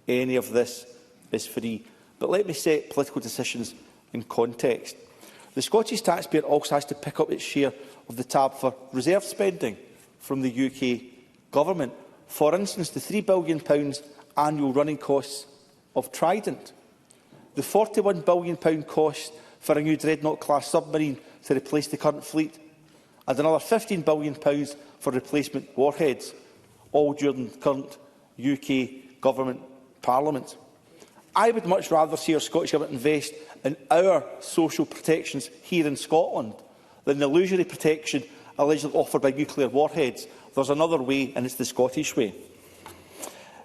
any of this is free. But let me set political decisions in context. The Scottish taxpayer also has to pick up its share of the tab for reserve spending from the UK Government. For instance, the £3 billion annual running costs of Trident, the £41 billion cost for a new Dreadnought-class submarine to replace the current fleet, and another £15 billion for replacement warheads, all during the current UK Government Parliament. I would much rather see our Scottish Government invest in our social protections here in Scotland than the illusory protection allegedly offered by nuclear warheads. There's another way, and it's the Scottish way.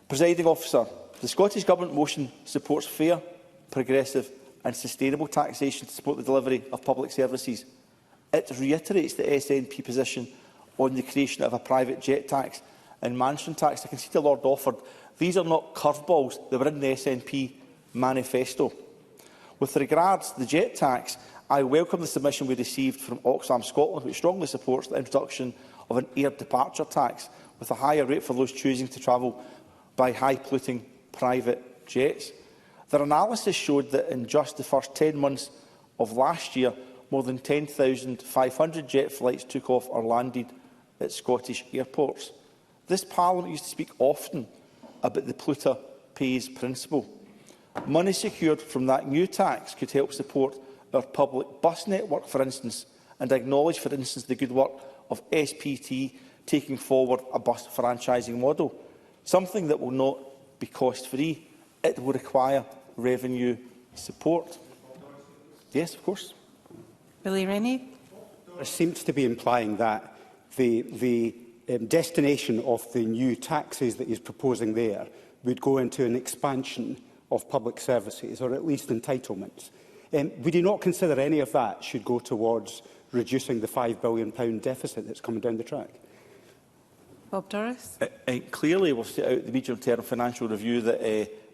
Presiding Officer, the Scottish Government motion supports fair, progressive and sustainable taxation to support the delivery of public services. It reiterates the SNP position on the creation of a private jet tax and mansion tax. I can see the Lord offered. These are not curveballs. They were in the SNP manifesto. With regards to the jet tax, I welcome the submission we received from Oxfam Scotland, which strongly supports the introduction of an air departure tax with a higher rate for those choosing to travel by high-polluting private jets. Their analysis showed that in just the first 10 months of last year, more than 10,500 jet flights took off or landed at Scottish airports. This Parliament used to speak often about the polluter pays principle. Money secured from that new tax could help support our public bus network, for instance, and acknowledge, for instance, the good work of SPT taking forward a bus franchising model, something that will not be cost-free. It will require revenue support. Yes, of course. Billy Rennie. There seems to be implying that the destination of the new taxes that he's proposing there would go into an expansion of public services, or at least entitlements. We do not consider any of that should go towards reducing the £5 billion deficit that's coming down the track. Bob Doris. Clearly, we'll set out the medium-term financial review that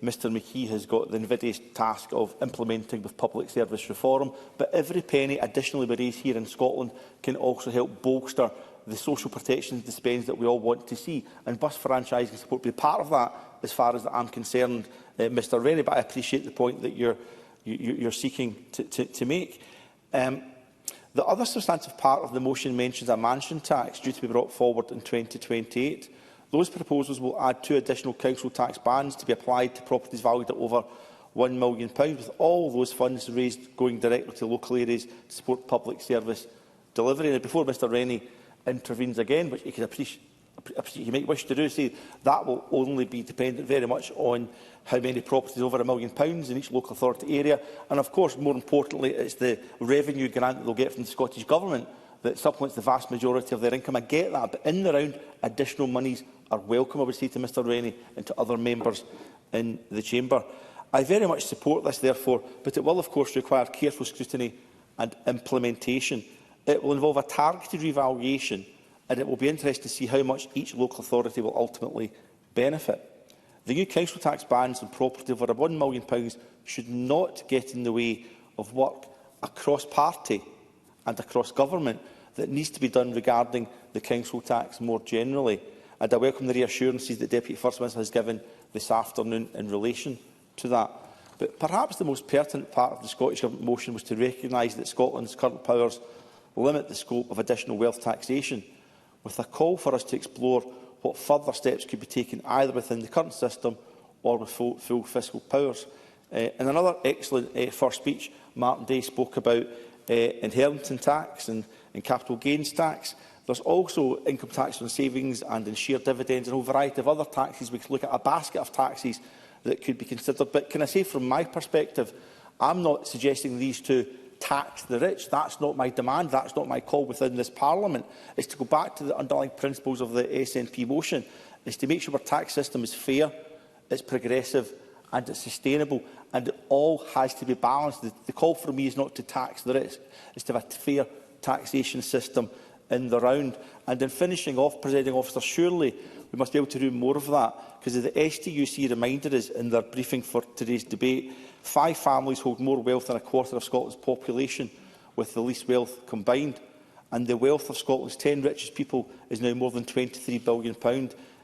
Mr McKee has got the invidious task of implementing with public service reform, but every penny additionally we raise here in Scotland can also help bolster the social protection dispensed that we all want to see. And bus franchising support will be part of that, as far as I'm concerned, Mr Rennie, but I appreciate the point that you're seeking to make. The other substantive part of the motion mentions a mansion tax due to be brought forward in 2028. Those proposals will add 2 additional council tax bands to be applied to properties valued at over £1 million, with all those funds raised going directly to local areas to support public service delivery. And before Mr Rennie intervenes again, which he might wish to do, say that will only be dependent very much on how many properties over £1 million in each local authority area. And of course, more importantly, it's the revenue grant that they'll get from the Scottish Government that supplements the vast majority of their income. I get that, but in the round, additional monies are welcome, I would say to Mr Rennie and to other members in the Chamber. I very much support this, therefore, but it will, of course, require careful scrutiny and implementation. It will involve a targeted revaluation, and it will be interesting to see how much each local authority will ultimately benefit. The new council tax bans on property over £1 million should not get in the way of work across party and across government that needs to be done regarding the council tax more generally. And I welcome the reassurances that Deputy First Minister has given this afternoon in relation to that. But perhaps the most pertinent part of the Scottish Government motion was to recognise that Scotland's current powers limit the scope of additional wealth taxation, with a call for us to explore what further steps could be taken either within the current system or with full fiscal powers. In another excellent first speech, Martin Day spoke about inheritance tax and capital gains tax. There's also income tax on savings and on share dividends and a whole variety of other taxes. We could look at a basket of taxes that could be considered. But can I say, from my perspective, I'm not suggesting these two tax the rich. That's not my demand. That's not my call within this Parliament. It's to go back to the underlying principles of the SNP motion. It's to make sure our tax system is fair, it's progressive and it's sustainable, and it all has to be balanced. The call for me is not to tax the rich. It's to have a fair taxation system in the round. And in finishing off, Presiding Officer, surely we must be able to do more of that, because as the STUC reminded us in their briefing for today's debate, 5 families hold more wealth than a quarter of Scotland's population, with the least wealth combined. And the wealth of Scotland's 10 richest people is now more than £23 billion,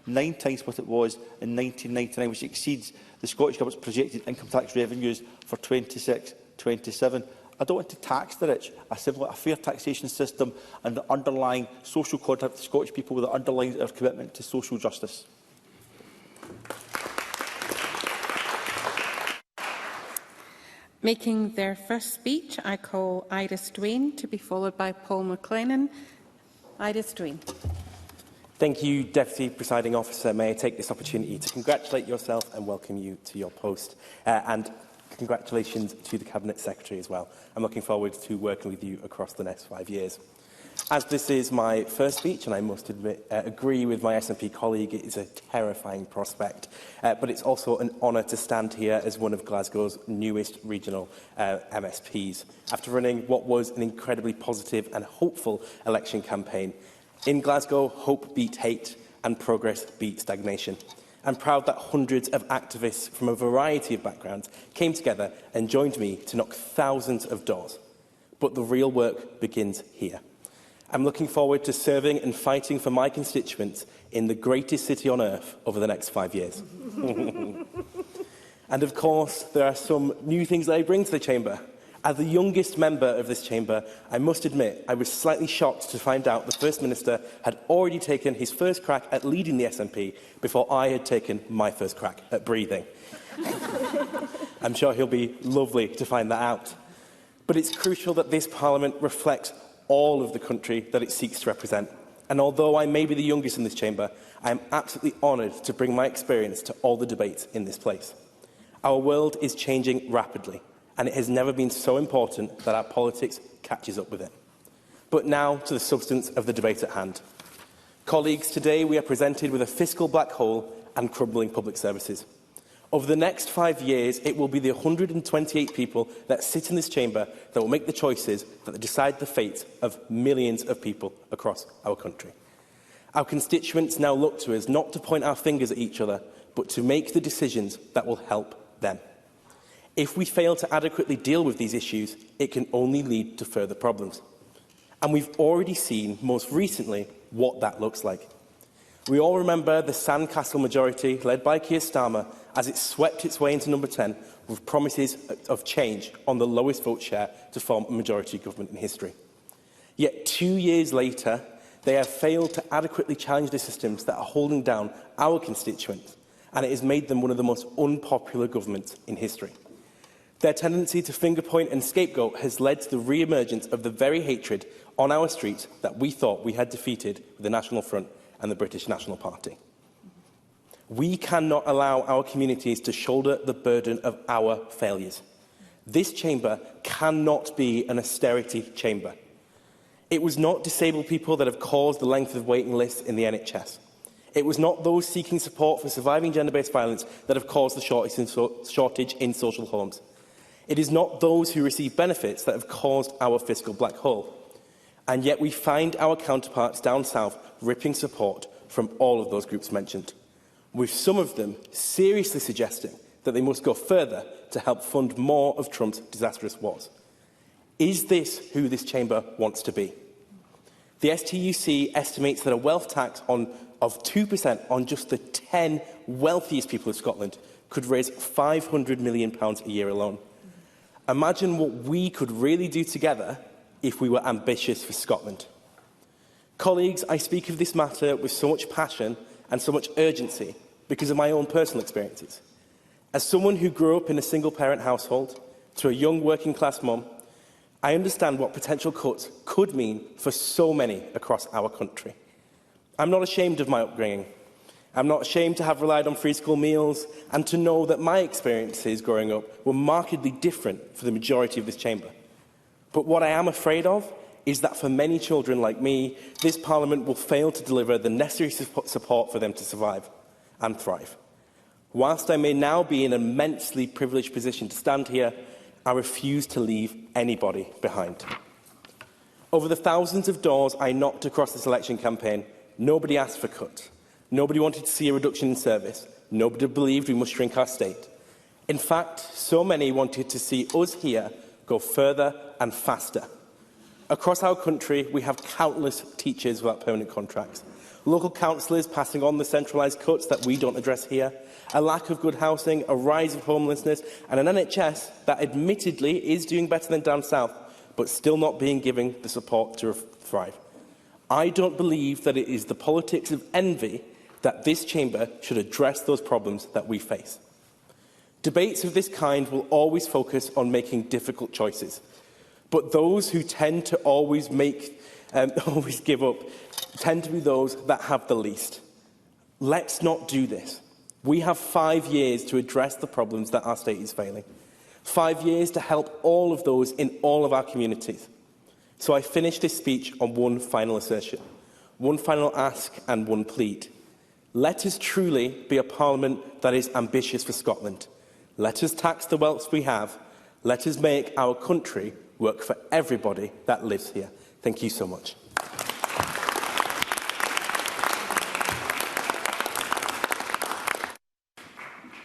9 times what it was in 1999, which exceeds the Scottish Government's projected income tax revenues for 26-27. I don't want to tax the rich. I simply want a fair taxation system and the underlying social contract with the Scottish people that underlines our commitment to social justice. Making their first speech, I call Iris Dwayne, to be followed by Paul McLennan. Iris Dwayne. Thank you, Deputy Presiding Officer. May I take this opportunity to congratulate yourself and welcome you to your post. And congratulations to the Cabinet Secretary as well. I'm looking forward to working with you across the next 5 years. As this is my first speech, and I must admit, agree with my SNP colleague, it is a terrifying prospect, but it's also an honour to stand here as one of Glasgow's newest regional MSPs, after running what was an incredibly positive and hopeful election campaign. In Glasgow, hope beat hate and progress beat stagnation. I'm proud that hundreds of activists from a variety of backgrounds came together and joined me to knock thousands of doors. But the real work begins here. I'm looking forward to serving and fighting for my constituents in the greatest city on earth over the next 5 years. And of course, there are some new things that I bring to the Chamber. As the youngest member of this Chamber, I must admit I was slightly shocked to find out the First Minister had already taken his first crack at leading the SNP before I had taken my first crack at breathing. I'm sure he'll be lovely to find that out. But it's crucial that this Parliament reflects all of the country that it seeks to represent. And although I may be the youngest in this Chamber, I am absolutely honoured to bring my experience to all the debates in this place. Our world is changing rapidly, and it has never been so important that our politics catches up with it. But now to the substance of the debate at hand. Colleagues, today we are presented with a fiscal black hole and crumbling public services. Over the next 5 years, it will be the 128 people that sit in this chamber that will make the choices that decide the fate of millions of people across our country. Our constituents now look to us not to point our fingers at each other, but to make the decisions that will help them. If we fail to adequately deal with these issues, it can only lead to further problems. And we've already seen, most recently, what that looks like. We all remember the sandcastle majority led by Keir Starmer as it swept its way into number 10 with promises of change on the lowest vote share to form a majority government in history. Yet 2 years later, they have failed to adequately challenge the systems that are holding down our constituents, and it has made them one of the most unpopular governments in history. Their tendency to finger-point and scapegoat has led to the re-emergence of the very hatred on our streets that we thought we had defeated with the National Front and the British National Party. We cannot allow our communities to shoulder the burden of our failures. This chamber cannot be an austerity chamber. It was not disabled people that have caused the length of waiting lists in the NHS. It was not those seeking support for surviving gender-based violence that have caused the shortage in social homes. It is not those who receive benefits that have caused our fiscal black hole. And yet we find our counterparts down south ripping support from all of those groups mentioned, with some of them seriously suggesting that they must go further to help fund more of Trump's disastrous wars. Is this who this chamber wants to be? The STUC estimates that a wealth tax of 2% on just the 10 wealthiest people of Scotland could raise £500 million a year alone. Imagine what we could really do together if we were ambitious for Scotland. Colleagues, I speak of this matter with so much passion and so much urgency because of my own personal experiences. As someone who grew up in a single-parent household to a young working-class mum, I understand what potential cuts could mean for so many across our country. I'm not ashamed of my upbringing. I'm not ashamed to have relied on free school meals and to know that my experiences growing up were markedly different for the majority of this chamber. But what I am afraid of is that for many children like me, this Parliament will fail to deliver the necessary support for them to survive and thrive. Whilst I may now be in an immensely privileged position to stand here, I refuse to leave anybody behind. Over the thousands of doors I knocked across this election campaign, nobody asked for cuts. Nobody wanted to see a reduction in service. Nobody believed we must shrink our state. In fact, so many wanted to see us here go further and faster. Across our country, we have countless teachers without permanent contracts, local councillors passing on the centralised cuts that we don't address here, a lack of good housing, a rise of homelessness, and an NHS that admittedly is doing better than down south, but still not being given the support to thrive. I don't believe that it is the politics of envy that this chamber should address those problems that we face. Debates of this kind will always focus on making difficult choices, but those who tend to always give up tend to be those that have the least. Let's not do this. We have 5 years to address the problems that our state is failing. 5 years to help all of those in all of our communities. So I finish this speech on one final assertion, one final ask and one plead. Let us truly be a Parliament that is ambitious for Scotland. Let us tax the wealth we have. Let us make our country work for everybody that lives here. Thank you so much.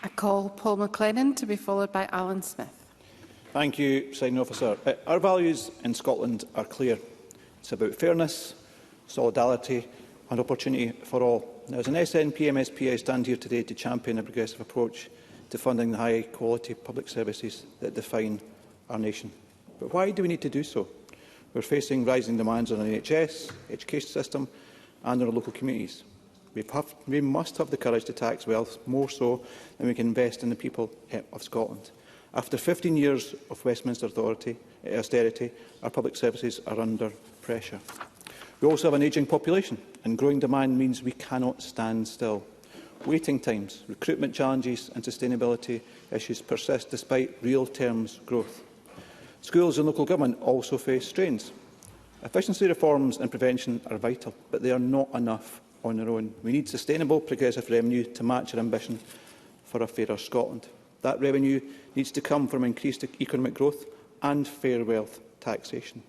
I call Paul McLennan to be followed by Alan Smith. Thank you, Presiding Officer. Our values in Scotland are clear. It's about fairness, solidarity and opportunity for all. Now, as an SNP MSP, I stand here today to champion a progressive approach to funding the high-quality public services that define our nation. But why do we need to do so? We're facing rising demands on our NHS, education system and our local communities. We must have the courage to tax wealth more so than we can invest in the people of Scotland. After 15 years of Westminster austerity, our public services are under pressure. We also have an ageing population, and growing demand means we cannot stand still. Waiting times, recruitment challenges and sustainability issues persist despite real terms growth. Schools and local government also face strains. Efficiency reforms and prevention are vital, but they are not enough on their own. We need sustainable progressive revenue to match our ambition for a fairer Scotland. That revenue needs to come from increased economic growth and fair wealth taxation.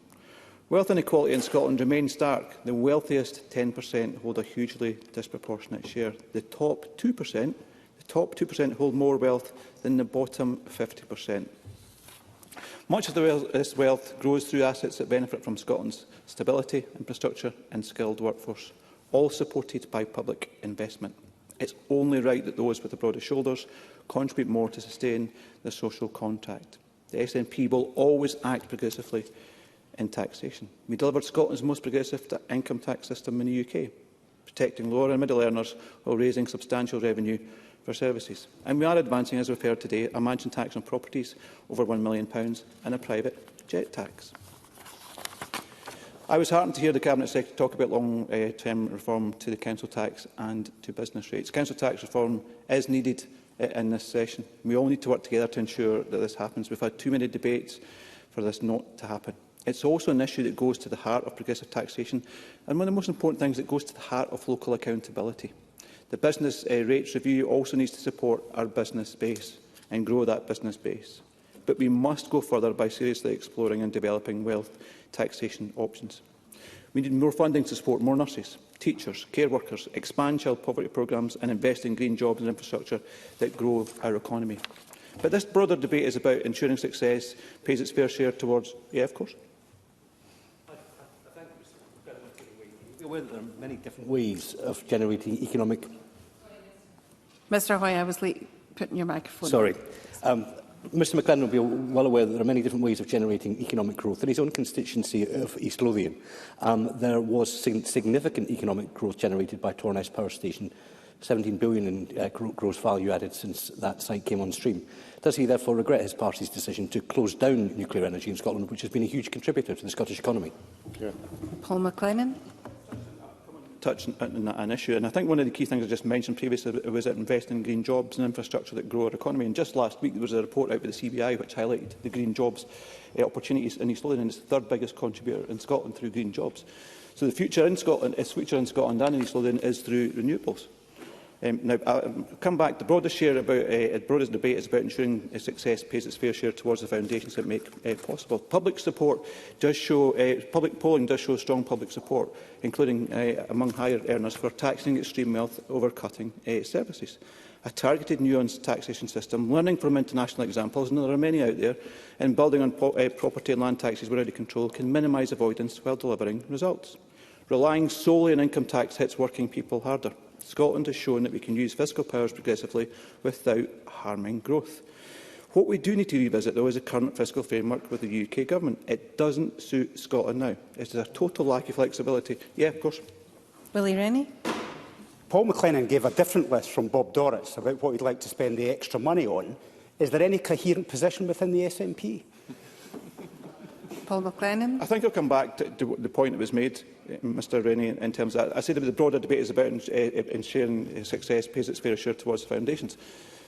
Wealth inequality in Scotland remains stark. The wealthiest 10% hold a hugely disproportionate share. The top 2% hold more wealth than the bottom 50%. Much of this wealth grows through assets that benefit from Scotland's stability, infrastructure and skilled workforce. all supported by public investment. It's only right that those with the broadest shoulders contribute more to sustain the social contract. The SNP will always act progressively in taxation. We delivered Scotland's most progressive income tax system in the UK, protecting lower and middle earners while raising substantial revenue for services. And we are advancing, as we've heard today, a mansion tax on properties over £1 million and a private jet tax. I was heartened to hear the Cabinet Secretary talk about long-term reform to the council tax and to business rates. Council tax reform is needed in this session. We all need to work together to ensure that this happens. We've had too many debates for this not to happen. It's also an issue that goes to the heart of progressive taxation, and one of the most important things, it goes to the heart of local accountability. The business rates review also needs to support our business base and grow that business base. But we must go further by seriously exploring and developing wealth taxation options. We need more funding to support more nurses, teachers, care workers, expand child poverty programmes and invest in green jobs and infrastructure that grow our economy. But this broader debate is about ensuring success pays its fair share towards... Yeah, of course. You're aware that there are many different ways of generating economic... Mr Hoy, I was late putting your microphone Sorry. on. Mr McLennan will be well aware that there are many different ways of generating economic growth. In his own constituency of East Lothian, there was significant economic growth generated by Torness Power Station, 17 billion in gross value added since that site came on stream. Does he therefore regret his party's decision to close down nuclear energy in Scotland, which has been a huge contributor to the Scottish economy? Yeah. Paul McLennan. Touch on an issue, and I think one of the key things I just mentioned previously was that investing in green jobs and infrastructure that grow our economy. And just last week there was a report out by the CBI which highlighted the green jobs opportunities in East Lothian, and it's the third biggest contributor in Scotland through green jobs. So the future in Scotland and in East Lothian is through renewables. Now, I'll come back. The broadest debate is about ensuring success pays its fair share towards the foundations that make possible. Public polling does show strong public support, including among higher earners, for taxing extreme wealth over cutting services. A targeted, nuanced taxation system, learning from international examples, and there are many out there, and building on property and land taxes we're already controlled, can minimise avoidance while delivering results. Relying solely on income tax hits working people harder. Scotland has shown that we can use fiscal powers progressively without harming growth. What we do need to revisit, though, is the current fiscal framework with the UK Government. It doesn't suit Scotland now. It is a total lack of flexibility. Yeah, of course. Willie Rennie. Paul McLennan gave a different list from Bob Doris about what he'd like to spend the extra money on. Is there any coherent position within the SNP? Paul McLennan. I think I'll come back to the point that was made, Mr Rennie, in terms of that. I said that the broader debate is about ensuring success pays its fair share towards the foundations.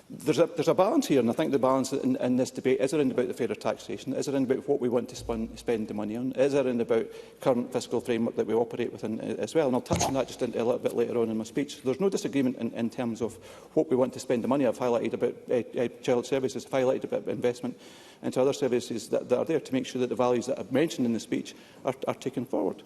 There's a balance here, and I think the balance in this debate is around about the fairer taxation, is around about what we want to spend the money on, is around about current fiscal framework that we operate within as well. And I'll touch on that just a little bit later on in my speech. There's no disagreement in terms of what we want to spend the money. I've highlighted about child services, I've highlighted about investment into other services that are there to make sure that the values that I've mentioned in the speech are taken forward.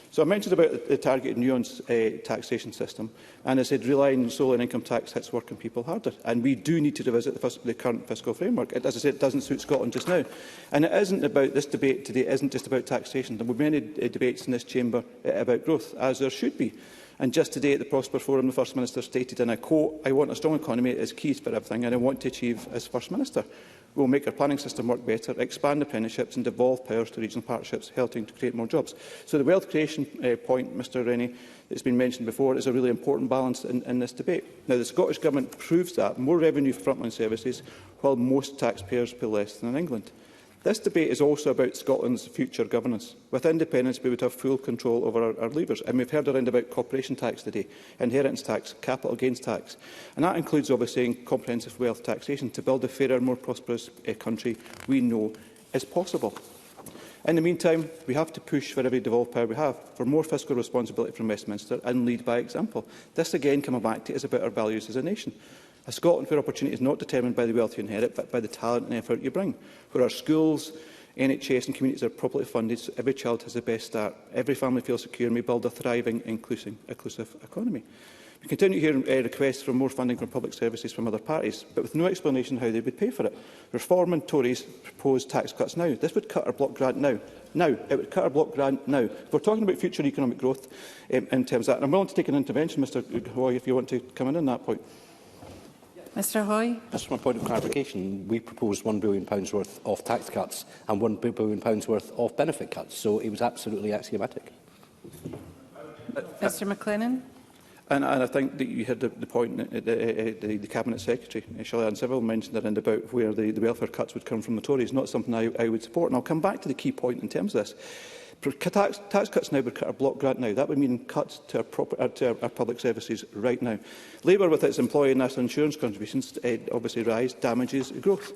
So I mentioned about the targeted nuanced taxation system, and I said relying solely on income tax hits working people harder. And we do need to revisit the current fiscal framework. As I said, it doesn't suit Scotland just now. And it isn't about, this debate today isn't just about taxation. There will be many debates in this chamber about growth, as there should be. And just today at the Prosper Forum, the First Minister stated, and I quote, "I want a strong economy as key for everything, and I want to achieve as First Minister. We will make our planning system work better, expand apprenticeships and devolve powers to regional partnerships, helping to create more jobs." So the wealth creation point, Mr Rennie, that's been mentioned before, is a really important balance in this debate. Now, the Scottish Government proves that more revenue for frontline services, while most taxpayers pay less than in England. This debate is also about Scotland's future governance. With independence, we would have full control over our levers. And we've heard around about corporation tax today, inheritance tax, capital gains tax. And that includes, obviously, comprehensive wealth taxation to build a fairer, more prosperous country we know is possible. In the meantime, we have to push for every devolved power we have, for more fiscal responsibility from Westminster, and lead by example. This, again, coming back to, is about our values as a nation. A Scotland where opportunity is not determined by the wealth you inherit, but by the talent and effort you bring. Where our schools, NHS and communities are properly funded so every child has the best start. Every family feels secure and we build a thriving, inclusive economy. We continue to hear requests for more funding from public services from other parties, but with no explanation how they would pay for it. Reform and Tories propose tax cuts now. This would cut our block grant now. It would cut our block grant now. If we're talking about future economic growth in terms of that, and I'm willing to take an intervention, Mr Hoy, if you want to come in on that point. Mr Hoy. Just from a point of clarification, we proposed £1 billion worth of tax cuts and £1 billion worth of benefit cuts, so it was absolutely axiomatic. Mr McLennan. And I think that you heard the point the Cabinet Secretary, Shelley Civil, mentioned around about where the welfare cuts would come from the Tories. Not something I would support. And I'll come back to the key point in terms of this. Tax cuts now would cut our block grant now. That would mean cuts to our public services right now. Labour, with its employee and national insurance contributions, obviously rise, damages growth.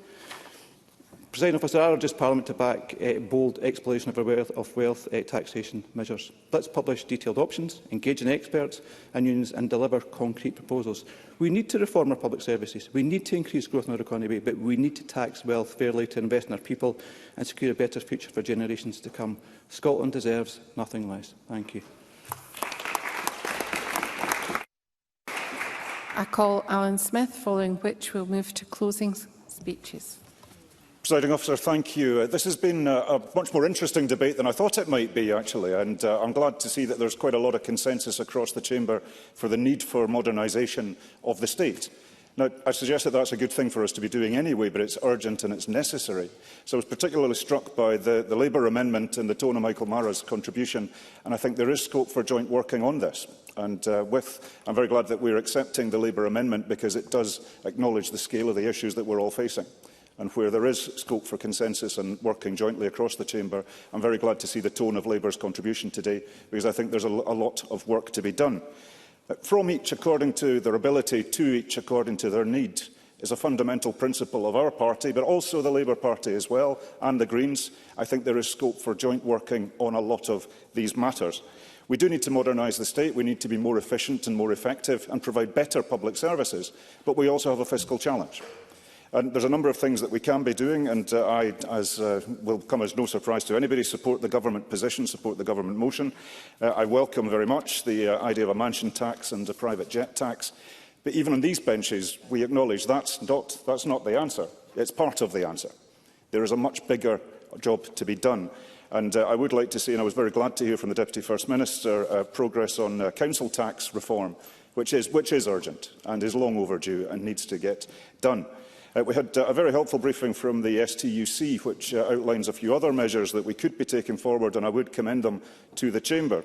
Presiding Officer, I urge this Parliament to back bold exploration of wealth taxation measures. Let's publish detailed options, engage in experts and unions and deliver concrete proposals. We need to reform our public services. We need to increase growth in our economy, but we need to tax wealth fairly to invest in our people and secure a better future for generations to come. Scotland deserves nothing less. Thank you. I call Alan Smith, following which we'll move to closing speeches. Presiding Officer, thank you. This has been a much more interesting debate than I thought it might be, actually, and I'm glad to see that there's quite a lot of consensus across the Chamber for the need for modernisation of the state. Now, I suggest that that's a good thing for us to be doing anyway, but it's urgent and it's necessary. So I was particularly struck by the Labour amendment and the tone of Michael Mara's contribution, and I think there is scope for joint working on this. And I'm very glad that we're accepting the Labour amendment because it does acknowledge the scale of the issues that we're all facing. And where there is scope for consensus and working jointly across the Chamber, I'm very glad to see the tone of Labour's contribution today, because I think there's a lot of work to be done. From each according to their ability, to each according to their need, is a fundamental principle of our party, but also the Labour Party as well, and the Greens. I think there is scope for joint working on a lot of these matters. We do need to modernise the state. We need to be more efficient and more effective and provide better public services, but we also have a fiscal challenge. And there's a number of things that we can be doing, and I, as will come as no surprise to anybody, support the government position, support the government motion. I welcome very much the idea of a mansion tax and a private jet tax. But even on these benches, we acknowledge that's not the answer. It's part of the answer. There is a much bigger job to be done. And I would like to see, and I was very glad to hear from the Deputy First Minister, progress on council tax reform, which is urgent and is long overdue and needs to get done. We had a very helpful briefing from the STUC, which outlines a few other measures that we could be taking forward, and I would commend them to the Chamber.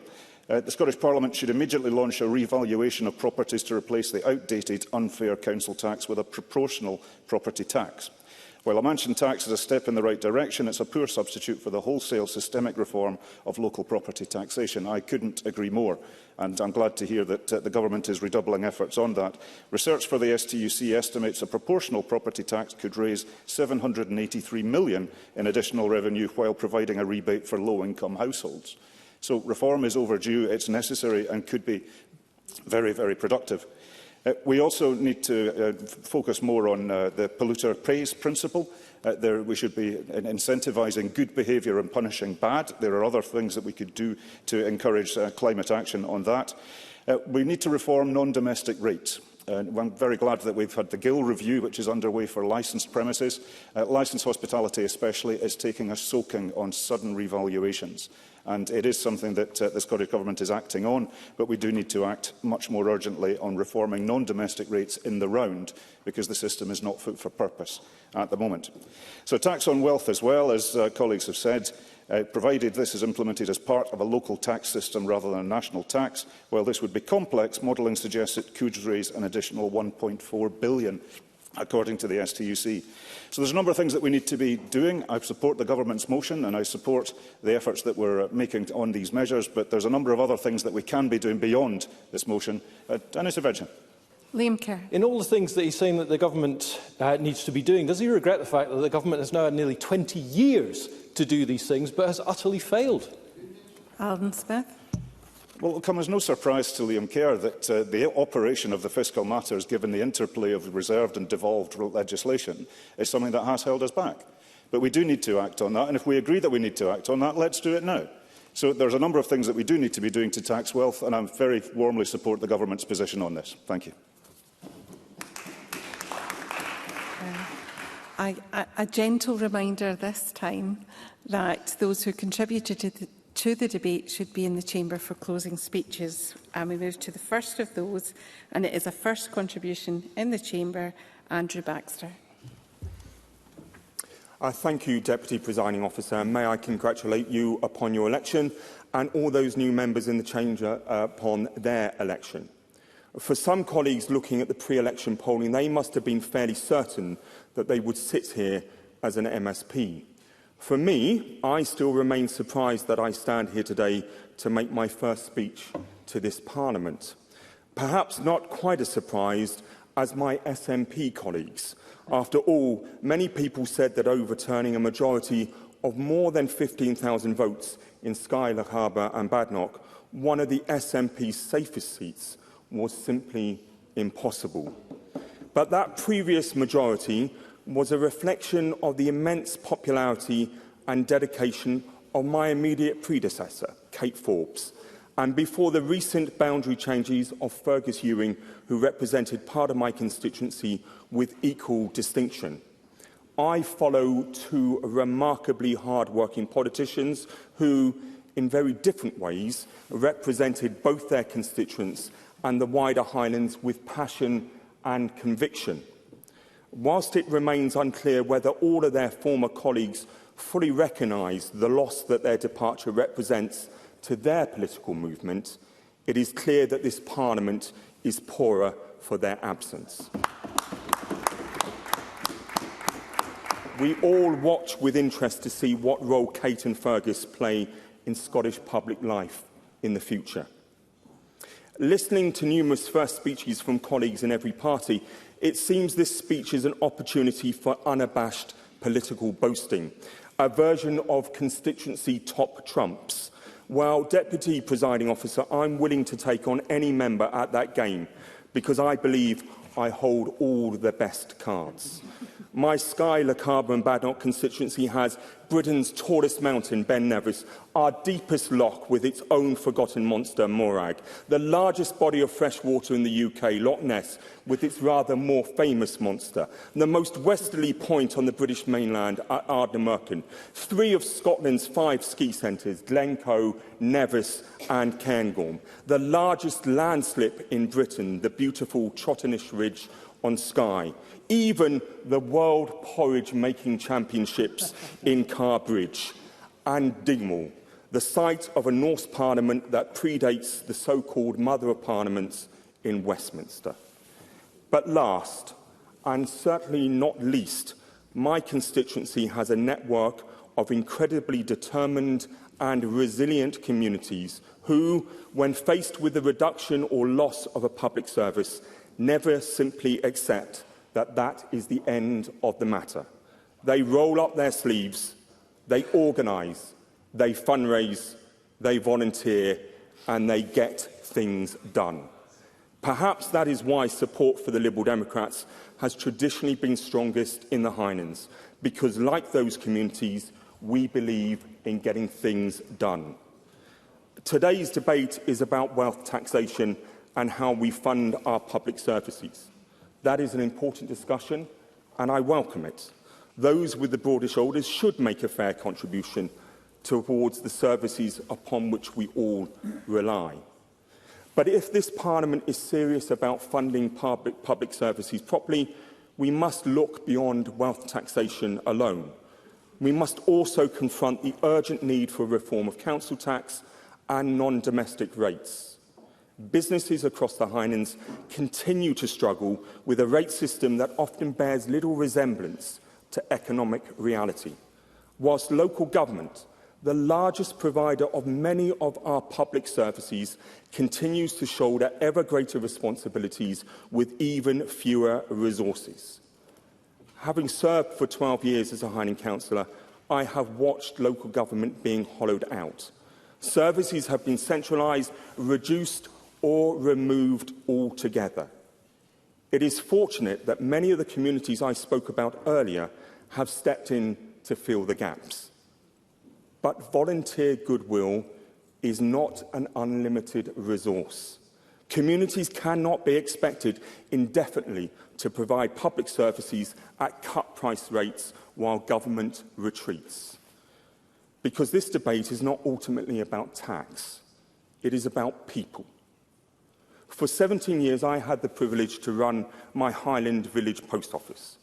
The Scottish Parliament should immediately launch a revaluation of properties to replace the outdated, unfair council tax with a proportional property tax. While a mansion tax is a step in the right direction, it's a poor substitute for the wholesale systemic reform of local property taxation. I couldn't agree more, and I'm glad to hear that the Government is redoubling efforts on that. Research for the STUC estimates a proportional property tax could raise £783 million in additional revenue while providing a rebate for low-income households. So reform is overdue, it's necessary and could be very, very productive. We also need to focus more on the polluter pays principle. We should be incentivising good behaviour and punishing bad. There are other things that we could do to encourage climate action on that. We need to reform non-domestic rates. I'm very glad that we've had the Gill review, which is underway for licensed premises. Licensed hospitality especially is taking a soaking on sudden revaluations. And it is something that the Scottish Government is acting on, but we do need to act much more urgently on reforming non-domestic rates in the round, because the system is not fit for purpose at the moment. So tax on wealth as well, as colleagues have said, provided this is implemented as part of a local tax system rather than a national tax. While this would be complex, modelling suggests it could raise an additional £1.4 billion, according to the STUC. So there's a number of things that we need to be doing. I support the Government's motion and I support the efforts that we're making on these measures, but there's a number of other things that we can be doing beyond this motion. And it's a vision. Liam Kerr. In all the things that he's saying that the Government needs to be doing, does he regret the fact that the Government has now had nearly 20 years to do these things, but has utterly failed? Alan Smith. Well, it will come as no surprise to Liam Kerr that the operation of the fiscal matters, given the interplay of reserved and devolved legislation, is something that has held us back. But we do need to act on that, and if we agree that we need to act on that, let's do it now. So there's a number of things that we do need to be doing to tax wealth, and I very warmly support the government's position on this. Thank you. A gentle reminder this time that those who contributed to the debate should be in the chamber for closing speeches. And we move to the first of those, and it is a first contribution in the chamber. Andrew Baxter. Thank you, Deputy Presiding Officer, and may I congratulate you upon your election and all those new members in the chamber upon their election. For some colleagues looking at the pre-election polling, they must have been fairly certain that they would sit here as an MSP. For me, I still remain surprised that I stand here today to make my first speech to this Parliament. Perhaps not quite as surprised as my SNP colleagues. After all, many people said that overturning a majority of more than 15,000 votes in Skye, Lochaber and Badenoch, one of the SNP's safest seats, was simply impossible. But that previous majority was a reflection of the immense popularity and dedication of my immediate predecessor, Kate Forbes, and before the recent boundary changes of Fergus Ewing, who represented part of my constituency with equal distinction. I follow two remarkably hard-working politicians who, in very different ways, represented both their constituents and the wider Highlands with passion and conviction. Whilst it remains unclear whether all of their former colleagues fully recognise the loss that their departure represents to their political movement, it is clear that this Parliament is poorer for their absence. We all watch with interest to see what role Kate and Fergus play in Scottish public life in the future. Listening to numerous first speeches from colleagues in every party, it seems this speech is an opportunity for unabashed political boasting, a version of constituency top trumps. Well, Deputy Presiding Officer, I'm willing to take on any member at that game because I believe I hold all the best cards. My Skye, Lochaber and Badenoch constituency has Britain's tallest mountain, Ben Nevis, our deepest loch with its own forgotten monster, Morag, the largest body of fresh water in the UK, Loch Ness, with its rather more famous monster, the most westerly point on the British mainland at Ardnamurchan, 3 of Scotland's 5 ski centres, Glencoe, Nevis and Cairngorm, the largest landslip in Britain, the beautiful Trottenish Ridge on Skye, even the World Porridge-making Championships in Carbridge, and Dingwall, the site of a Norse Parliament that predates the so-called Mother of Parliaments in Westminster. But last, and certainly not least, my constituency has a network of incredibly determined and resilient communities who, when faced with the reduction or loss of a public service, never simply accept that that is the end of the matter. They roll up their sleeves, they organise, they fundraise, they volunteer, and they get things done. Perhaps that is why support for the Liberal Democrats has traditionally been strongest in the Highlands, because like those communities, we believe in getting things done. Today's debate is about wealth taxation and how we fund our public services. That is an important discussion, and I welcome it. Those with the broader shoulders should make a fair contribution towards the services upon which we all rely. But if this Parliament is serious about funding public services properly, we must look beyond wealth taxation alone. We must also confront the urgent need for reform of council tax and non-domestic rates. Businesses across the Highlands continue to struggle with a rate system that often bears little resemblance to economic reality, whilst local government, the largest provider of many of our public services, continues to shoulder ever greater responsibilities with even fewer resources. Having served for 12 years as a Highland councillor, I have watched local government being hollowed out. Services have been centralised, reduced or removed altogether. It is fortunate that many of the communities I spoke about earlier have stepped in to fill the gaps. But volunteer goodwill is not an unlimited resource. Communities cannot be expected indefinitely to provide public services at cut price rates while government retreats. Because this debate is not ultimately about tax, it is about people. For 17 years, I had the privilege to run my Highland Village post office.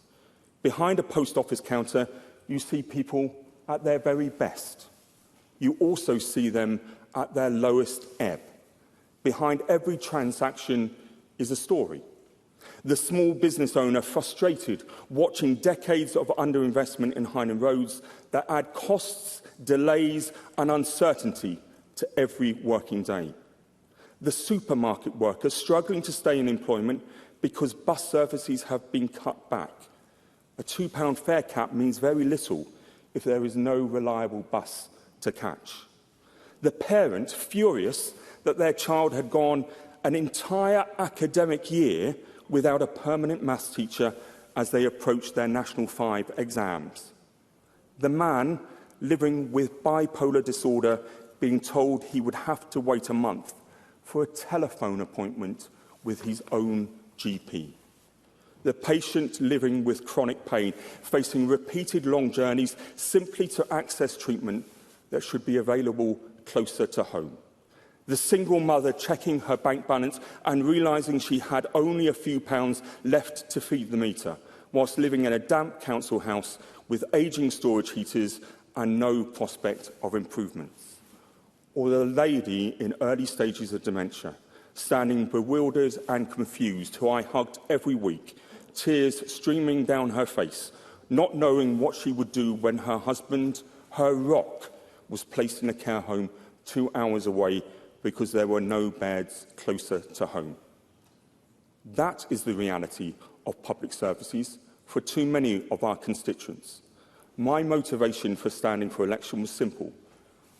Behind a post office counter, you see people at their very best. You also see them at their lowest ebb. Behind every transaction is a story. The small business owner frustrated watching decades of underinvestment in Highland roads that add costs, delays and uncertainty to every working day. The supermarket worker struggling to stay in employment because bus services have been cut back. A £2 fare cap means very little if there is no reliable bus to catch. The parent furious that their child had gone an entire academic year without a permanent maths teacher as they approached their National 5 exams. The man living with bipolar disorder being told he would have to wait a month for a telephone appointment with his own GP. The patient living with chronic pain, facing repeated long journeys simply to access treatment that should be available closer to home. The single mother checking her bank balance and realising she had only a few pounds left to feed the meter, whilst living in a damp council house with ageing storage heaters and no prospect of improvements. Or the lady in early stages of dementia, standing bewildered and confused, who I hugged every week, tears streaming down her face, not knowing what she would do when her husband, her rock, was placed in a care home 2 hours away because there were no beds closer to home. That is the reality of public services for too many of our constituents. My motivation for standing for election was simple.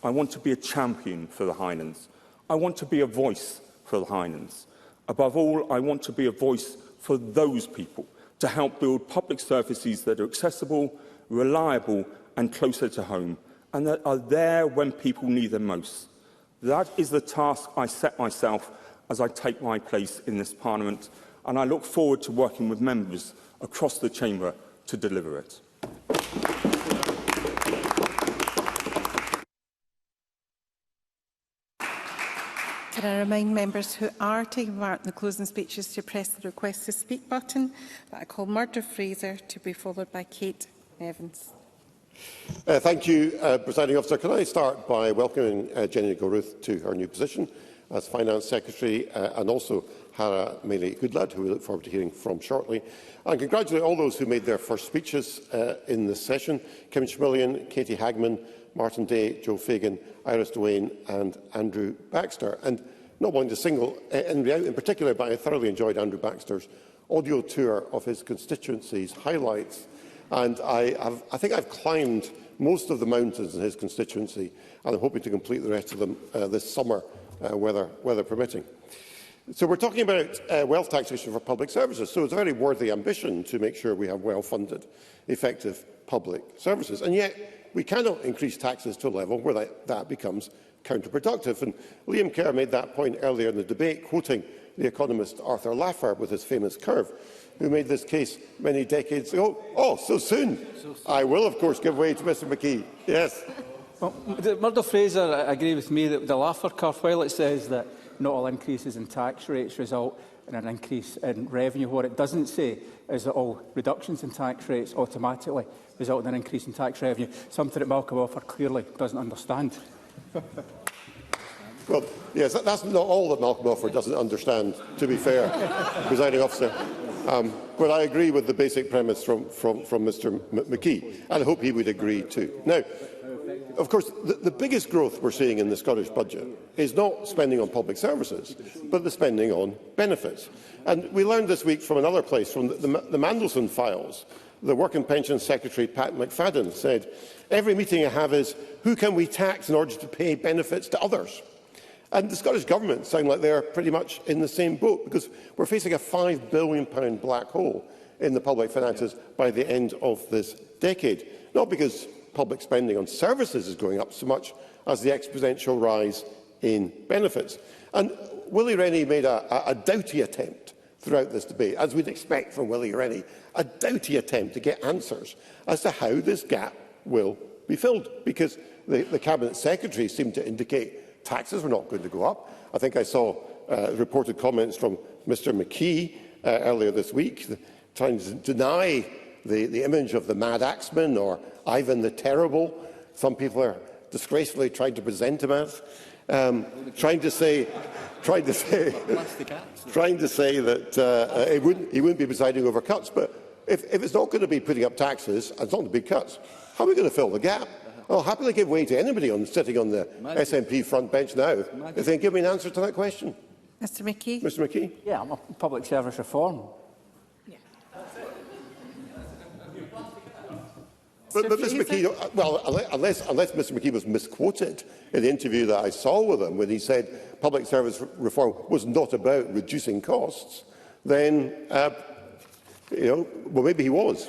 I want to be a champion for the Highlands. I want to be a voice for the Highlands. Above all, I want to be a voice for those people, to help build public services that are accessible, reliable and closer to home, and that are there when people need them most. That is the task I set myself as I take my place in this Parliament, and I look forward to working with members across the Chamber to deliver it. Can I remind members who are taking part in the closing speeches to press the request to speak button? That I call Murdo Fraser, to be followed by Kate Evans. Thank you, Presiding Officer. Can I start by welcoming Jenny Goruth to her new position as Finance Secretary, and also Hannah Mealy-Goodlad, who we look forward to hearing from shortly, and congratulate all those who made their first speeches in this session: Kim Schmillian, Katie Hagman, Martin Day, Joe Fagan, Iris Duane and Andrew Baxter. And not wanting to single anybody out in particular, but I thoroughly enjoyed Andrew Baxter's audio tour of his constituency's highlights. And I think I've climbed most of the mountains in his constituency, and I'm hoping to complete the rest of them this summer, weather permitting. So we're talking about wealth taxation for public services. So it's a very worthy ambition to make sure we have well-funded, effective public services. And yet we cannot increase taxes to a level where that becomes counterproductive. And Liam Kerr made that point earlier in the debate, quoting the economist Arthur Laffer with his famous curve, who made this case many decades ago. Oh, so soon. I will, of course, give way to Mr McKee. Yes. Well, Murdo Fraser agree with me that the Laffer curve, while it says that not all increases in tax rates result in an increase in revenue, what it doesn't say is that all reductions in tax rates automatically result in an increase in tax revenue, something that Malcolm Offer clearly doesn't understand. Well, yes, that's not all that Malcolm Offer doesn't understand, to be fair, Presiding Officer. But I agree with the basic premise from Mr McKee, and I hope he would agree too. Now, of course, the biggest growth we're seeing in the Scottish budget is not spending on public services, but the spending on benefits. And we learned this week from another place, from the Mandelson files. The Work and Pensions Secretary, Pat McFadden, said, "Every meeting I have is, who can we tax in order to pay benefits to others?" And the Scottish Government sound like they're pretty much in the same boat, because we're facing a £5 billion black hole in the public finances by the end of this decade. Not because public spending on services is going up so much as the exponential rise in benefits. And Willie Rennie made a doughty attempt throughout this debate, as we'd expect from Willie Rennie, a doughty attempt to get answers as to how this gap will be filled, because the Cabinet Secretary seemed to indicate taxes were not going to go up. I think I saw reported comments from Mr McKee earlier this week, trying to deny the image of the Mad Axeman or Ivan the Terrible. Some people are disgracefully trying to present him as, trying to say that he wouldn't be presiding over cuts. But if it's not going to be putting up taxes, and it's not going to be cuts, how are we going to fill the gap? I'll happily give way to anybody sitting on the SNP front bench now if they can give me an answer to that question. Mr McKee. Mr McKee. Yeah, I'm a public service reform. But Mr McKee, well, unless Mr McKee was misquoted in the interview that I saw with him when he said public service reform was not about reducing costs, then, well, maybe he was.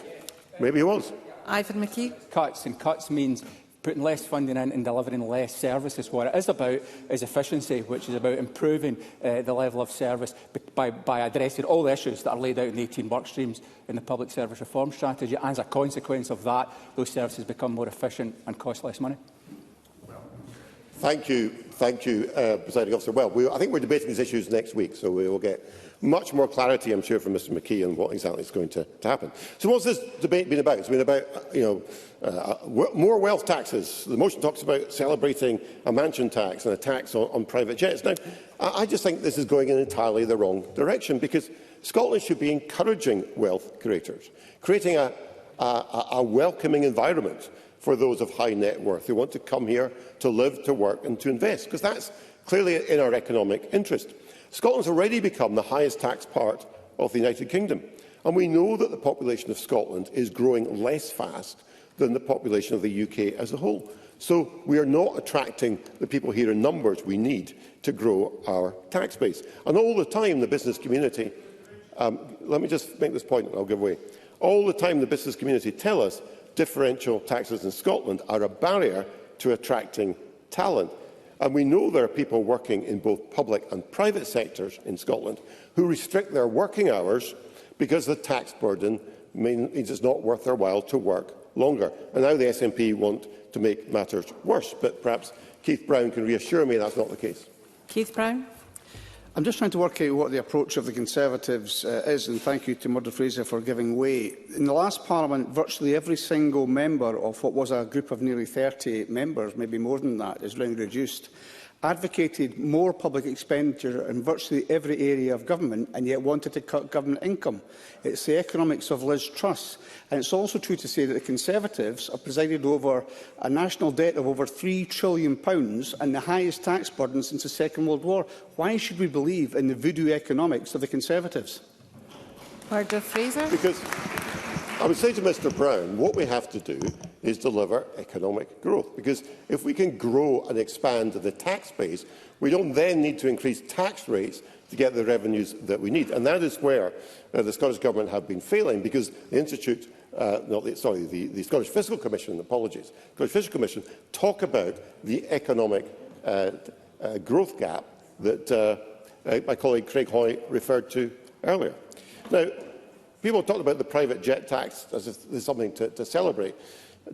Maybe he was. Ivan McKee. Cuts means putting less funding in and delivering less services. What it is about is efficiency, which is about improving the level of service by addressing all the issues that are laid out in the 18 work streams in the public service reform strategy. And as a consequence of that, those services become more efficient and cost less money. Thank you, Presiding Officer. Well, I think we're debating these issues next week, so we will get much more clarity, I'm sure, from Mr McKee on what exactly is going to happen. So what's this debate been about? It's been about, more wealth taxes. The motion talks about celebrating a mansion tax and a tax on private jets. Now, I just think this is going in entirely the wrong direction, because Scotland should be encouraging wealth creators, creating a welcoming environment for those of high net worth who want to come here to live, to work and to invest, because that's clearly in our economic interest. Scotland's already become the highest tax part of the United Kingdom, and we know that the population of Scotland is growing less fast than the population of the UK as a whole. So we are not attracting the people here in numbers we need to grow our tax base. And all the time the business community, let me just make this point and I'll give way. All the time the business community tell us differential taxes in Scotland are a barrier to attracting talent. And we know there are people working in both public and private sectors in Scotland who restrict their working hours because the tax burden means it's not worth their while to work longer. And now the SNP want to make matters worse. But perhaps Keith Brown can reassure me that's not the case. Keith Brown. I'm just trying to work out what the approach of the Conservatives is, and thank you to Murdo Fraser for giving way. In the last Parliament, virtually every single member of what was a group of nearly 30 members, maybe more than that, is round reduced, advocated more public expenditure in virtually every area of government and yet wanted to cut government income. It's the economics of Liz Truss. And it's also true to say that the Conservatives have presided over a national debt of over £3 trillion and the highest tax burden since the Second World War. Why should we believe in the voodoo economics of the Conservatives? Murdo Fraser. Because I would say to Mr Brown, what we have to do is deliver economic growth. Because if we can grow and expand the tax base, we don't then need to increase tax rates to get the revenues that we need. And that is where the Scottish Government have been failing, because the the Scottish Fiscal Commission, apologies, Scottish Fiscal Commission talk about the economic growth gap that my colleague Craig Hoy referred to earlier. Now, people talked about the private jet tax as if there's something to celebrate.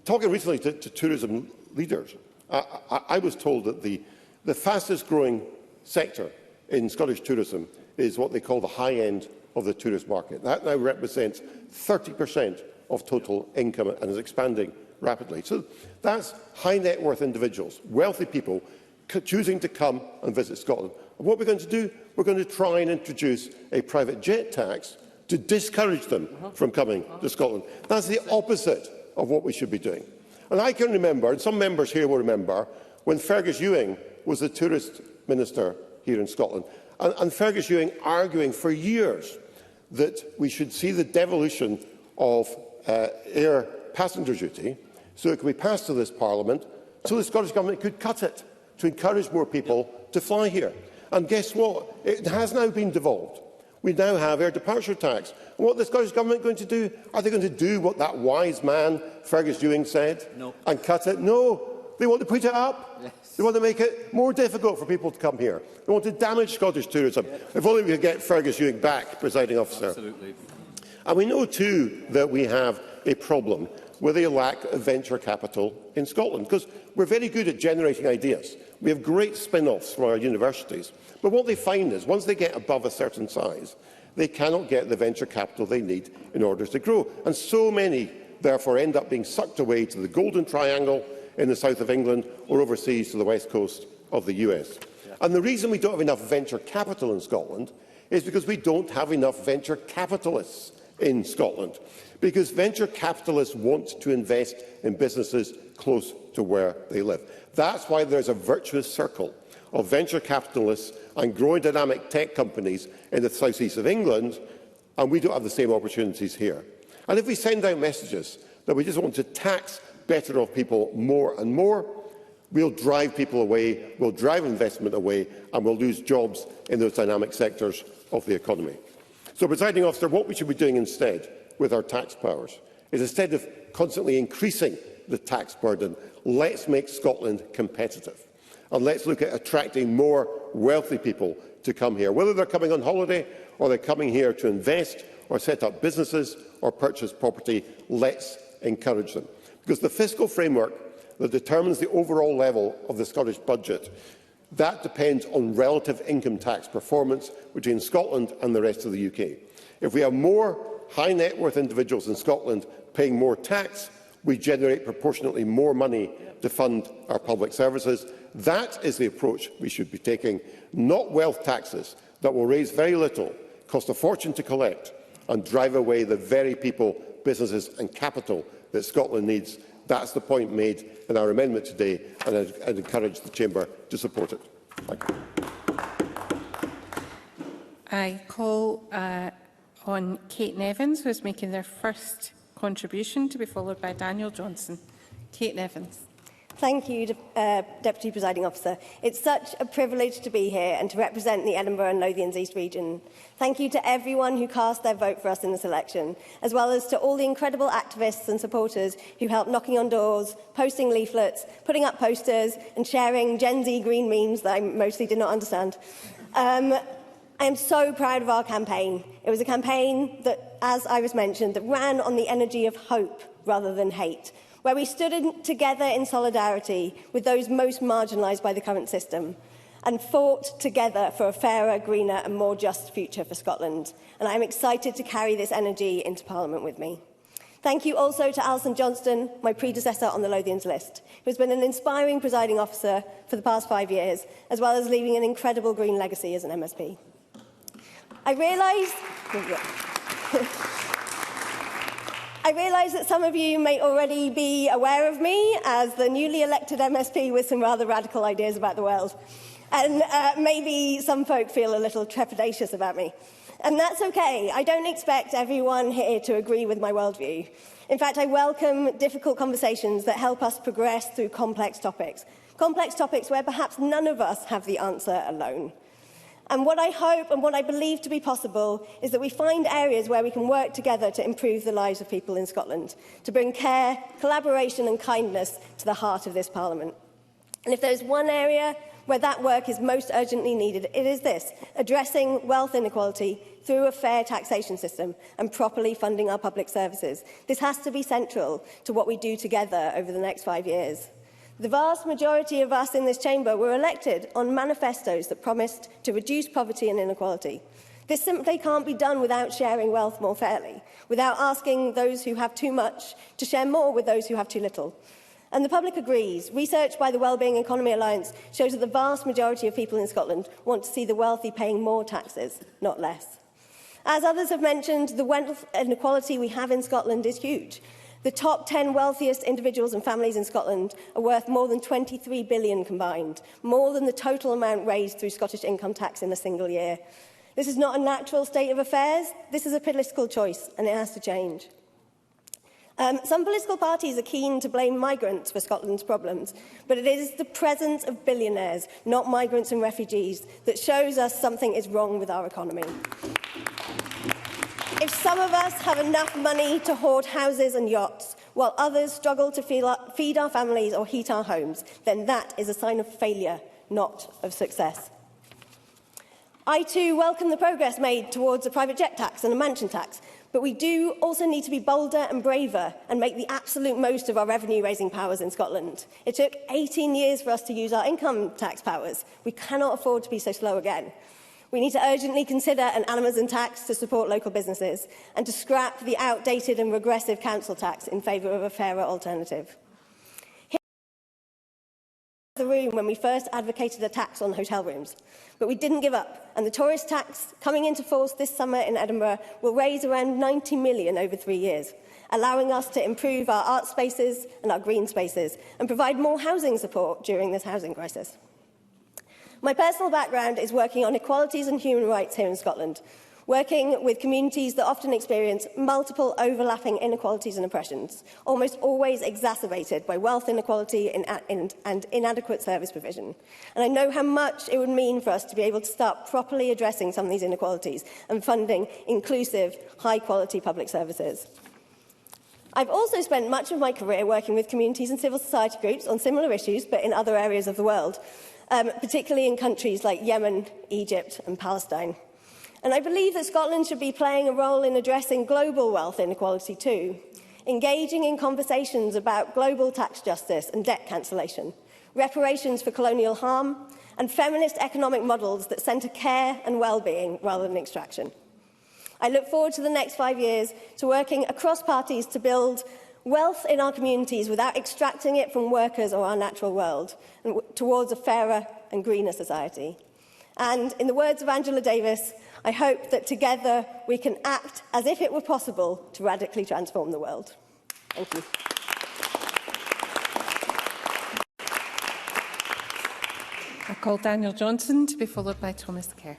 Talking recently to tourism leaders, I was told that the fastest growing sector in Scottish tourism is what they call the high end of the tourist market. That now represents 30% of total income and is expanding rapidly. So that's high net worth individuals, wealthy people choosing to come and visit Scotland. And what we're going to do, we're going to try and introduce a private jet tax to discourage them from coming to Scotland. That's the opposite of what we should be doing. And I can remember, and some members here will remember, when Fergus Ewing was the tourist minister here in Scotland, and Fergus Ewing arguing for years that we should see the devolution of air passenger duty so it could be passed to this Parliament, so the Scottish Government could cut it to encourage more people to fly here. And guess what? It has now been devolved. We now have air departure tax. And what is the Scottish Government going to do? Are they going to do what that wise man, Fergus Ewing, said? No. And cut it? No. They want to put it up. Yes. They want to make it more difficult for people to come here. They want to damage Scottish tourism. Yeah. If only we could get Fergus Ewing back, Presiding Officer. Absolutely. And we know too that we have a problem with a lack of venture capital in Scotland, because we're very good at generating ideas. We have great spin-offs from our universities. But what they find is, once they get above a certain size, they cannot get the venture capital they need in order to grow. And so many, therefore, end up being sucked away to the Golden Triangle in the south of England or overseas to the west coast of the US. Yeah. And the reason we don't have enough venture capital in Scotland is because we don't have enough venture capitalists in Scotland. Because venture capitalists want to invest in businesses close to where they live. That's why there's a virtuous circle of venture capitalists and growing dynamic tech companies in the south east of England, and we don't have the same opportunities here. And if we send out messages that we just want to tax better off people more and more, we'll drive people away, we'll drive investment away, and we'll lose jobs in those dynamic sectors of the economy. So, Presiding Officer, what we should be doing instead with our tax powers is, instead of constantly increasing the tax burden, let's make Scotland competitive. And let's look at attracting more wealthy people to come here, whether they're coming on holiday or they're coming here to invest or set up businesses or purchase property. Let's encourage them. Because the fiscal framework that determines the overall level of the Scottish budget, that depends on relative income tax performance between Scotland and the rest of the UK. If we have more high net worth individuals in Scotland paying more tax, we generate proportionately more money to fund our public services. That is the approach we should be taking, not wealth taxes that will raise very little, cost a fortune to collect, and drive away the very people, businesses and capital that Scotland needs. That's the point made in our amendment today, and I'd encourage the Chamber to support it. Thank you. I call on Kate Nevins, who is making their first contribution, to be followed by Daniel Johnson. Kate Nevins. Thank you, Deputy Presiding Officer. It's such a privilege to be here and to represent the Edinburgh and Lothians East region. Thank you to everyone who cast their vote for us in this election, as well as to all the incredible activists and supporters who helped knocking on doors, posting leaflets, putting up posters and sharing Gen Z green memes that I mostly did not understand. I am so proud of our campaign. It was a campaign that, as Iris mentioned, that ran on the energy of hope rather than hate, where we stood together in solidarity with those most marginalised by the current system and fought together for a fairer, greener and more just future for Scotland. And I am excited to carry this energy into Parliament with me. Thank you also to Alison Johnston, my predecessor on the Lothians list, who has been an inspiring presiding officer for the past 5 years, as well as leaving an incredible green legacy as an MSP. I realise that some of you may already be aware of me as the newly elected MSP with some rather radical ideas about the world. And maybe some folk feel a little trepidatious about me. And that's okay. I don't expect everyone here to agree with my worldview. In fact, I welcome difficult conversations that help us progress through complex topics where perhaps none of us have the answer alone. And what I hope and what I believe to be possible is that we find areas where we can work together to improve the lives of people in Scotland, to bring care, collaboration and kindness to the heart of this Parliament. And if there's one area where that work is most urgently needed, it is this: addressing wealth inequality through a fair taxation system and properly funding our public services. This has to be central to what we do together over the next 5 years. The vast majority of us in this chamber were elected on manifestos that promised to reduce poverty and inequality. This simply can't be done without sharing wealth more fairly, without asking those who have too much to share more with those who have too little. And the public agrees. Research by the Wellbeing Economy Alliance shows that the vast majority of people in Scotland want to see the wealthy paying more taxes, not less. As others have mentioned, the wealth inequality we have in Scotland is huge. The top 10 wealthiest individuals and families in Scotland are worth more than 23 billion combined, more than the total amount raised through Scottish income tax in a single year. This is not a natural state of affairs. This is a political choice, and it has to change. Some political parties are keen to blame migrants for Scotland's problems, but it is the presence of billionaires, not migrants and refugees, that shows us something is wrong with our economy. If some of us have enough money to hoard houses and yachts, while others struggle to feed our families or heat our homes, then that is a sign of failure, not of success. I too welcome the progress made towards a private jet tax and a mansion tax, but we do also need to be bolder and braver and make the absolute most of our revenue-raising powers in Scotland. It took 18 years for us to use our income tax powers. We cannot afford to be so slow again. We need to urgently consider an Amazon tax to support local businesses and to scrap the outdated and regressive council tax in favour of a fairer alternative. The room when we first advocated a tax on hotel rooms, but we didn't give up, and the tourist tax coming into force this summer in Edinburgh will raise around 90 million over 3 years, allowing us to improve our art spaces and our green spaces and provide more housing support during this housing crisis. My personal background is working on equalities and human rights here in Scotland, working with communities that often experience multiple overlapping inequalities and oppressions, almost always exacerbated by wealth inequality and inadequate service provision. And I know how much it would mean for us to be able to start properly addressing some of these inequalities and funding inclusive, high-quality public services. I've also spent much of my career working with communities and civil society groups on similar issues, but in other areas of the world, particularly in countries like Yemen, Egypt and Palestine. And I believe that Scotland should be playing a role in addressing global wealth inequality too, engaging in conversations about global tax justice and debt cancellation, reparations for colonial harm, and feminist economic models that centre care and well-being rather than extraction. I look forward to the next 5 years to working across parties to build wealth in our communities without extracting it from workers or our natural world, and towards a fairer and greener society. And in the words of Angela Davis, I hope that together we can act as if it were possible to radically transform the world. Thank you. I call Daniel Johnson to be followed by Thomas Kerr.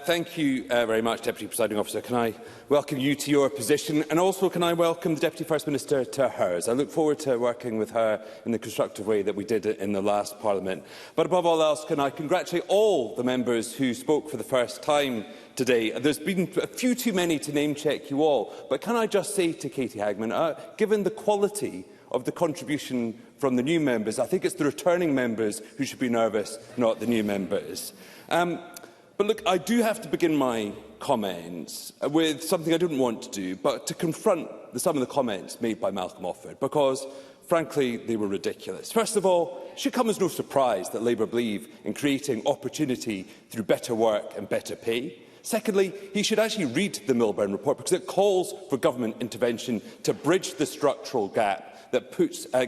Thank you very much, Deputy Presiding Officer. Can I welcome you to your position, and also can I welcome the Deputy First Minister to hers. I look forward to working with her in the constructive way that we did in the last Parliament. But above all else, can I congratulate all the members who spoke for the first time today. There's been a few too many to name-check you all, but can I just say to Katie Hagman, given the quality of the contribution from the new members, I think it's the returning members who should be nervous, not the new members. But look, I do have to begin my comments with something I didn't want to do, but to confront some of the comments made by Malcolm Offord, because, frankly, they were ridiculous. First of all, it should come as no surprise that Labour believe in creating opportunity through better work and better pay. Secondly, he should actually read the Milburn report, because it calls for government intervention to bridge the structural gap that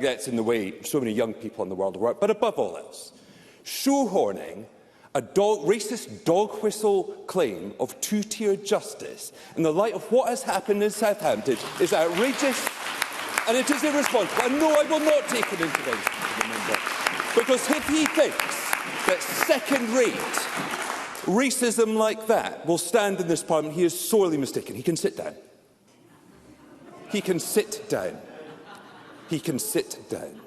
gets in the way of so many young people in the world of work. But above all else, shoehorning a racist dog whistle claim of two-tier justice in the light of what has happened in Southampton is outrageous, and it is irresponsible. And no, I will not take an intervention from the member, because if he thinks that second-rate racism like that will stand in this Parliament, he is sorely mistaken. He can sit down. He can sit down. He can sit down.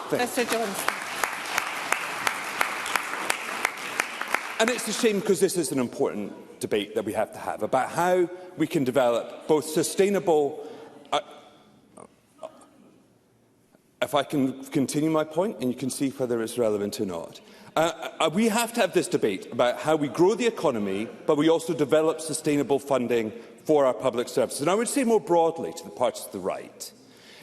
Mr Johnson. And it's a shame, because this is an important debate that we have to have about how we can develop both sustainable... if I can continue my point, and you can see whether it's relevant or not. We have to have this debate about how we grow the economy, but we also develop sustainable funding for our public services. And I would say more broadly to the parties to the right,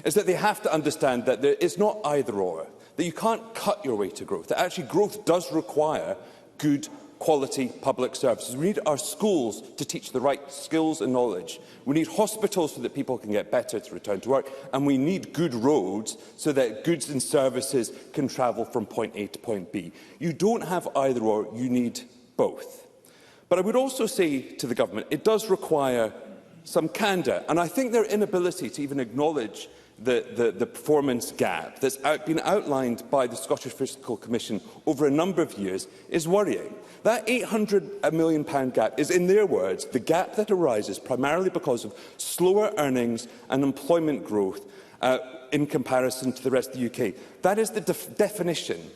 is that they have to understand that there is not either-or, that you can't cut your way to growth, that actually growth does require good quality public services. We need our schools to teach the right skills and knowledge. We need hospitals so that people can get better to return to work. And we need good roads so that goods and services can travel from point A to point B. You don't have either or, you need both. But I would also say to the government, it does require some candour. And I think their inability to even acknowledge the performance gap that's been outlined by the Scottish Fiscal Commission over a number of years is worrying. That £800 million gap is, in their words, the gap that arises primarily because of slower earnings and employment growth in comparison to the rest of the UK. That is the definition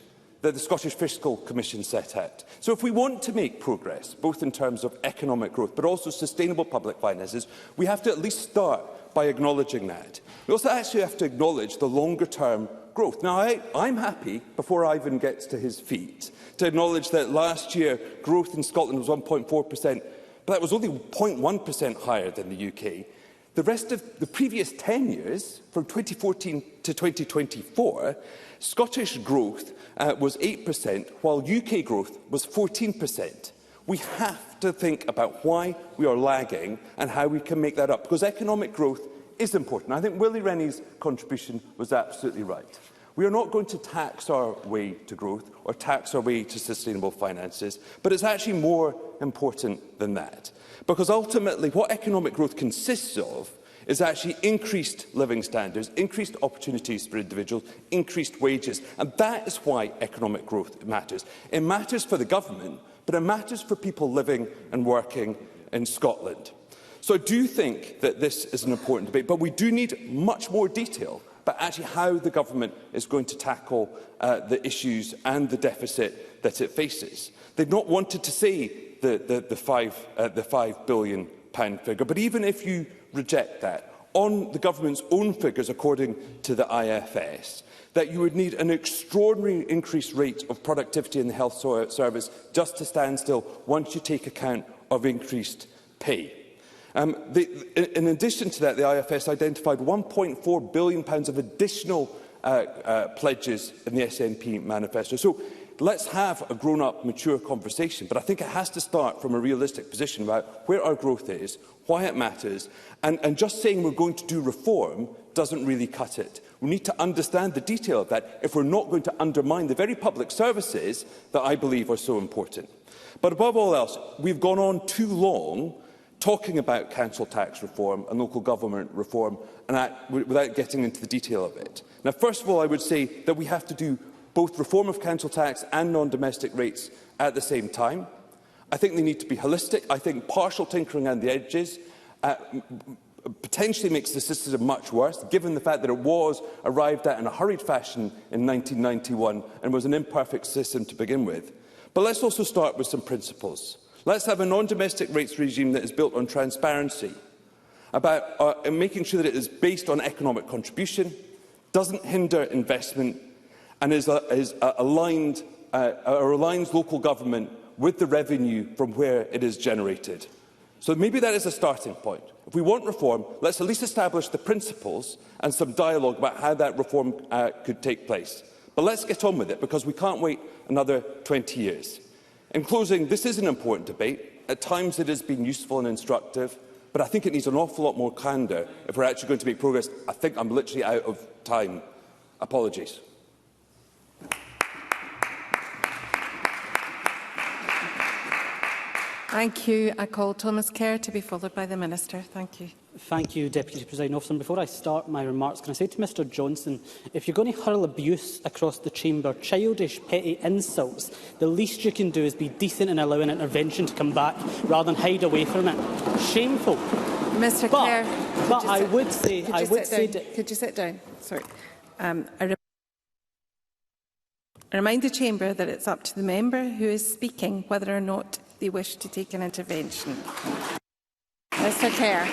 that the Scottish Fiscal Commission set out. So if we want to make progress, both in terms of economic growth but also sustainable public finances, we have to at least start by acknowledging that. We also actually have to acknowledge the longer-term growth. Now, I'm happy, before Ivan gets to his feet, to acknowledge that last year growth in Scotland was 1.4%, but that was only 0.1% higher than the UK. The rest of the previous 10 years, from 2014 to 2024, Scottish growth was 8%, while UK growth was 14%. We have to think about why we are lagging and how we can make that up, because economic growth is important. I think Willie Rennie's contribution was absolutely right. We are not going to tax our way to growth or tax our way to sustainable finances, but it's actually more important than that. Because ultimately, what economic growth consists of is actually increased living standards, increased opportunities for individuals, increased wages. And that is why economic growth matters. It matters for the government, but it matters for people living and working in Scotland. So I do think that this is an important debate, but we do need much more detail about actually how the government is going to tackle the issues and the deficit that it faces. They've not wanted to say the £5 billion figure, but even if you reject that, on the government's own figures, according to the IFS, that you would need an extraordinary increased rate of productivity in the health service just to stand still once you take account of increased pay. In addition to that, the IFS identified £1.4 billion of additional pledges in the SNP manifesto. So let's have a grown-up, mature conversation, but I think it has to start from a realistic position about where our growth is, why it matters, and just saying we're going to do reform doesn't really cut it. We need to understand the detail of that if we're not going to undermine the very public services that I believe are so important. But above all else, we've gone on too long talking about council tax reform and local government reform without getting into the detail of it. Now, first of all, I would say that we have to do both reform of council tax and non-domestic rates at the same time. I think they need to be holistic. I think partial tinkering around the edges potentially makes the system much worse, given the fact that it was arrived at in a hurried fashion in 1991 and was an imperfect system to begin with. But let's also start with some principles. Let's have a non-domestic rates regime that is built on transparency, about making sure that it is based on economic contribution, doesn't hinder investment, and aligns local government with the revenue from where it is generated. So maybe that is a starting point. If we want reform, let's at least establish the principles and some dialogue about how that reform could take place. But let's get on with it, because we can't wait another 20 years. In closing, this is an important debate. At times it has been useful and instructive, but I think it needs an awful lot more candour if we're actually going to make progress. I think I'm literally out of time. Apologies. Thank you. I call Thomas Kerr to be followed by the Minister. Thank you. Thank you, Deputy Presiding Officer. And before I start my remarks, can I say to Mr Johnson, if you're going to hurl abuse across the chamber, childish, petty insults, the least you can do is be decent and allow an intervention to come back rather than hide away from it. Shameful. Mr Kerr, but I would say... Could you sit down? Sorry. I remind the chamber that it's up to the member who is speaking whether or not they wish to take an intervention. Mr Kerr.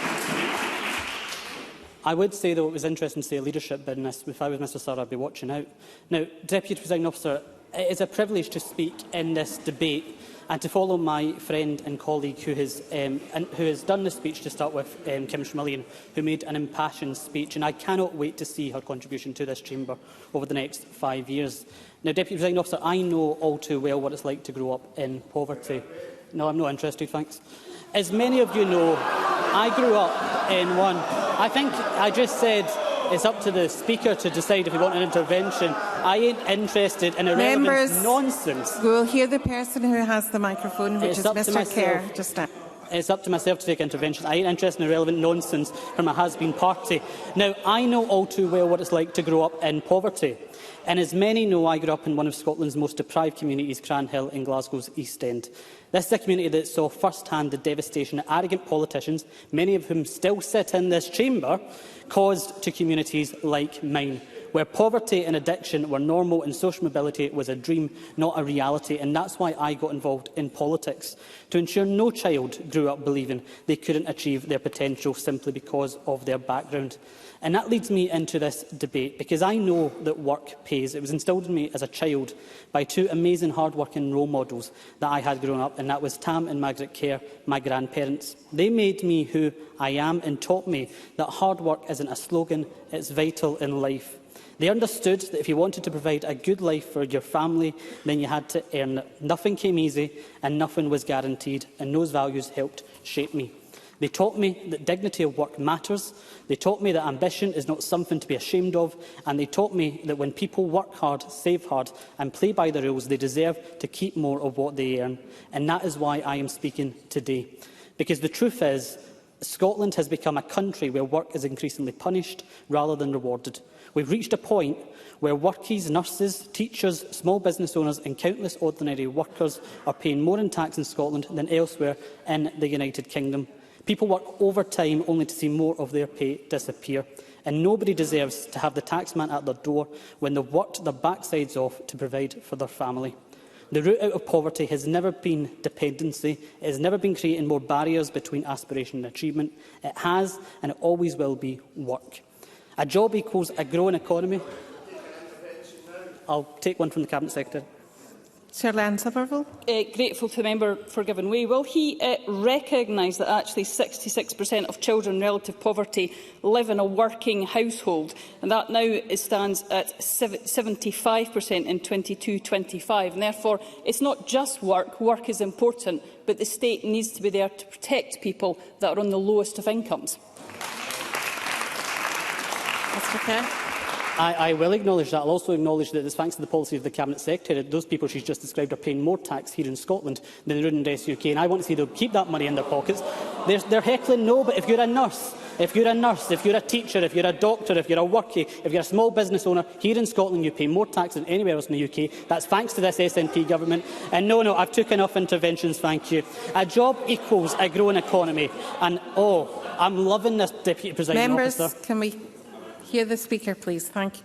I would say, though, it was interesting to see a leadership bid in this. If I was Mr Surr, I'd be watching out. Now, Deputy Presiding Officer, it is a privilege to speak in this debate and to follow my friend and colleague who has done the speech, to start with, Kim Schmillian, who made an impassioned speech, and I cannot wait to see her contribution to this chamber over the next 5 years. Now, Deputy Presiding Officer, I know all too well what it's like to grow up in poverty. No, I'm not interested, thanks. As many of you know, I grew up in one. I think I just said it's up to the Speaker to decide if we want an intervention. I ain't interested in irrelevant nonsense. We will hear the person who has the microphone, which is Mr Kerr. Just now. It's up to myself to take intervention. I ain't interested in irrelevant nonsense from a has-been party. Now, I know all too well what it's like to grow up in poverty. And as many know, I grew up in one of Scotland's most deprived communities, Cranhill, in Glasgow's East End. This is a community that saw first-hand the devastation that arrogant politicians, many of whom still sit in this chamber, caused to communities like mine. where poverty and addiction were normal and social mobility was a dream, not a reality. And that's why I got involved in politics, to ensure no child grew up believing they couldn't achieve their potential simply because of their background. And that leads me into this debate, because I know that work pays. It was instilled in me as a child by two amazing hard-working role models that I had growing up, and that was Tam and Margaret Kerr, my grandparents. They made me who I am and taught me that hard work isn't a slogan, it's vital in life. They understood that if you wanted to provide a good life for your family, then you had to earn it. Nothing came easy and nothing was guaranteed, and those values helped shape me. They taught me that dignity of work matters. They taught me that ambition is not something to be ashamed of. And they taught me that when people work hard, save hard and play by the rules, they deserve to keep more of what they earn. And that is why I am speaking today. Because the truth is, Scotland has become a country where work is increasingly punished rather than rewarded. We've reached a point where workies, nurses, teachers, small business owners and countless ordinary workers are paying more in tax in Scotland than elsewhere in the United Kingdom. People work overtime only to see more of their pay disappear. And nobody deserves to have the taxman at their door when they've worked their backsides off to provide for their family. The route out of poverty has never been dependency. It has never been creating more barriers between aspiration and achievement. It has, and it always will be, work. A job equals a growing economy. I'll take one from the Cabinet Secretary. Sir Lan Somerville. Grateful to the member for giving way. Will he recognise that actually 66% of children in relative poverty live in a working household, and that now stands at 75% in 22-25, and therefore it's not just work. Work is important, but the state needs to be there to protect people that are on the lowest of incomes. Mr. Kerr. I will acknowledge that. I'll also acknowledge that it's thanks to the policy of the Cabinet Secretary that those people she's just described are paying more tax here in Scotland than they would in the rest of the UK. And I want to see them keep that money in their pockets. They're heckling no, but if you're a nurse, if you're a teacher, if you're a doctor, if you're a workie, if you're a small business owner, here in Scotland you pay more tax than anywhere else in the UK. That's thanks to this SNP government. And no, I've took enough interventions, thank you. A job equals a growing economy. And I'm loving this, Deputy Presiding Officer. Members, can we hear the Speaker, please? Thank you.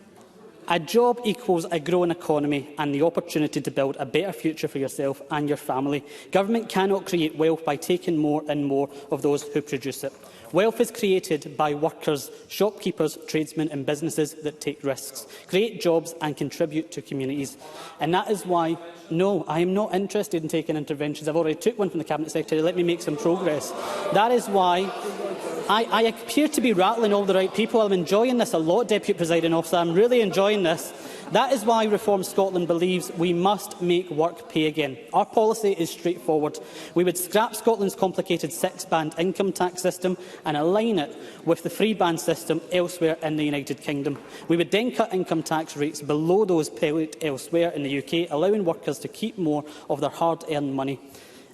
A job equals a growing economy and the opportunity to build a better future for yourself and your family. Government cannot create wealth by taking more and more of those who produce it. Wealth is created by workers, shopkeepers, tradesmen and businesses that take risks, create jobs and contribute to communities. And that is why, no, I am not interested in taking interventions. I've already took one from the Cabinet Secretary. Let me make some progress. That is why I appear to be rattling all the right people. I'm enjoying this a lot, Deputy Presiding Officer. I'm really enjoying this. That is why Reform Scotland believes we must make work pay again. Our policy is straightforward. We would scrap Scotland's complicated six-band income tax system and align it with the three-band system elsewhere in the United Kingdom. We would then cut income tax rates below those paid elsewhere in the UK, allowing workers to keep more of their hard-earned money.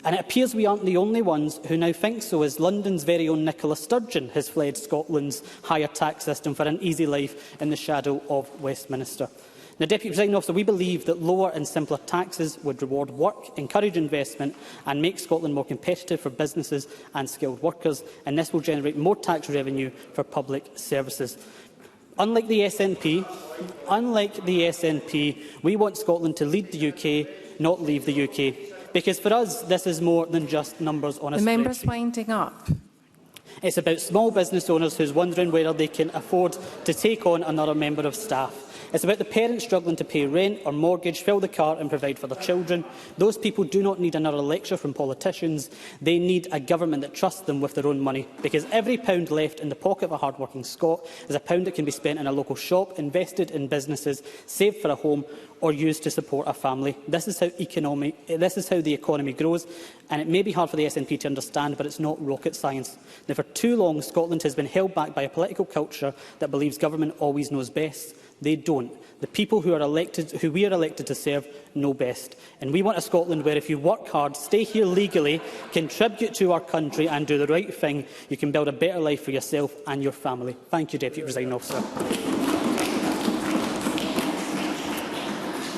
And it appears we aren't the only ones who now think so, as London's very own Nicola Sturgeon has fled Scotland's higher tax system for an easy life in the shadow of Westminster. Now, Deputy Presiding Officer, we believe that lower and simpler taxes would reward work, encourage investment and make Scotland more competitive for businesses and skilled workers, and this will generate more tax revenue for public services. Unlike the SNP, we want Scotland to lead the UK, not leave the UK. Because for us, this is more than just numbers on a spreadsheet. The member's winding up. It's about small business owners who's wondering whether they can afford to take on another member of staff. It's about the parents struggling to pay rent or mortgage, fill the car and provide for their children. Those people do not need another lecture from politicians. They need a government that trusts them with their own money. Because every pound left in the pocket of a hard-working Scot is a pound that can be spent in a local shop, invested in businesses, saved for a home or used to support a family. This is how the economy grows, and it may be hard for the SNP to understand, but it's not rocket science. Now, for too long, Scotland has been held back by a political culture that believes government always knows best. They don't. The people who we are elected to serve know best. And we want a Scotland where if you work hard, stay here legally, contribute to our country and do the right thing, you can build a better life for yourself and your family. Thank you, Deputy Presiding Officer.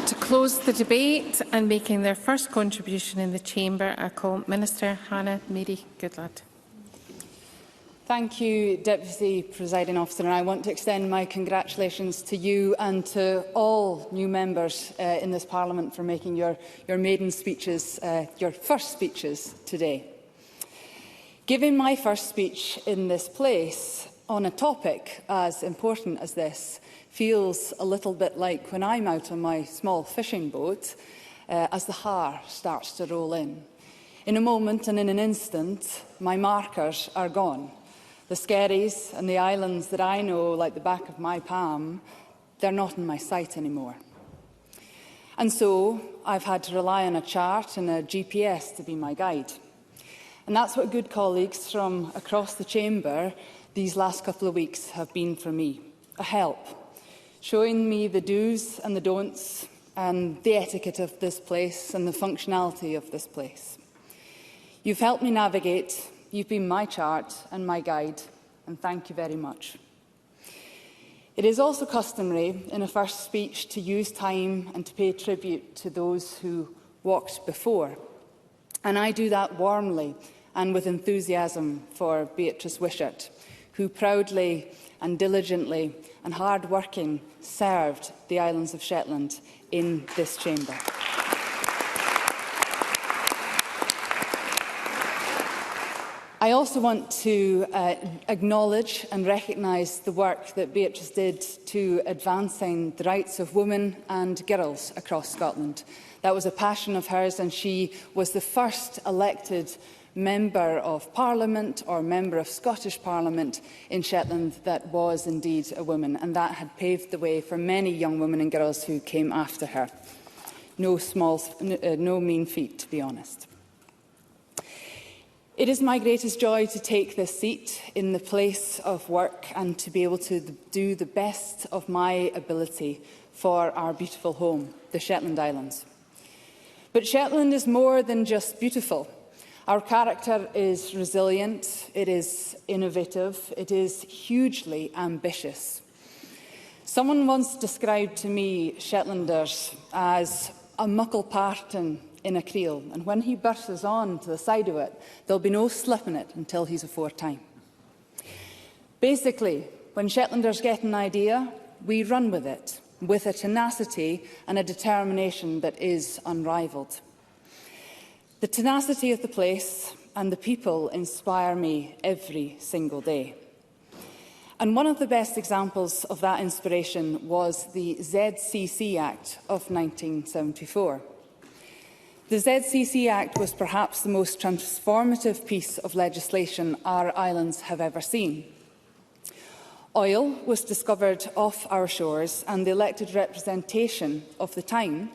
To close the debate and making their first contribution in the Chamber, I call Minister Hannah Mary Goodlad. Thank you, Deputy Presiding Officer, and I want to extend my congratulations to you and to all new members in this Parliament for making your maiden speeches, your first speeches today. Giving my first speech in this place on a topic as important as this feels a little bit like when I'm out on my small fishing boat as the haar starts to roll in. In a moment and in an instant, my markers are gone. The Skerries and the islands that I know like the back of my palm, they're not in my sight anymore. And so I've had to rely on a chart and a GPS to be my guide. And that's what good colleagues from across the chamber these last couple of weeks have been for me, a help, showing me the do's and the don'ts and the etiquette of this place and the functionality of this place. You've helped me navigate. You've been my chart and my guide, and thank you very much. It is also customary in a first speech to use time and to pay tribute to those who walked before. And I do that warmly and with enthusiasm for Beatrice Wishart, who proudly and diligently and hard-working served the islands of Shetland in this chamber. I also want to acknowledge and recognise the work that Beatrice did to advancing the rights of women and girls across Scotland. That was a passion of hers, and she was the first elected Member of Parliament or Member of Scottish Parliament in Shetland that was indeed a woman, and that had paved the way for many young women and girls who came after her. No mean feat, to be honest. It is my greatest joy to take this seat in the place of work and to be able to do the best of my ability for our beautiful home, the Shetland Islands. But Shetland is more than just beautiful. Our character is resilient, it is innovative, it is hugely ambitious. Someone once described to me Shetlanders as a muckle parton in a creel, and when he bursts on to the side of it, there'll be no slipping it until he's afore time. Basically, when Shetlanders get an idea, we run with it, with a tenacity and a determination that is unrivalled. The tenacity of the place and the people inspire me every single day. And one of the best examples of that inspiration was the ZCC Act of 1974. The ZCC Act was perhaps the most transformative piece of legislation our islands have ever seen. Oil was discovered off our shores, and the elected representation of the time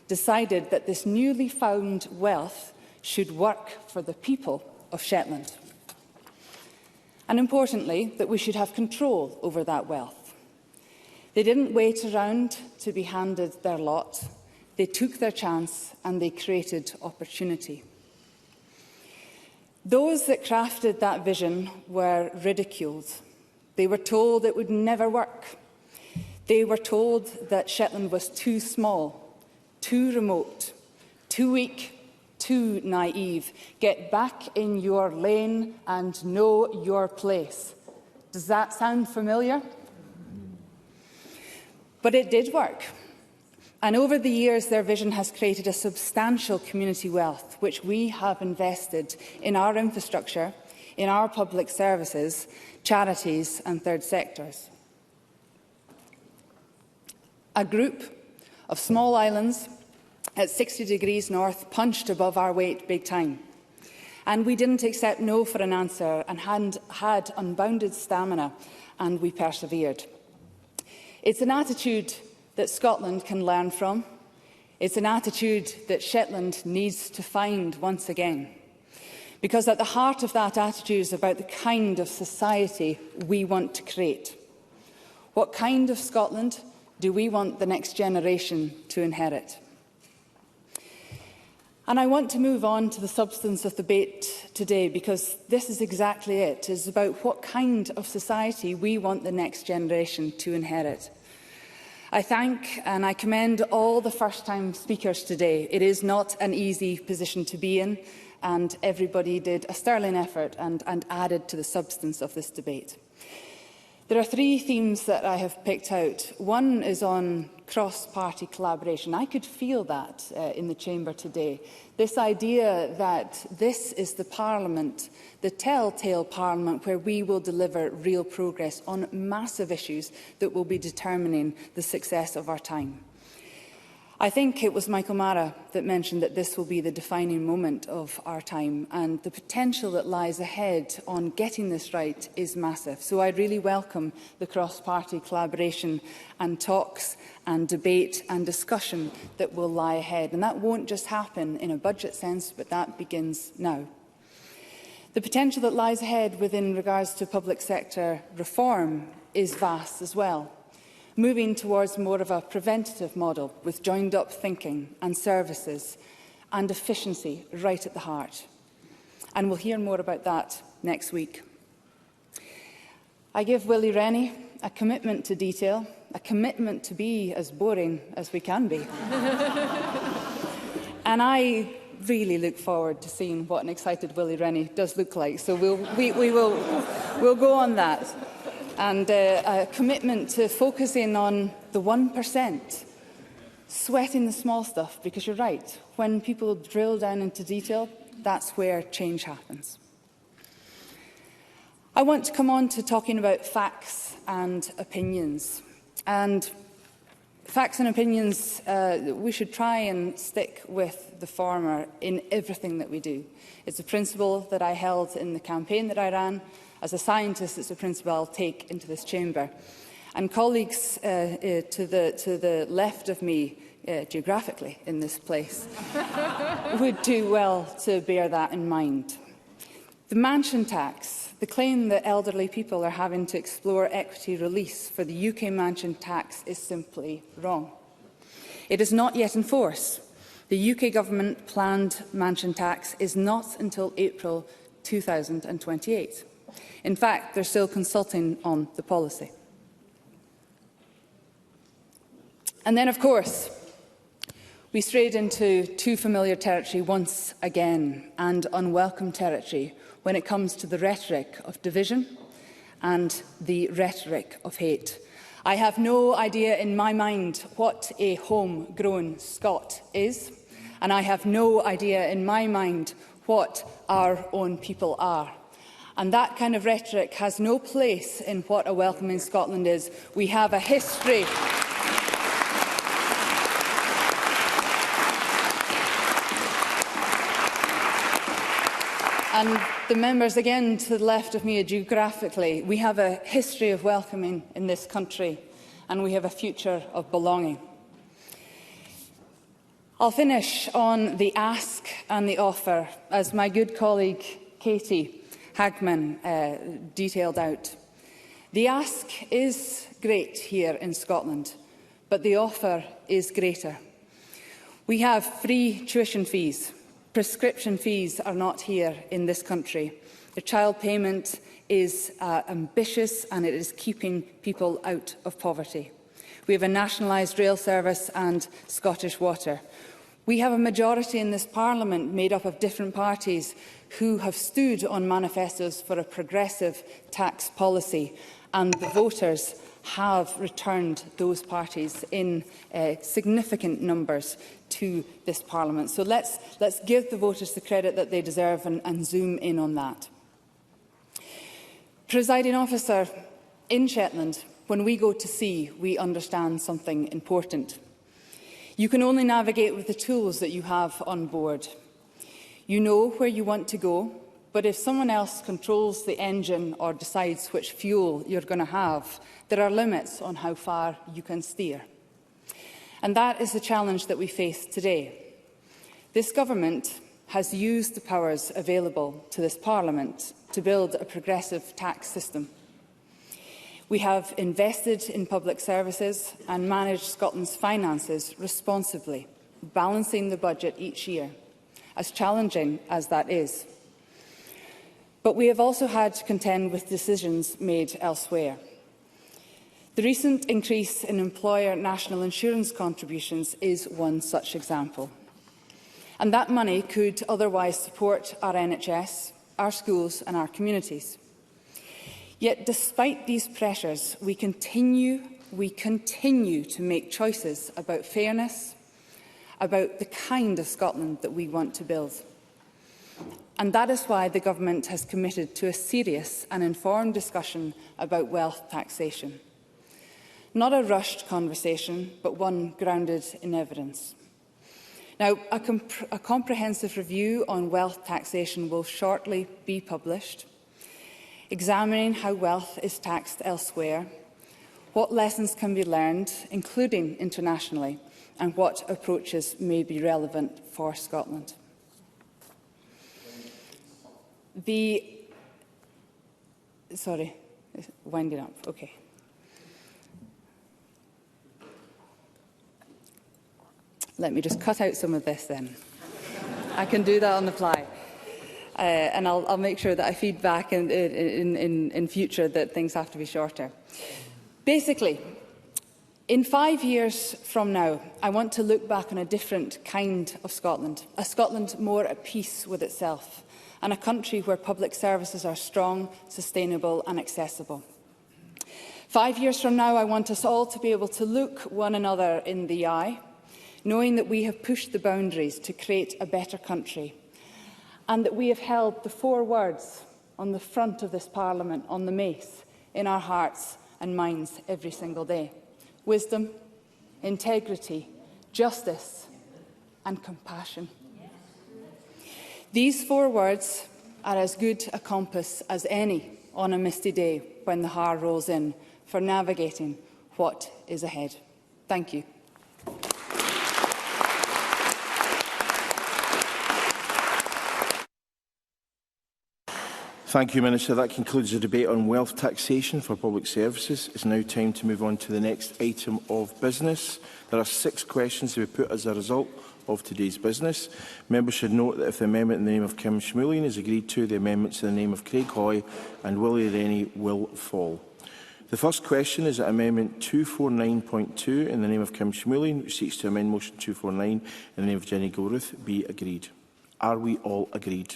decided that this newly found wealth should work for the people of Shetland. And importantly, that we should have control over that wealth. They didn't wait around to be handed their lot. They took their chance and they created opportunity. Those that crafted that vision were ridiculed. They were told it would never work. They were told that Shetland was too small, too remote, too weak, too naive. Get back in your lane and know your place. Does that sound familiar? But it did work. And over the years, their vision has created a substantial community wealth, which we have invested in our infrastructure, in our public services, charities and third sectors. A group of small islands at 60 degrees north punched above our weight big time. And we didn't accept no for an answer and had unbounded stamina, and we persevered. It's an attitude that Scotland can learn from. It's an attitude that Shetland needs to find once again. Because at the heart of that attitude is about the kind of society we want to create. What kind of Scotland do we want the next generation to inherit? And I want to move on to the substance of the debate today, because this is exactly it. It's about what kind of society we want the next generation to inherit. I thank and I commend all the first-time speakers today. It is not an easy position to be in, and everybody did a sterling effort and added to the substance of this debate. There are three themes that I have picked out. One is on cross-party collaboration. I could feel that in the chamber today. This idea that this is the Parliament, the telltale Parliament, where we will deliver real progress on massive issues that will be determining the success of our time. I think it was Michael Mara that mentioned that this will be the defining moment of our time, and the potential that lies ahead on getting this right is massive. So I really welcome the cross-party collaboration and talks and debate and discussion that will lie ahead. And that won't just happen in a budget sense, but that begins now. The potential that lies ahead within regards to public sector reform is vast as well. Moving towards more of a preventative model with joined-up thinking and services and efficiency right at the heart. And we'll hear more about that next week. I give Willie Rennie a commitment to detail, a commitment to be as boring as we can be. And I really look forward to seeing what an excited Willie Rennie does look like. So we'll go on that. And a commitment to focusing on the 1%, sweating the small stuff, because you're right, when people drill down into detail, that's where change happens. I want to come on to talking about facts and opinions. And facts and opinions, we should try and stick with the former in everything that we do. It's a principle that I held in the campaign that I ran. As a scientist, it's a principle I'll take into this chamber. And colleagues to the left of me, geographically in this place, would do well to bear that in mind. The mansion tax, the claim that elderly people are having to explore equity release for the UK mansion tax is simply wrong. It is not yet in force. The UK government planned mansion tax is not until April 2028. In fact, they're still consulting on the policy. And then, of course, we strayed into too familiar territory once again, and unwelcome territory when it comes to the rhetoric of division and the rhetoric of hate. I have no idea in my mind what a homegrown Scot is, and I have no idea in my mind what our own people are. And that kind of rhetoric has no place in what a welcoming Scotland is. We have a history. And the members, again, to the left of me, geographically, we have a history of welcoming in this country, and we have a future of belonging. I'll finish on the ask and the offer, as my good colleague Katie Hagman detailed out. The ask is great here in Scotland, but the offer is greater. We have free tuition fees. Prescription fees are not here in this country. The child payment is ambitious, and it is keeping people out of poverty. We have a nationalised rail service and Scottish Water. We have a majority in this Parliament made up of different parties who have stood on manifestos for a progressive tax policy, and the voters have returned those parties in significant numbers to this Parliament. So let's give the voters the credit that they deserve and zoom in on that. Presiding officer, in Shetland, when we go to sea, we understand something important. You can only navigate with the tools that you have on board. You know where you want to go, but if someone else controls the engine or decides which fuel you're going to have, there are limits on how far you can steer. And that is the challenge that we face today. This government has used the powers available to this Parliament to build a progressive tax system. We have invested in public services and managed Scotland's finances responsibly, balancing the budget each year, as challenging as that is. But we have also had to contend with decisions made elsewhere. The recent increase in employer national insurance contributions is one such example. And that money could otherwise support our NHS, our schools and our communities. Yet, despite these pressures, we continue to make choices about fairness, about the kind of Scotland that we want to build. And that is why the Government has committed to a serious and informed discussion about wealth taxation. Not a rushed conversation, but one grounded in evidence. Now, a comprehensive review on wealth taxation will shortly be published, examining how wealth is taxed elsewhere, what lessons can be learned, including internationally, and what approaches may be relevant for Scotland. Sorry, winding up. Okay. Let me just cut out some of this then. I can do that on the fly. And I'll make sure that I feed back in future that things have to be shorter. Basically, in 5 years from now, I want to look back on a different kind of Scotland, a Scotland more at peace with itself, and a country where public services are strong, sustainable and accessible. 5 years from now, I want us all to be able to look one another in the eye, knowing that we have pushed the boundaries to create a better country, and that we have held the 4 words on the front of this Parliament, on the mace, in our hearts and minds every single day: wisdom, integrity, justice and compassion. These 4 words are as good a compass as any on a misty day when the Har rolls in for navigating what is ahead. Thank you. Thank you, Minister. That concludes the debate on wealth taxation for public services. It's now time to move on to the next item of business. There are 6 questions to be put as a result of today's business. Members should note that if the amendment in the name of Kim Schmoulian is agreed to, the amendments in the name of Craig Hoy and Willie Rennie will fall. The first question is that Amendment 249.2 in the name of Kim Schmoulian, which seeks to amend Motion 249 in the name of Jenny Gilruth, be agreed. Are we all agreed?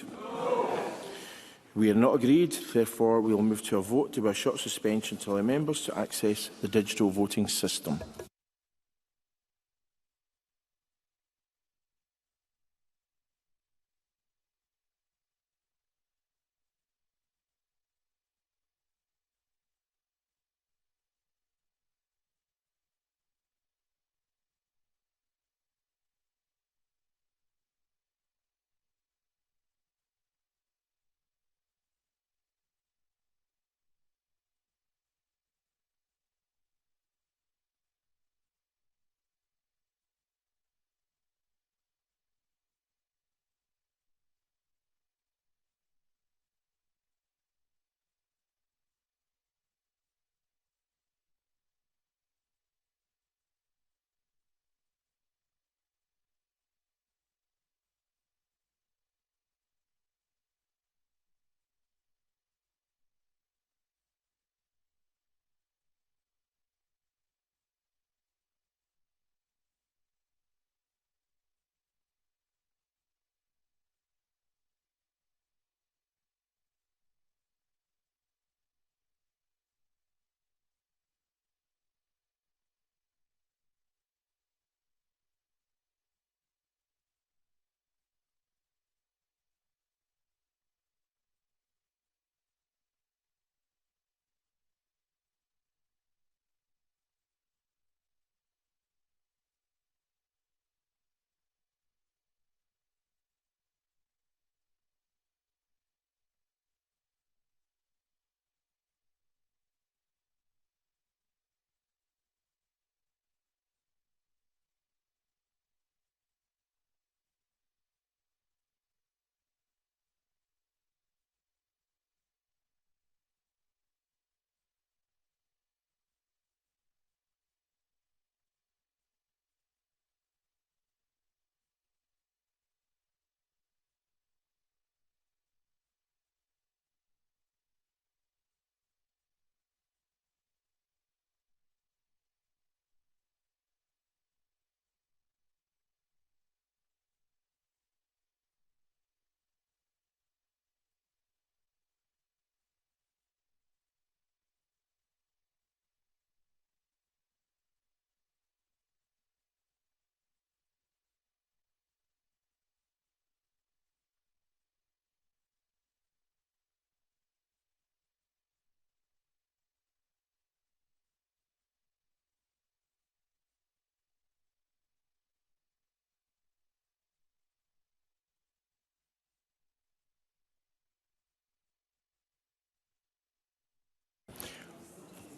We are not agreed, therefore we will move to a vote to be a short suspension to allow members to access the digital voting system.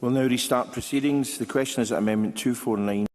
We'll now restart proceedings. The question is that Amendment 249